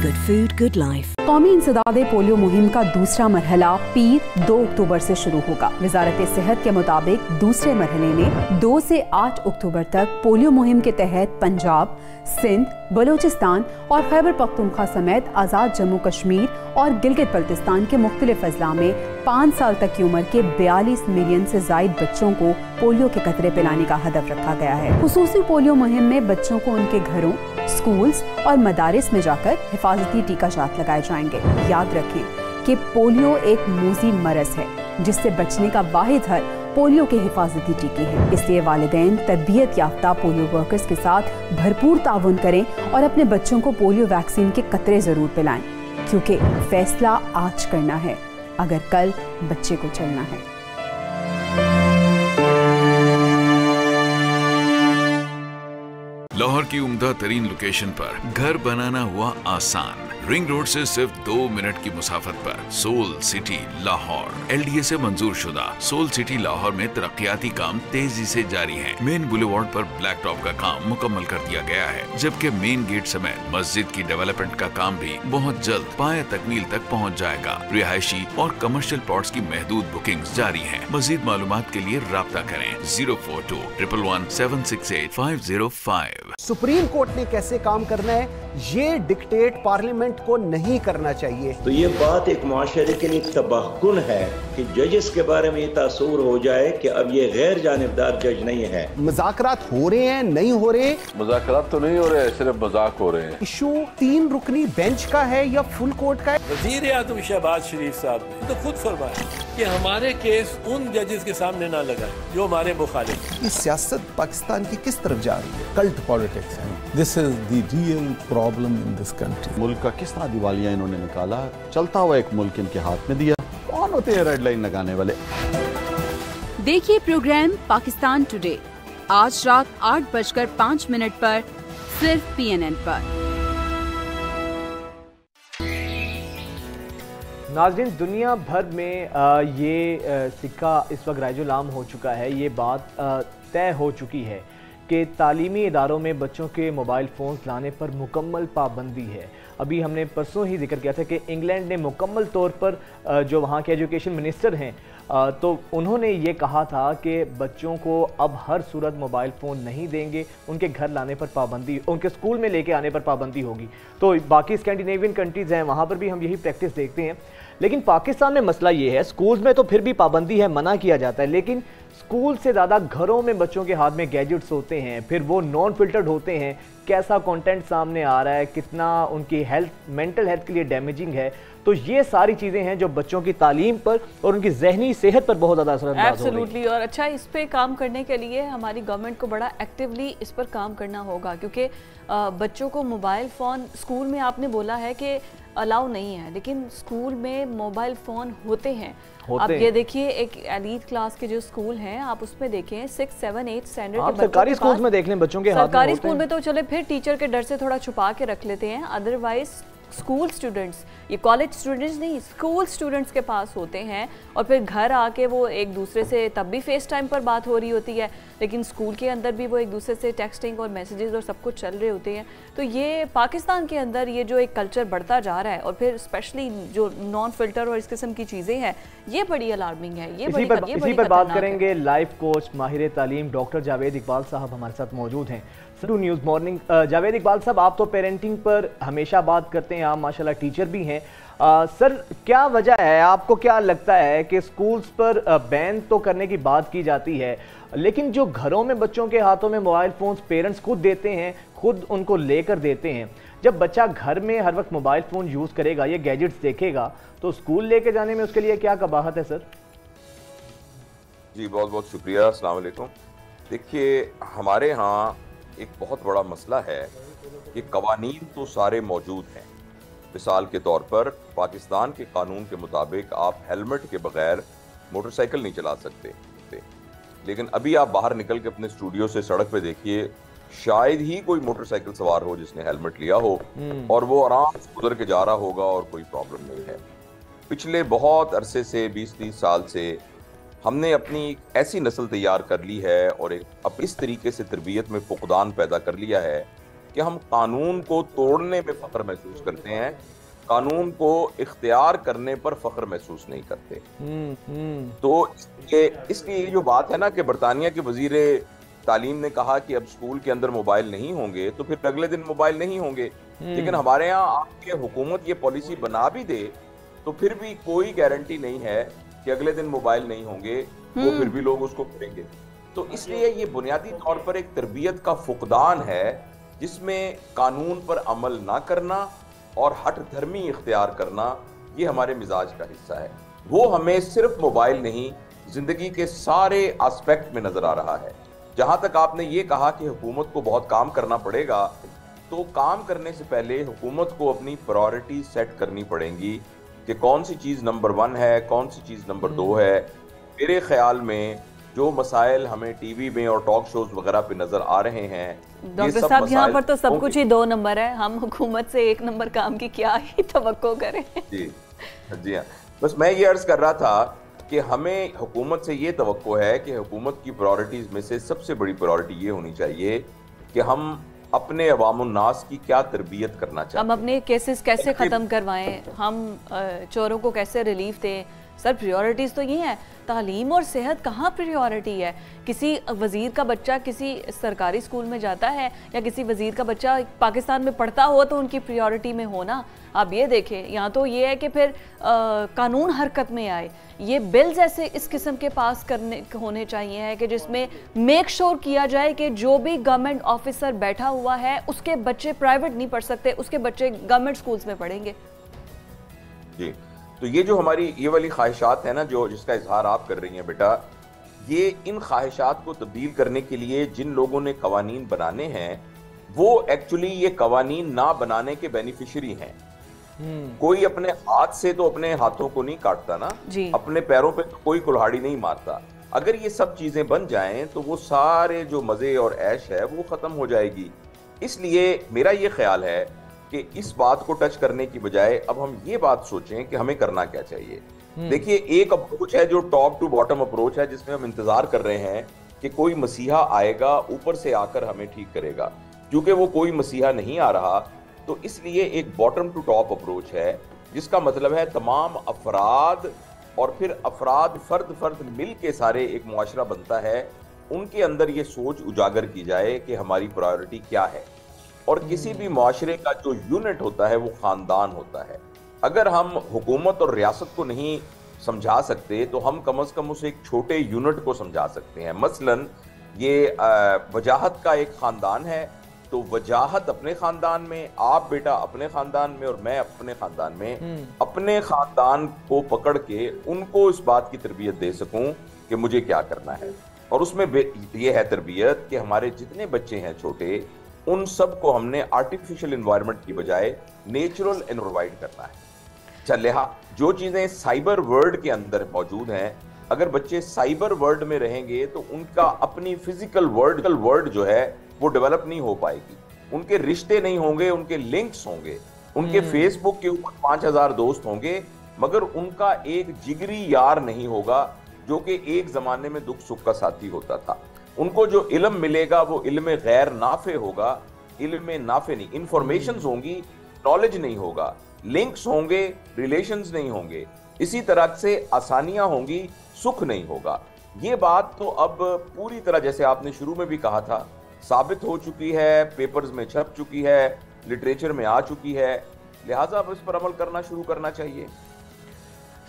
P: Good food, good life. कौमी इंसदादे पोलियो मुहिम का दूसरा मरहला पीर 2 अक्टूबर से शुरू होगा। वजारत सेहत के मुताबिक दूसरे मरहले में 2 से 8 अक्टूबर तक पोलियो मुहिम के तहत पंजाब, सिंध, बलूचिस्तान और खैबर पख्तूनख्वा समेत आज़ाद जम्मू कश्मीर और गिलगित बल्तिस्तान के मुख्तलिफ अजला में 5 साल तक की उम्र के 42 मिलियन से जायद बच्चों को पोलियो के कतरे पिलाने का हदफ रखा गया है। खुसूसी पोलियो मुहिम में बच्चों को उनके घरों, स्कूल्स और मदारिस में जाकर हिफाजती टीका शात लगाए जाएंगे। याद रखें कि पोलियो एक मूजी मरज है जिससे बचने का वाहिद हल पोलियो के हिफाजती टीके हैं। इसलिए वालिदैन तरबियत याफ्ता पोलियो वर्कर्स के साथ भरपूर ताउन करें और अपने बच्चों को पोलियो वैक्सीन के कतरे जरूर पिलाएं, क्योंकि फैसला आज करना है, अगर कल बच्चे को चलना है।
G: लाहौर की उम्दा तरीन लोकेशन पर घर बनाना हुआ आसान। रिंग रोड से सिर्फ 2 मिनट की मुसाफत पर सोल सिटी लाहौर। LDA से मंजूर शुदा सोल सिटी लाहौर में तरक्याती काम तेजी से जारी हैं। मेन बुलेवार्ड पर ब्लैक टॉप का काम मुकम्मल कर दिया गया है, जबकि मेन गेट समेत मस्जिद की डेवलपमेंट का काम भी बहुत जल्द पाया तकमील तक पहुँच जाएगा। रिहायशी और कमर्शियल प्लॉट्स की महदूद बुकिंग जारी है। मजीद मालूमात के लिए राब्ता करें 042 111 768 505।
I: सुप्रीम कोर्ट ने कैसे काम करना है ये डिक्टेट पार्लियामेंट को नहीं करना चाहिए।
K: तो ये बात एक माशरे के लिए तबाहकुन है कि जजेस के बारे में ये तासुर हो जाए कि अब ये गैर जानिबदार जज नहीं है।
I: मुज़ाकरात हो रहे हैं, नहीं हो रहे?
L: मुज़ाकरात तो नहीं हो रहे, सिर्फ मजाक हो रहे हैं।
I: इशू 3 रुकनी बेंच का है या फुल कोर्ट का है?
M: वज़ीर आज़म शहबाज शरीफ साहब ने तो खुद फरमाया कि हमारे केस उन जजेस के सामने ना लगाए जो हमारे मुखालिफ।
N: ये सियासत पाकिस्तान की किस तरफ जा रही है? कल्ट पॉलिटिक्स है। This is the real problem in this country.
O: मुल्क का किस तरह दिवालिया इन्होंने निकाला, चलता हुआ एक मुल्क इनके हाथ में दिया। कौन होते हैं रेड लाइन लगाने वाले?
P: देखिए प्रोग्राम पाकिस्तान टुडे आज रात 8:05 पर सिर्फ PNN पर।
A: नाज़रीन, दुनिया भर में ये सिक्का इस वक्त राइजुल आम हो चुका है। ये बात तय हो चुकी है कि तालीमी इदारों में बच्चों के मोबाइल फ़ोन्स लाने पर मुकम्मल पाबंदी है। अभी हमने परसों ही जिक्र किया था कि इंग्लैंड ने मुकम्मल तौर पर जो वहाँ के एजुकेशन मिनिस्टर हैं तो उन्होंने ये कहा था कि बच्चों को अब हर सूरत मोबाइल फ़ोन नहीं देंगे, उनके घर लाने पर पाबंदी, उनके स्कूल में लेके आने पर पाबंदी होगी। तो बाकी स्कैंडिनेवियन कंट्रीज़ हैं वहाँ पर भी हम यही प्रैक्टिस देखते हैं। लेकिन पाकिस्तान में मसला ये है, स्कूल्स में तो फिर भी पाबंदी है, मना किया जाता है, लेकिन स्कूल से ज़्यादा घरों में बच्चों के हाथ में गैजेट्स होते हैं, फिर वो नॉन फिल्टर्ड होते हैं। कैसा कंटेंट सामने आ रहा है, कितना उनकी हेल्थ, मेंटल हेल्थ के लिए डैमेजिंग है। तो ये सारी चीज़ें हैं जो बच्चों की तालीम पर और उनकी जहनी सेहत पर बहुत ज़्यादा असरअंदाज हो रही है।
B: एब्सोल्युटली। और अच्छा, इस पे काम करने के लिए हमारी गवर्नमेंट को बड़ा एक्टिवली इस पर काम करना होगा, क्योंकि बच्चों को मोबाइल फ़ोन स्कूल में आपने बोला है कि अलाउ नहीं है, लेकिन स्कूल में मोबाइल फ़ोन होते हैं। आप ये देखिए, एक एलीट क्लास के जो स्कूल हैं आप उसमें देखें 6, 7, 8 स्टैंडर्ड के
A: सरकारी स्कूल में देख लें, बच्चों के हाथ में
B: सरकारी स्कूल में तो चले फिर टीचर के डर से थोड़ा छुपा के रख लेते हैं, अदरवाइज स्कूल स्टूडेंट्स, ये कॉलेज स्टूडेंट्स नहीं, स्कूल स्टूडेंट्स के पास होते हैं। और फिर घर आके वो एक दूसरे से तब भी फेस टाइम पर बात हो रही होती है, लेकिन स्कूल के अंदर भी वो एक दूसरे से टेक्सटिंग और मैसेजेस और सब कुछ चल रहे होते हैं। तो ये पाकिस्तान के अंदर ये जो एक कल्चर बढ़ता जा रहा है, और फिर स्पेशली जो नॉन फिल्टर और इस किस्म की चीज़ें हैं, ये बड़ी अलार्मिंग है। ये
A: इसी पर बात करेंगे। लाइफ कोच, माहिर तालीम डॉक्टर जावेद इकबाल साहब हमारे साथ मौजूद हैं। News morning. जावेद इकबाल साहब, आप तो पेरेंटिंग पर हमेशा बात करते हैं, आप माशाल्लाह टीचर भी हैं। सर, क्या वजह है, आपको क्या लगता है कि स्कूल्स पर बैन तो करने की बात की जाती है, लेकिन जो घरों में बच्चों के हाथों में मोबाइल फ़ोन्स पेरेंट्स खुद देते हैं, खुद उनको लेकर देते हैं, जब बच्चा घर में हर वक्त मोबाइल फ़ोन यूज़ करेगा, ये गैजेट्स देखेगा, तो स्कूल लेके जाने में उसके लिए क्या कबाहत है सर?
S: जी बहुत बहुत शुक्रिया, अस्सलाम वालेकुम। देखिए, हमारे यहाँ एक बहुत बड़ा मसला है कि कवानीन तो सारे मौजूद हैं। मिसाल के तौर पर पाकिस्तान के कानून के मुताबिक आप हेलमेट के बगैर मोटरसाइकिल नहीं चला सकते, लेकिन अभी आप बाहर निकल के अपने स्टूडियो से सड़क पे देखिए, शायद ही कोई मोटरसाइकिल सवार हो जिसने हेलमेट लिया हो और वो आराम से गुजर के जा रहा होगा और कोई प्रॉब्लम नहीं है। पिछले बहुत अरसे से 20-30 साल से हमने अपनी ऐसी नस्ल तैयार कर ली है और अब इस तरीके से तरबियत में फुकदान पैदा कर लिया है कि हम कानून को तोड़ने में फ़ख्र महसूस करते हैं, कानून को इख्तियार करने पर फ़ख्र महसूस नहीं करते। तो इसलिए ये जो बात है ना कि बरतानिया के वजीर तालीम ने कहा कि अब स्कूल के अंदर मोबाइल नहीं होंगे, तो फिर अगले दिन मोबाइल नहीं होंगे। लेकिन हमारे यहाँ आपकी हुकूमत ये पॉलिसी बना भी दे तो फिर भी कोई गारंटी नहीं है कि अगले दिन मोबाइल नहीं होंगे, वो फिर भी लोग उसको करेंगे। तो इसलिए ये बुनियादी तौर पर एक तरबियत का फुकदान है जिसमें कानून पर अमल ना करना और हट धर्मी इख्तियार करना ये हमारे मिजाज का हिस्सा है। वो हमें सिर्फ मोबाइल नहीं, जिंदगी के सारे एस्पेक्ट में नजर आ रहा है। जहां तक आपने ये कहा कि हुकूमत को बहुत काम करना पड़ेगा, तो काम करने से पहले हुकूमत को अपनी प्रायोरिटी सेट करनी पड़ेंगी कि कौन सी चीज़ नंबर 1 है, कौन सी चीज़ नंबर 2 है। मेरे ख्याल में जो मसाइल हमें टीवी में और टॉक शोज वगैरह पे नजर आ रहे हैं,
B: डॉक्टर साहब यहाँ पर तो सब कुछ ही 2 नंबर है, हम हुकूमत से 1 नंबर काम की क्या ही तवक्को करें।
S: जी हाँ, बस मैं ये अर्ज कर रहा था कि हमें हुकूमत से ये तवक्को है कि हुकूमत की प्रायोरिटीज में से सबसे बड़ी प्रायोरिटी ये होनी चाहिए कि हम अपने अवामुन्नास की क्या तरबियत करना चाहते हैं,
B: हम अपने केसेस कैसे ख़त्म करवाएं, हम चोरों को कैसे रिलीफ दें। सर, प्रायोरिटीज़ तो ये हैं, तालीम और सेहत कहाँ प्रायोरिटी है? किसी वज़ीर का बच्चा किसी सरकारी स्कूल में जाता है या किसी वज़ीर का बच्चा पाकिस्तान में पढ़ता हो तो उनकी प्रायोरिटी में होना। आप ये देखें, यहाँ तो ये है कि फिर कानून हरकत में आए। ये बिल्स ऐसे इस किस्म के पास करने होने चाहिए है कि जिसमें मेक श्योर किया जाए कि जो भी गवर्नमेंट ऑफिसर बैठा हुआ है उसके बच्चे प्राइवेट नहीं पढ़ सकते, उसके बच्चे गवर्नमेंट स्कूल्स में पढ़ेंगे।
S: जी, तो ये जो हमारी ये वाली ख्वाहिशात है ना, जो जिसका इजहार आप कर रही हैं बेटा, ये इन ख्वाहिशात को तब्दील करने के लिए जिन लोगों ने कवानीन बनाने हैं वो एक्चुअली ये कवानीन ना बनाने के बेनिफिशियरी हैं। कोई अपने हाथ से तो अपने हाथों को नहीं काटता ना, अपने पैरों पे तो कोई कुल्हाड़ी नहीं मारता। अगर ये सब चीजें बन जाएं तो वो सारे जो मजे और ऐश है वो खत्म हो जाएगी। इसलिए मेरा ये ख्याल है कि इस बात को टच करने की बजाय अब हम ये बात सोचें कि हमें करना क्या चाहिए। देखिए, एक अप्रोच है जो टॉप टू बॉटम अप्रोच है, जिसमें हम इंतजार कर रहे हैं कि कोई मसीहा आएगा ऊपर से आकर हमें ठीक करेगा। क्योंकि वो कोई मसीहा नहीं आ रहा, तो इसलिए एक बॉटम टू टॉप अप्रोच है, जिसका मतलब है तमाम अफराद और फिर अफराद फर्द फर्द मिल के सारे एक मुआशरा बनता है, उनके अंदर ये सोच उजागर की जाए कि हमारी प्रायोरिटी क्या है। और किसी भी मुआशरे का जो यूनिट होता है वो खानदान होता है। अगर हम हुकूमत और रियासत को नहीं समझा सकते तो हम कम से कम उस एक छोटे यूनिट को समझा सकते हैं। मसलन ये वजाहत का एक खानदान है, तो वजाहत अपने खानदान में, आप बेटा अपने खानदान में और मैं अपने खानदान में, अपने खानदान को पकड़ के उनको इस बात की तरबियत दे सकूं कि मुझे क्या करना है। और उसमें ये है तरबियत कि हमारे जितने बच्चे हैं छोटे, उन सब को हमने आर्टिफिशियल एनवायरनमेंट की बजाय नेचुरल प्रोवाइड करना है। चले हाँ, जो चीजें साइबर वर्ल्ड के अंदर मौजूद हैं, अगर बच्चे साइबर वर्ल्ड में रहेंगे तो उनका अपनी फिजिकल वर्ल्ड जो है वो डेवलप नहीं हो पाएगी। उनके रिश्ते नहीं होंगे, उनके लिंक्स होंगे, उनके फेसबुक के ऊपर 5000 दोस्त होंगे, मगर उनका एक जिगरी यार नहीं होगा जो कि एक जमाने में दुख सुख का साथी होता था। उनको जो इल्म मिलेगा वो इल्म गैर नाफे होगा, इल्म नाफे नहीं। इंफॉर्मेशंस होंगी, नॉलेज नहीं होगा, लिंक्स होंगे, रिलेशंस नहीं होंगे। इसी तरह से आसानियां होंगी, सुख नहीं होगा। ये बात तो अब पूरी तरह, जैसे आपने शुरू में भी कहा था, साबित हो चुकी है, पेपर्स में छप चुकी है, लिटरेचर में आ चुकी है। लिहाजा अब इस पर अमल करना शुरू करना चाहिए।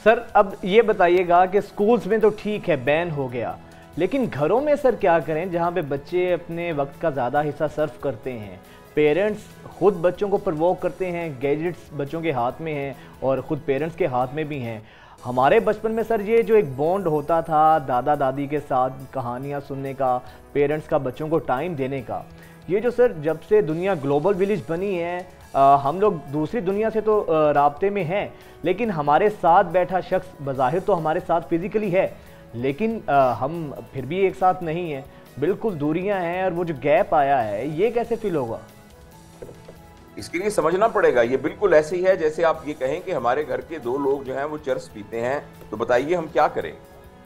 A: सर अब ये बताइएगा कि स्कूल्स में तो ठीक है बैन हो गया, लेकिन घरों में सर क्या करें जहां पे बच्चे अपने वक्त का ज़्यादा हिस्सा सर्व करते हैं, पेरेंट्स खुद बच्चों को प्रवोक करते हैं, गैजेट्स बच्चों के हाथ में हैं और ख़ुद पेरेंट्स के हाथ में भी हैं। हमारे बचपन में सर ये जो एक बॉन्ड होता था दादा दादी के साथ कहानियाँ सुनने का, पेरेंट्स का बच्चों को टाइम देने का, ये जो सर जब से दुनिया ग्लोबल विलेज बनी है, हम लोग दूसरी दुनिया से तो राब्ते में हैं, लेकिन हमारे साथ बैठा शख्स बज़ाहिर तो हमारे साथ फिज़िकली है, लेकिन हम फिर भी एक साथ नहीं हैं, बिल्कुल दूरियां हैं। और वो जो गैप आया है ये कैसे फील होगा?
S: इसके लिए समझना पड़ेगा, ये बिल्कुल ऐसे ही है जैसे आप ये कहें कि हमारे घर के दो लोग जो हैं वो चरस पीते हैं, तो बताइए हम क्या करें।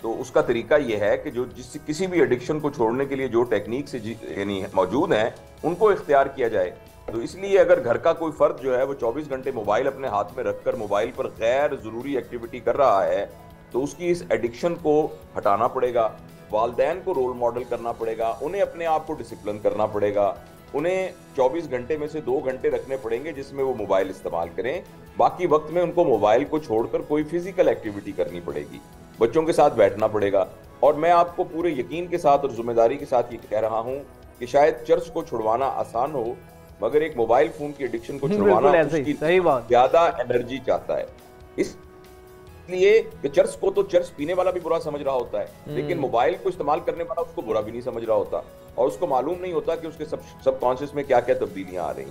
S: तो उसका तरीका ये है कि जो किसी भी एडिक्शन को छोड़ने के लिए जो टेक्निक से यानी मौजूद हैं उनको इख्तियार किया जाए। तो इसलिए अगर घर का कोई फर्द जो है वो 24 घंटे मोबाइल अपने हाथ में रखकर मोबाइल पर गैर ज़रूरी एक्टिविटी कर रहा है, तो उसकी इस एडिक्शन को हटाना पड़ेगा। वालिदैन को रोल मॉडल करना पड़ेगा, उन्हें अपने आप को डिसिप्लिन करना पड़ेगा, उन्हें 24 घंटे में से 2 घंटे रखने पड़ेंगे जिसमें वो मोबाइल इस्तेमाल करें, बाकी वक्त में उनको मोबाइल को छोड़कर कोई फिजिकल एक्टिविटी करनी पड़ेगी, बच्चों के साथ बैठना पड़ेगा। और मैं आपको पूरे यकीन के साथ और जिम्मेदारी के साथ ये कह रहा हूँ कि शायद चर्च को छुड़वाना आसान हो, मगर एक मोबाइल फोन की एडिक्शन को छुड़वाना उसकी ज्यादा एनर्जी चाहता है। इसलिए कि चर्च को तो चर्च पीने वाला भी बुरा समझ रहा होता है, लेकिन मोबाइल को इस्तेमाल करने वाला उसको बुरा भी नहीं समझ रहा होता, और उसको मालूम नहीं होता कि उसके सबकॉन्शियस में क्या क्या तब्दीलियां आ रही।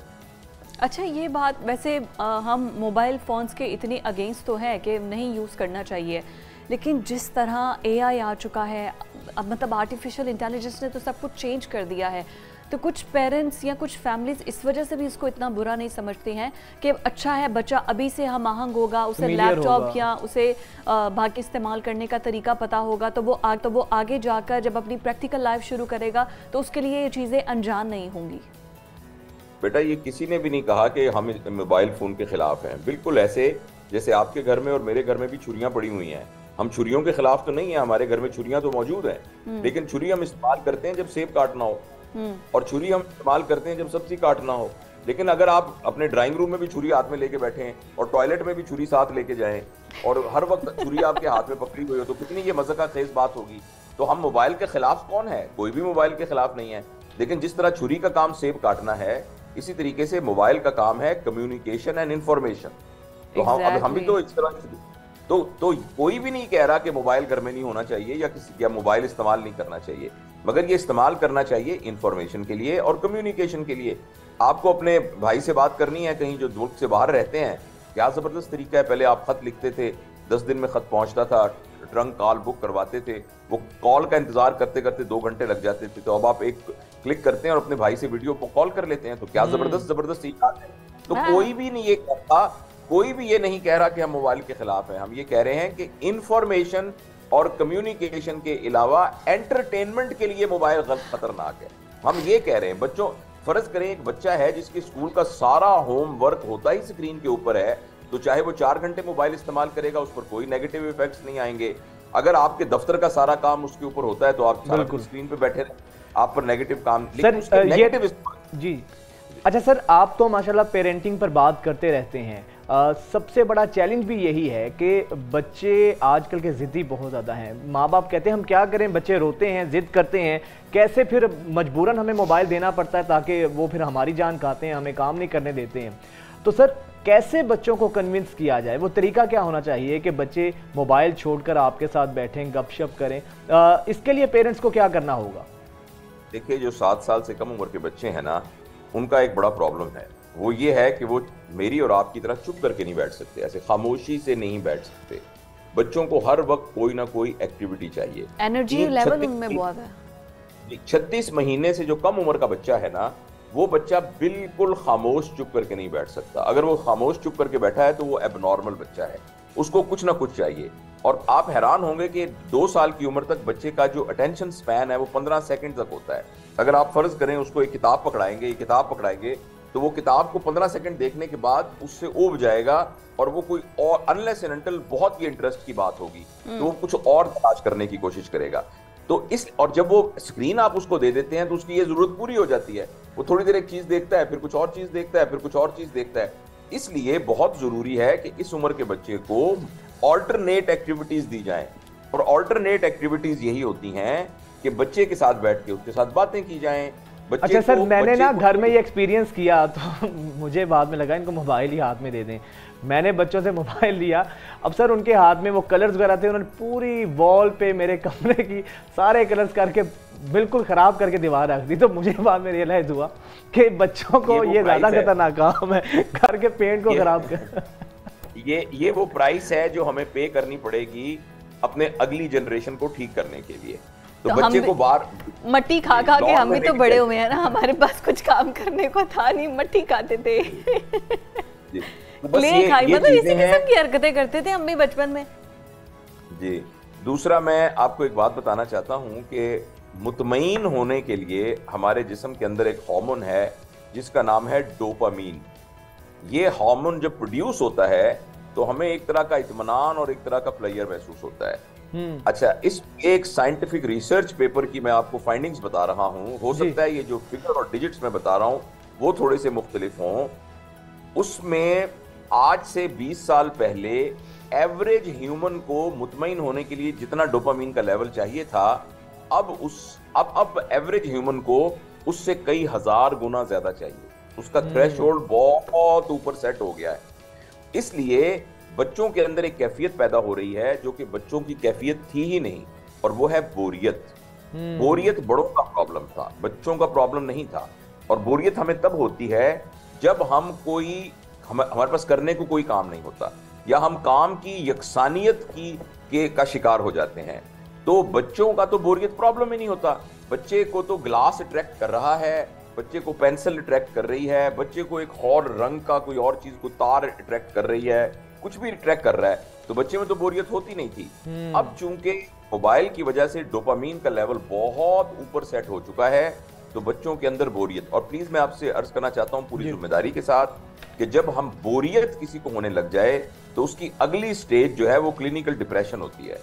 B: अच्छा, ये बात वैसे हम मोबाइल फ़ोन्स के इतने अगेंस्ट तो है कि नहीं यूज़ करना चाहिए, लेकिन जिस तरह AI आ चुका है, मतलब आर्टिफिशियल इंटेलिजेंस ने तो सब कुछ चेंज कर दिया है, तो कुछ पेरेंट्स या कुछ फैमिलीज इस वजह से भी इसको इतना बुरा नहीं समझते हैं कि अच्छा है बच्चा अभी से हम आहंग होगा, उसे लैपटॉप या उसे बाकी इस्तेमाल करने का तरीका पता होगा, तो वो आगे जाकर जब अपनी प्रैक्टिकल लाइफ शुरू करेगा तो उसके लिए ये चीज़ें अनजान नहीं होंगी।
S: बेटा, ये किसी ने भी नहीं कहा कि हम मोबाइल फ़ोन के खिलाफ हैं। बिल्कुल ऐसे जैसे आपके घर में और मेरे घर में भी छुरियां पड़ी हुई हैं, हम छुरियों के खिलाफ तो नहीं है, हमारे घर में छुरियां तो मौजूद हैं, लेकिन छुरी हम इस्तेमाल करते हैं जब सेब काटना हो, और छुरी हम इस्तेमाल करते हैं जब सब्जी काटना हो। लेकिन अगर आप अपने ड्राइंग रूम में भी छुरी हाथ में लेके बैठे हैं और टॉयलेट में भी छुरी साथ लेके जाएं और हर वक्त छुरी आपके हाथ में पकड़ी हुई हो, तो कितनी ये मज़े का खेज बात होगी। तो हम मोबाइल के खिलाफ कौन है? कोई भी मोबाइल के खिलाफ नहीं है, लेकिन जिस तरह छुरी का काम सेब काटना है, इसी तरीके से मोबाइल का काम है कम्युनिकेशन एंड इंफॉर्मेशन। तो हम भी तो इस तरह तो कोई भी नहीं कह रहा कि मोबाइल घर में नहीं होना चाहिए या मोबाइल इस्तेमाल नहीं करना चाहिए, मगर ये इस्तेमाल करना चाहिए इंफॉर्मेशन के लिए और कम्युनिकेशन के लिए। आपको अपने भाई से बात करनी है कहीं जो मुल्क से बाहर रहते हैं, क्या जबरदस्त तरीका है। पहले आप खत लिखते थे, 10 दिन में खत पहुंचता था, ट्रंक कॉल बुक करवाते थे, वो कॉल का इंतजार करते करते 2 घंटे लग जाते थे। तो अब आप एक क्लिक करते हैं और अपने भाई से वीडियो कॉल कर लेते हैं। तो क्या जबरदस्त बात है। तो कोई भी नहीं ये कहता, कोई भी ये नहीं कह रहा कि हम मोबाइल के खिलाफ हैं। हम ये कह रहे हैं कि इंफॉर्मेशन और कम्युनिकेशन के अलावा एंटरटेनमेंट के लिए मोबाइल खतरनाक है। हम ये कह रहे हैं बच्चों, फर्ज करें एक बच्चा है जिसके स्कूल का सारा होमवर्क होता ही स्क्रीन के ऊपर है, तो चाहे वो 4 घंटे मोबाइल इस्तेमाल करेगा उस पर कोई नेगेटिव इफेक्ट्स नहीं आएंगे। अगर आपके दफ्तर का सारा काम उसके ऊपर होता है तो आप स्क्रीन पे बैठे रहे, आप पर नेगेटिव काम
A: जी। अच्छा सर, आप तो माशाल्लाह पेरेंटिंग पर बात करते रहते हैं। सबसे बड़ा चैलेंज भी यही है कि बच्चे आजकल के ज़िद्दी बहुत ज़्यादा हैं। माँ बाप कहते हैं हम क्या करें, बच्चे रोते हैं, ज़िद करते हैं, कैसे फिर मजबूरन हमें मोबाइल देना पड़ता है ताकि वो फिर हमारी जान खाते हैं, हमें काम नहीं करने देते हैं। तो सर कैसे बच्चों को कन्विंस किया जाए, वो तरीका क्या होना चाहिए कि बच्चे मोबाइल छोड़कर आपके साथ बैठें, गपशप करें? इसके लिए पेरेंट्स को क्या करना होगा?
S: देखिए, जो 7 साल से कम उम्र के बच्चे हैं ना, उनका एक बड़ा प्रॉब्लम है, वो ये है कि वो मेरी और आपकी तरह चुप करके नहीं बैठ सकते, ऐसे खामोशी से नहीं बैठ सकते। बच्चों को हर वक्त कोई ना कोई एक्टिविटी चाहिए,
B: एनर्जी लेवल उनमें बहुत है।
S: 36 महीने से जो कम उम्र का बच्चा है ना, वो बच्चा बिल्कुल खामोश चुप करके नहीं बैठ सकता। अगर वो खामोश चुप करके बैठा है तो वो एबनॉर्मल बच्चा है, उसको कुछ ना कुछ चाहिए। और आप हैरान होंगे कि 2 साल की उम्र तक बच्चे का जो अटेंशन स्पैन है वो 15 सेकंड तक होता है। अगर आप फर्ज करें उसको एक किताब पकड़ाएंगे तो वो किताब को 15 सेकंड देखने के बाद उससे ऊब जाएगा, और वो कोई और अनलेस एंड अनटिल बहुत ही इंटरेस्ट की बात होगी तो वो कुछ और तलाश करने की कोशिश करेगा। तो और जब वो स्क्रीन आप उसको दे देते हैं तो उसकी ये जरूरत पूरी हो जाती है। वो थोड़ी देर एक चीज देखता है, फिर कुछ और चीज देखता है, फिर कुछ और चीज देखता है। इसलिए बहुत जरूरी है कि इस उम्र के बच्चे को ऑल्टरनेट एक्टिविटीज दी जाएं, और ऑल्टरनेट एक्टिविटीज यही होती हैं कि बच्चे के साथ बैठ के उसके साथ बातें की जाएं।
A: अच्छा सर, मैंने ना घर में ये एक्सपीरियंस किया, तो मुझे बाद में लगा इनको मोबाइल ही हाथ में दे दें। मैंने बच्चों से मोबाइल लिया, अब सर उनके हाथ में वो कलर्स वगैरह थे, उन्होंने पूरी वॉल पे मेरे कमरे की सारे कलर्स करके बिल्कुल ख़राब करके दीवार रख दी। तो मुझे बाद में रियलाइज हुआ कि बच्चों को ये ज़्यादा खतरनाक काम है, घर के पेंट को खराब कर।
S: ये वो प्राइस है जो हमें पे करनी पड़ेगी अपने अगली जनरेशन को ठीक करने के लिए। तो बच्चे को बाहर
B: मट्टी खा खा के हम भी तो बड़े हुए हैं ना, हमारे पास कुछ काम करने को था नहीं, मट्टी खाते थे। क्ले खाई, मतलब इसी किस्म की हरकतें करते थे हम भी बचपन में।
S: जी, दूसरा मैं आपको एक बात बताना चाहता हूं कि मुतमईन होने के लिए हमारे जिस्म के अंदर एक हार्मोन है जिसका नाम है डोपामीन। ये हार्मोन जब प्रोड्यूस होता है तो हमें एक तरह का इत्मीनान और एक तरह का प्लेजर महसूस होता है। अच्छा, इस एक साइंटिफिक रिसर्च पेपर की मैं आपको फाइंडिंग्स बता रहा हूं, हो सकता है ये जो फिगर और डिजिट्स मैं बता रहा हूं वो थोड़े से मुख्तलिफ हों। उसमें आज से 20 साल पहले एवरेज ह्यूमन को मुतमईन होने के लिए जितना डोपामीन का लेवल चाहिए था, अब एवरेज ह्यूमन को उससे कई हजार गुना ज्यादा चाहिए। उसका थ्रेशोल्ड बहुत ऊपर सेट हो गया है। इसलिए बच्चों के अंदर एक कैफियत पैदा हो रही है जो कि बच्चों की कैफियत थी ही नहीं, और वो है बोरियत। बोरियत बड़ों का प्रॉब्लम था, बच्चों का प्रॉब्लम नहीं था। और बोरियत हमें तब होती है जब हमारे पास करने को कोई काम नहीं होता, या हम काम की यकसानियत का शिकार हो जाते हैं। तो बच्चों का तो बोरियत प्रॉब्लम ही नहीं होता। बच्चे को तो ग्लास अट्रैक्ट कर रहा है, बच्चे को पेंसिल अट्रैक्ट कर रही है, बच्चे को एक और रंग का कोई और चीज को तार अट्रैक्ट कर रही है, कुछ भी अट्रैक्ट कर रहा है, तो बच्चे में तो बोरियत होती नहीं थी। अब चूंकि मोबाइल की वजह से डोपामीन का लेवल बहुत ऊपर सेट हो चुका है, तो बच्चों के अंदर बोरियत। और प्लीज मैं आपसे अर्ज करना चाहता हूं पूरी जिम्मेदारी के साथ कि जब हम बोरियत किसी को होने लग जाए तो उसकी अगली स्टेज जो है वो क्लिनिकल डिप्रेशन होती है,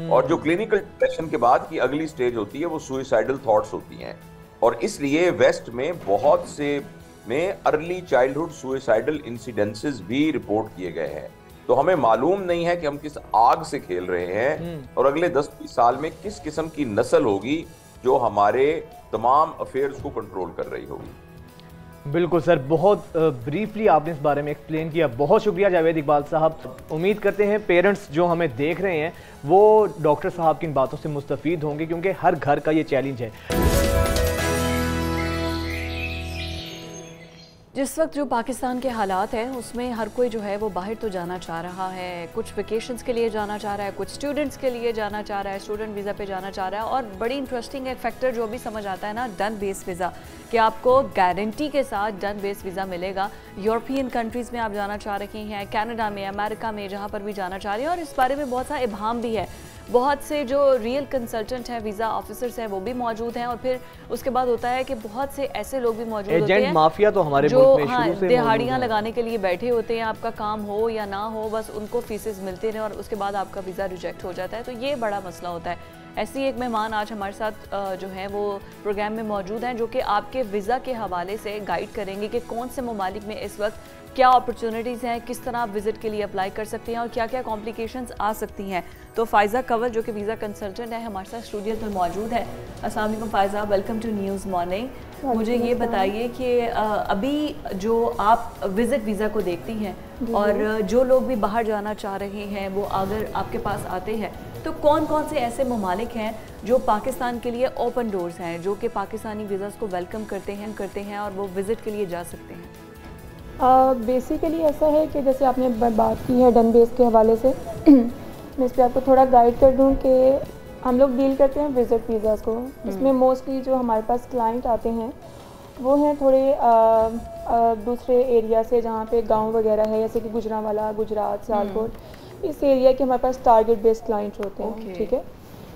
S: और जो क्लिनिकल डिप्रेशन के बाद की अगली स्टेज होती है वो सुइसाइडल थॉट्स होती हैं। और इसलिए वेस्ट में बहुत से में अर्ली चाइल्डहुड सुइसाइडल इंसिडेंसेस भी रिपोर्ट किए गए हैं। तो हमें मालूम नहीं है कि हम किस आग से खेल रहे हैं और अगले 10-20 साल में किस किस्म की नस्ल होगी जो हमारे तमाम अफेयर्स को कंट्रोल कर रही होगी।
A: बिल्कुल सर, बहुत ब्रीफली आपने इस बारे में एक्सप्लेन किया। बहुत शुक्रिया जावेद इकबाल साहब। उम्मीद करते हैं पेरेंट्स जो हमें देख रहे हैं वो डॉक्टर साहब की इन बातों से मुस्तफीद होंगे, क्योंकि हर घर का ये चैलेंज है।
B: जिस वक्त जो पाकिस्तान के हालात हैं उसमें हर कोई जो है वो बाहर तो जाना चाह रहा है, कुछ वेकेशंस के लिए जाना चाह रहा है, कुछ स्टूडेंट्स के लिए जाना चाह रहा है, स्टूडेंट वीज़ा पे जाना चाह रहा है। और बड़ी इंटरेस्टिंग एक फैक्टर जो अभी समझ आता है ना, डन बेस वीज़ा, कि आपको गारंटी के साथ डन बेस वीज़ा मिलेगा। यूरोपियन कंट्रीज़ में आप जाना चाह रही हैं, कनाडा में, अमेरिका में, जहाँ पर भी जाना चाह रही हैं। और इस बारे में बहुत सा इबाम भी है, बहुत से जो रियल कंसल्टेंट हैं, वीज़ा ऑफिसर्स हैं, वो भी मौजूद हैं। और फिर उसके बाद होता है कि बहुत से ऐसे लोग भी मौजूद होते हैं
A: माफिया तो हमारे
B: जो
A: शुरू से
B: दिहाड़ियाँ लगाने के लिए बैठे होते हैं। आपका काम हो या ना हो, बस उनको फीसेस मिलते रहे और उसके बाद आपका वीज़ा रिजेक्ट हो जाता है। तो ये बड़ा मसला होता है। ऐसी एक मेहमान आज हमारे साथ जो है वो प्रोग्राम में मौजूद हैं, जो कि आपके वीज़ा के हवाले से गाइड करेंगे कि कौन से ममालिक में इस वक्त क्या अपॉर्चुनिटीज़ हैं, किस तरह आप विजिट के लिए अप्लाई कर सकते हैं और क्या क्या कॉम्प्लिकेशंस आ सकती हैं। तो फ़ायज़ा कंवल जो कि वीज़ा कंसल्टेंट है हमारे साथ स्टूडियो में मौजूद है। अस्सलाम वालेकुम Faiza, welcome to news morning. मुझे ये बताइए कि अभी जो आप विज़िट वीज़ा को देखती हैं और जो लोग भी बाहर जाना चाह रहे हैं वो अगर आपके पास आते हैं तो कौन कौन से ऐसे ममालिक हैं जो पाकिस्तान के लिए ओपन डोर्स हैं, जो कि पाकिस्तानी वीज़ास को वेलकम करते हैं और वो विज़िट के लिए जा सकते हैं?
T: बेसिकली ऐसा है कि जैसे आपने बात की है डन बेस के हवाले से, मैं इस पर आपको थोड़ा गाइड कर दूं कि हम लोग डील करते हैं विज़िट वीज़ास को। इसमें मोस्टली जो हमारे पास क्लाइंट आते हैं वो हैं थोड़े दूसरे एरिया से, जहाँ पे गांव वगैरह है, जैसे कि गुजरांवाला, गुजरात, सियालकोट, इस एरिया के हमारे पास टारगेट बेस्ड क्लाइंट होते हैं। ठीक है,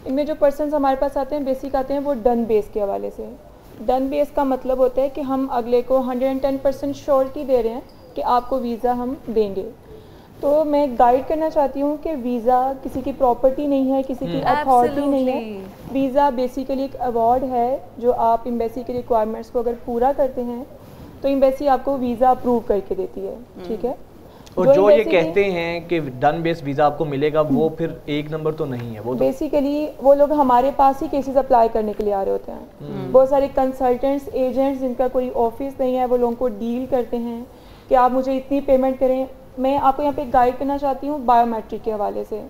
T: इनमें जो पर्सनस हमारे पास आते हैं बेसिक आते हैं वो डन बेस के हवाले से। डन बेस का मतलब होता है कि हम अगले को 110% श्योरिटी दे रहे हैं कि आपको वीज़ा हम देंगे। तो मैं गाइड करना चाहती हूँ कि वीज़ा किसी की प्रॉपर्टी नहीं है, किसी की अथॉरिटी नहीं है। वीज़ा बेसिकली एक अवार्ड है जो आप एम्बेसी के रिक्वायरमेंट्स को अगर पूरा करते हैं तो एम्बेसी आपको वीज़ा अप्रूव करके देती है, ठीक है।
A: और जो ये कहते हैं कि डन बेस्ड वीज़ा आपको मिलेगा, वो फिर एक नंबर तो नहीं है। वो
T: बेसिकली वो लोग हमारे पास ही केसेस अप्लाई करने के लिए आ रहे होते हैं। बहुत सारे कंसल्टेंट्स, एजेंट्स जिनका कोई ऑफिस नहीं है, वो लोगों को डील करते हैं कि आप मुझे इतनी पेमेंट करें। मैं आपको यहाँ पे गाइड करना चाहती हूँ बायोमेट्रिक के हवाले से।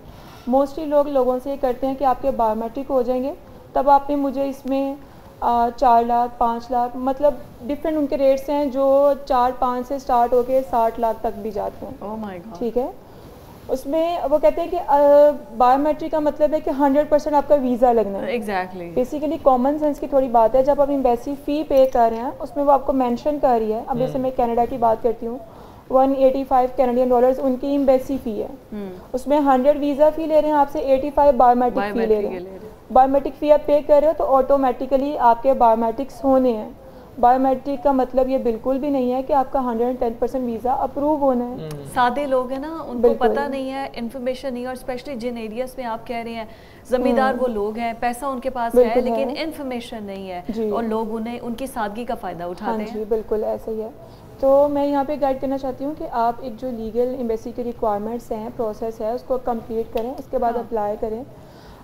T: मोस्टली लोगों से ये करते हैं कि आपके बायोमेट्रिक हो जाएंगे तब आपने मुझे इसमें 4 लाख 5 लाख, मतलब डिफरेंट उनके रेट्स हैं जो 4-5 से स्टार्ट होके 60 लाख तक भी जाते हैं।
B: Oh my God.
T: ठीक है, उसमें वो कहते हैं कि बायोमेट्रिक का मतलब है कि 100% आपका वीज़ा लगना है।
B: एग्जैक्टली।
T: बेसिकली कॉमन सेंस की थोड़ी बात है। जब आप एम्बेसी फ़ी पे कर रहे हैं उसमें वो आपको मेंशन कर रही है। अब जैसे मैं कनाडा की बात करती हूँ, 185 कैनेडियन डॉलर्स उनकी एम्बेसी फ़ी है। उसमें 100 वीज़ा फ़ी ले रहे हैं आपसे, 85 बायोमेट्रिक फ़ी ले रहे हैं। बायोमेट्रिक फ़ी आप पे कर रहे हो तो ऑटोमेटिकली आपके बायोमेट्रिक्स होने हैं। बायोमेट्रिक का मतलब ये बिल्कुल भी नहीं है कि आपका 110% वीज़ा अप्रूव होना है।
B: सादे लोग हैं ना, उनको पता नहीं है, इन्फॉर्मेशन नहीं है, और स्पेशली जिन एरियाज में आप कह रहे हैं जमींदार वो लोग हैं, पैसा उनके पास है लेकिन इन्फॉर्मेशन नहीं है और लोग उन्हें उनकी सादगी का फ़ायदा उठाते हैं।
T: बिल्कुल ऐसा ही है। तो मैं यहाँ पे गाइड करना चाहती हूँ कि आप एक जो लीगल एम्बेसी के रिक्वायरमेंट्स हैं, प्रोसेस है, उसको कंप्लीट करें, उसके बाद अप्लाई करें।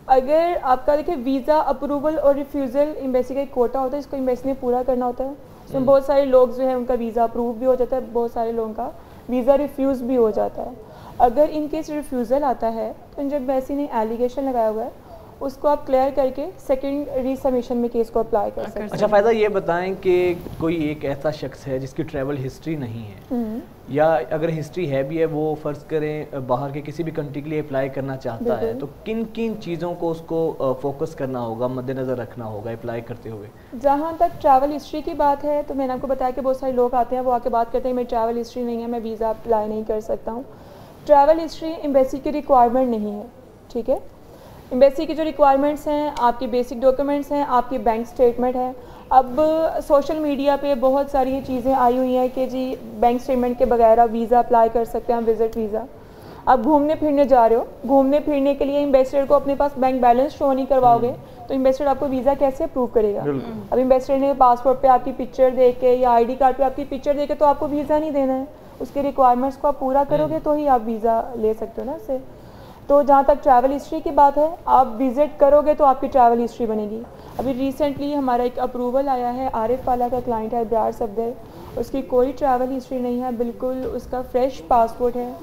T: अगर आपका देखिए वीज़ा अप्रूवल और रिफ्यूज़ल एम्बेसी का एक कोटा होता है, इसको एम्बेसी ने पूरा करना होता है। उसमें बहुत सारे लोग जो है उनका वीज़ा अप्रूव भी हो जाता है, बहुत सारे लोगों का वीज़ा रिफ्यूज़ भी हो जाता है। अगर इन केस रिफ्यूज़ल आता है तो जो एम्बेसी ने एलिगेशन लगाया हुआ है उसको आप क्लियर करके सेकंड रीसबमिशन में केस को अप्लाई कर सकते हैं।
A: अच्छा फ़ायदा ये बताएं कि कोई एक ऐसा शख्स है जिसकी ट्रैवल हिस्ट्री नहीं है, या अगर हिस्ट्री है भी है, वो फ़र्ज़ करें बाहर के किसी भी कंट्री के लिए अप्लाई करना चाहता है, तो किन किन चीज़ों को उसको फोकस करना होगा, मद्देनज़र रखना होगा अप्लाई करते हुए?
T: जहाँ तक ट्रैवल हिस्ट्री की बात है तो मैंने आपको बताया कि बहुत सारे लोग आते हैं, वो आके बात करते हैं मेरी ट्रैवल हिस्ट्री नहीं है, मैं वीज़ा अप्लाई नहीं कर सकता हूँ। ट्रैवल हिस्ट्री एम्बेसी की रिक्वायरमेंट नहीं है, ठीक है। एम्बेसी की जो रिक्वायरमेंट्स हैं, आपकी बेसिक डॉक्यूमेंट्स हैं, आपकी बैंक स्टेटमेंट है। अब सोशल मीडिया पे बहुत सारी ये चीज़ें आई हुई हैं कि जी बैंक स्टेटमेंट के बगैर आप वीज़ा अप्लाई कर सकते हैं, विजिट वीज़ा। आप घूमने फिरने जा रहे हो, घूमने फिरने के लिए एम्बेसडर को अपने पास बैंक बैलेंस शो नहीं करवाओगे तो एम्बेसडर आपको वीज़ा कैसे अप्रूव करेगा? अब एम्बेसडर ने पासपोर्ट पे आपकी पिक्चर देख के या ID कार्ड पे आपकी पिक्चर देख के तो आपको वीज़ा नहीं देना है। उसके रिक्वायरमेंट्स को आप पूरा करोगे तो ही आप वीज़ा ले सकते हो ना उससे। तो जहाँ तक ट्रैवल हिस्ट्री की बात है, आप विज़िट करोगे तो आपकी ट्रैवल हिस्ट्री बनेगी। अभी रिसेंटली हमारा एक अप्रूवल आया है, आरिफ वाला का क्लाइंट है इब्रार सफदर, उसकी कोई ट्रैवल हिस्ट्री नहीं है, बिल्कुल उसका फ्रेश पासपोर्ट है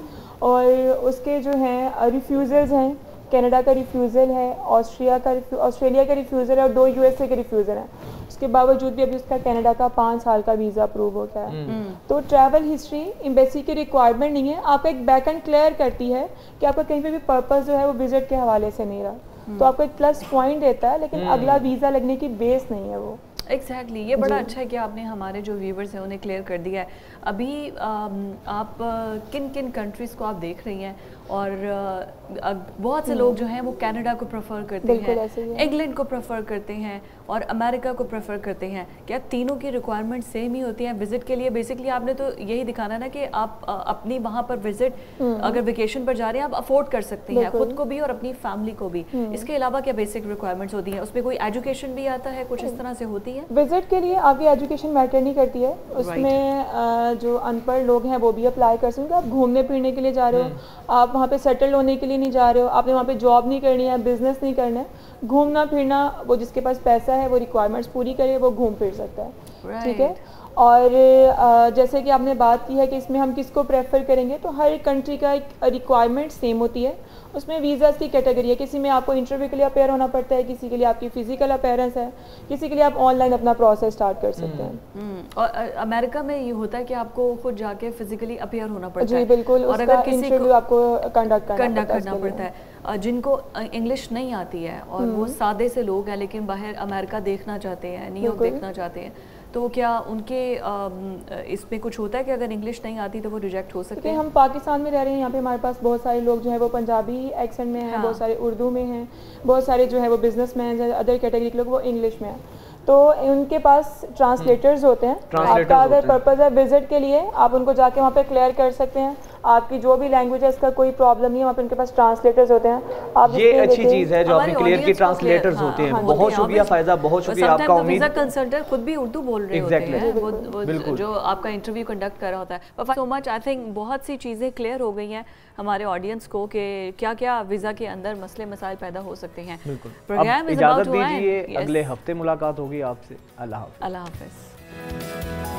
T: और उसके जो हैं रिफ्यूज़ल्स हैं, कनाडा का रिफ्यूज़ल है, ऑस्ट्रेलिया का रिफ्यूज़ल है और 2 USA के रिफ्यूज़ल हैं। उसके बावजूद भी अभी उसका कनाडा का 5 साल का वीज़ा अप्रूव हो गया है। तो ट्रैवल हिस्ट्री एम्बेसी की रिक्वायरमेंट नहीं है, आपका एक बैक एंड क्लियर करती है कि आपका कहीं पे भी पर्पस जो है वो विजिट के हवाले से नहीं रहा, तो आपको एक प्लस पॉइंट देता है, लेकिन अगला वीज़ा लगने की बेस नहीं है वो।
B: एग्जैक्टली ये बड़ा अच्छा है कि आपने हमारे जो व्यूवर्स हैं उन्हें क्लियर कर दिया है। अभी आप किन किन कंट्रीज़ को आप देख रही हैं, और बहुत से लोग जो हैं वो कनाडा को प्रेफर करते हैं, इंग्लैंड को प्रेफर करते हैं और अमेरिका को प्रेफर करते हैं। क्या तीनों की रिक्वायरमेंट सेम ही होती हैं विजिट के लिए? बेसिकली आपने तो यही दिखाना ना कि आप अपनी वहाँ पर विजिट अगर वेकेशन पर जा रहे हैं आप अफोर्ड कर सकते हैं, खुद को भी और अपनी फैमिली को भी। इसके अलावा क्या बेसिक रिक्वायरमेंट्स होती हैं? उसमें कोई एजुकेशन भी आता है, कुछ इस तरह से होती है?
T: विजिट के लिए आपकी एजुकेशन मैटर नहीं करती है, उसमें जो अनपढ़ लोग हैं वो भी अप्लाई कर सकते हैं। आप घूमने फिरने के लिए जा रहे हो, आप वहाँ पे सेटल होने के लिए नहीं जा रहे हो, आपने वहाँ पे जॉब नहीं करनी है, बिजनेस नहीं करना है, घूमना फिरना, वो जिसके पास पैसा है वो रिक्वायरमेंट्स पूरी करे वो घूम फिर सकता है, ठीक है। और जैसे कि आपने बात की है कि इसमें हम किसको प्रेफर करेंगे, तो हर कंट्री का एक रिक्वायरमेंट सेम होती है। उसमें वीज़ाज़ की कैटेगरी है, किसी में आपको इंटरव्यू के लिए अपेयर होना पड़ता है, किसी के लिए आपकी फिजिकल अपेयरेंस है, किसी के लिए आप ऑनलाइन अपना प्रोसेस स्टार्ट कर सकते हैं।
B: और अमेरिका में ये होता है कि आपको खुद जाके फिजिकली अपेयर होना पड़ता है।
T: जी बिल्कुल, और अगर किसी को आपको कंडक्ट करना पड़ता
B: है। जिनको इंग्लिश नहीं आती है और वो सादे से लोग हैं लेकिन बाहर अमेरिका देखना चाहते हैं, न्यूयॉर्क देखना चाहते हैं, तो क्या उनके इसमें कुछ होता है कि अगर इंग्लिश नहीं आती तो वो रिजेक्ट हो सकते हैं?
T: हम पाकिस्तान में रह रहे हैं, यहाँ पे हमारे पास बहुत सारे लोग जो है वो पंजाबी एक्सेंट में हैं, बहुत सारे उर्दू में हैं, बहुत सारे जो है वो बिजनेसमैन हैं, अदर कैटेगरी के लोग वो इंग्लिश में हैं, तो उनके पास ट्रांसलेटर्स होते हैं। आपका अगर पर्पज़ है विजिट के लिए, आप उनको जाके वहाँ पे क्लियर कर सकते हैं। आपकी जो भी लैंग्वेज है इसका कोई प्रॉब्लम नहीं है, वहाँ पे उनके पास ट्रांसलेटर्स होते हैं। आप
A: ये अच्छी चीज है जो आपने क्लियर की, ट्रांसलेटर्स होते हैं। बहुत शुक्रिया फायजा, बहुत शुक्रिया आपका। उम्मीद
B: कंसल्टेंट खुद भी उर्दू बोल रहे होते हैं, वो जो आपका इंटरव्यू कंडक्ट कर रहा होता है। सो मच, आई थिंक बहुत सी चीज़ें क्लियर हो गई हैं हमारे ऑडियंस को कि क्या क्या वीज़ा के अंदर मसले मसाइल पैदा हो सकते हैं।
A: प्रोग्राम इजाज़त दीजिए, अगले हफ्ते मुलाकात होगी आपसे। अल्लाह हाफ़िज़।
B: अल्लाह हाफ़िज़।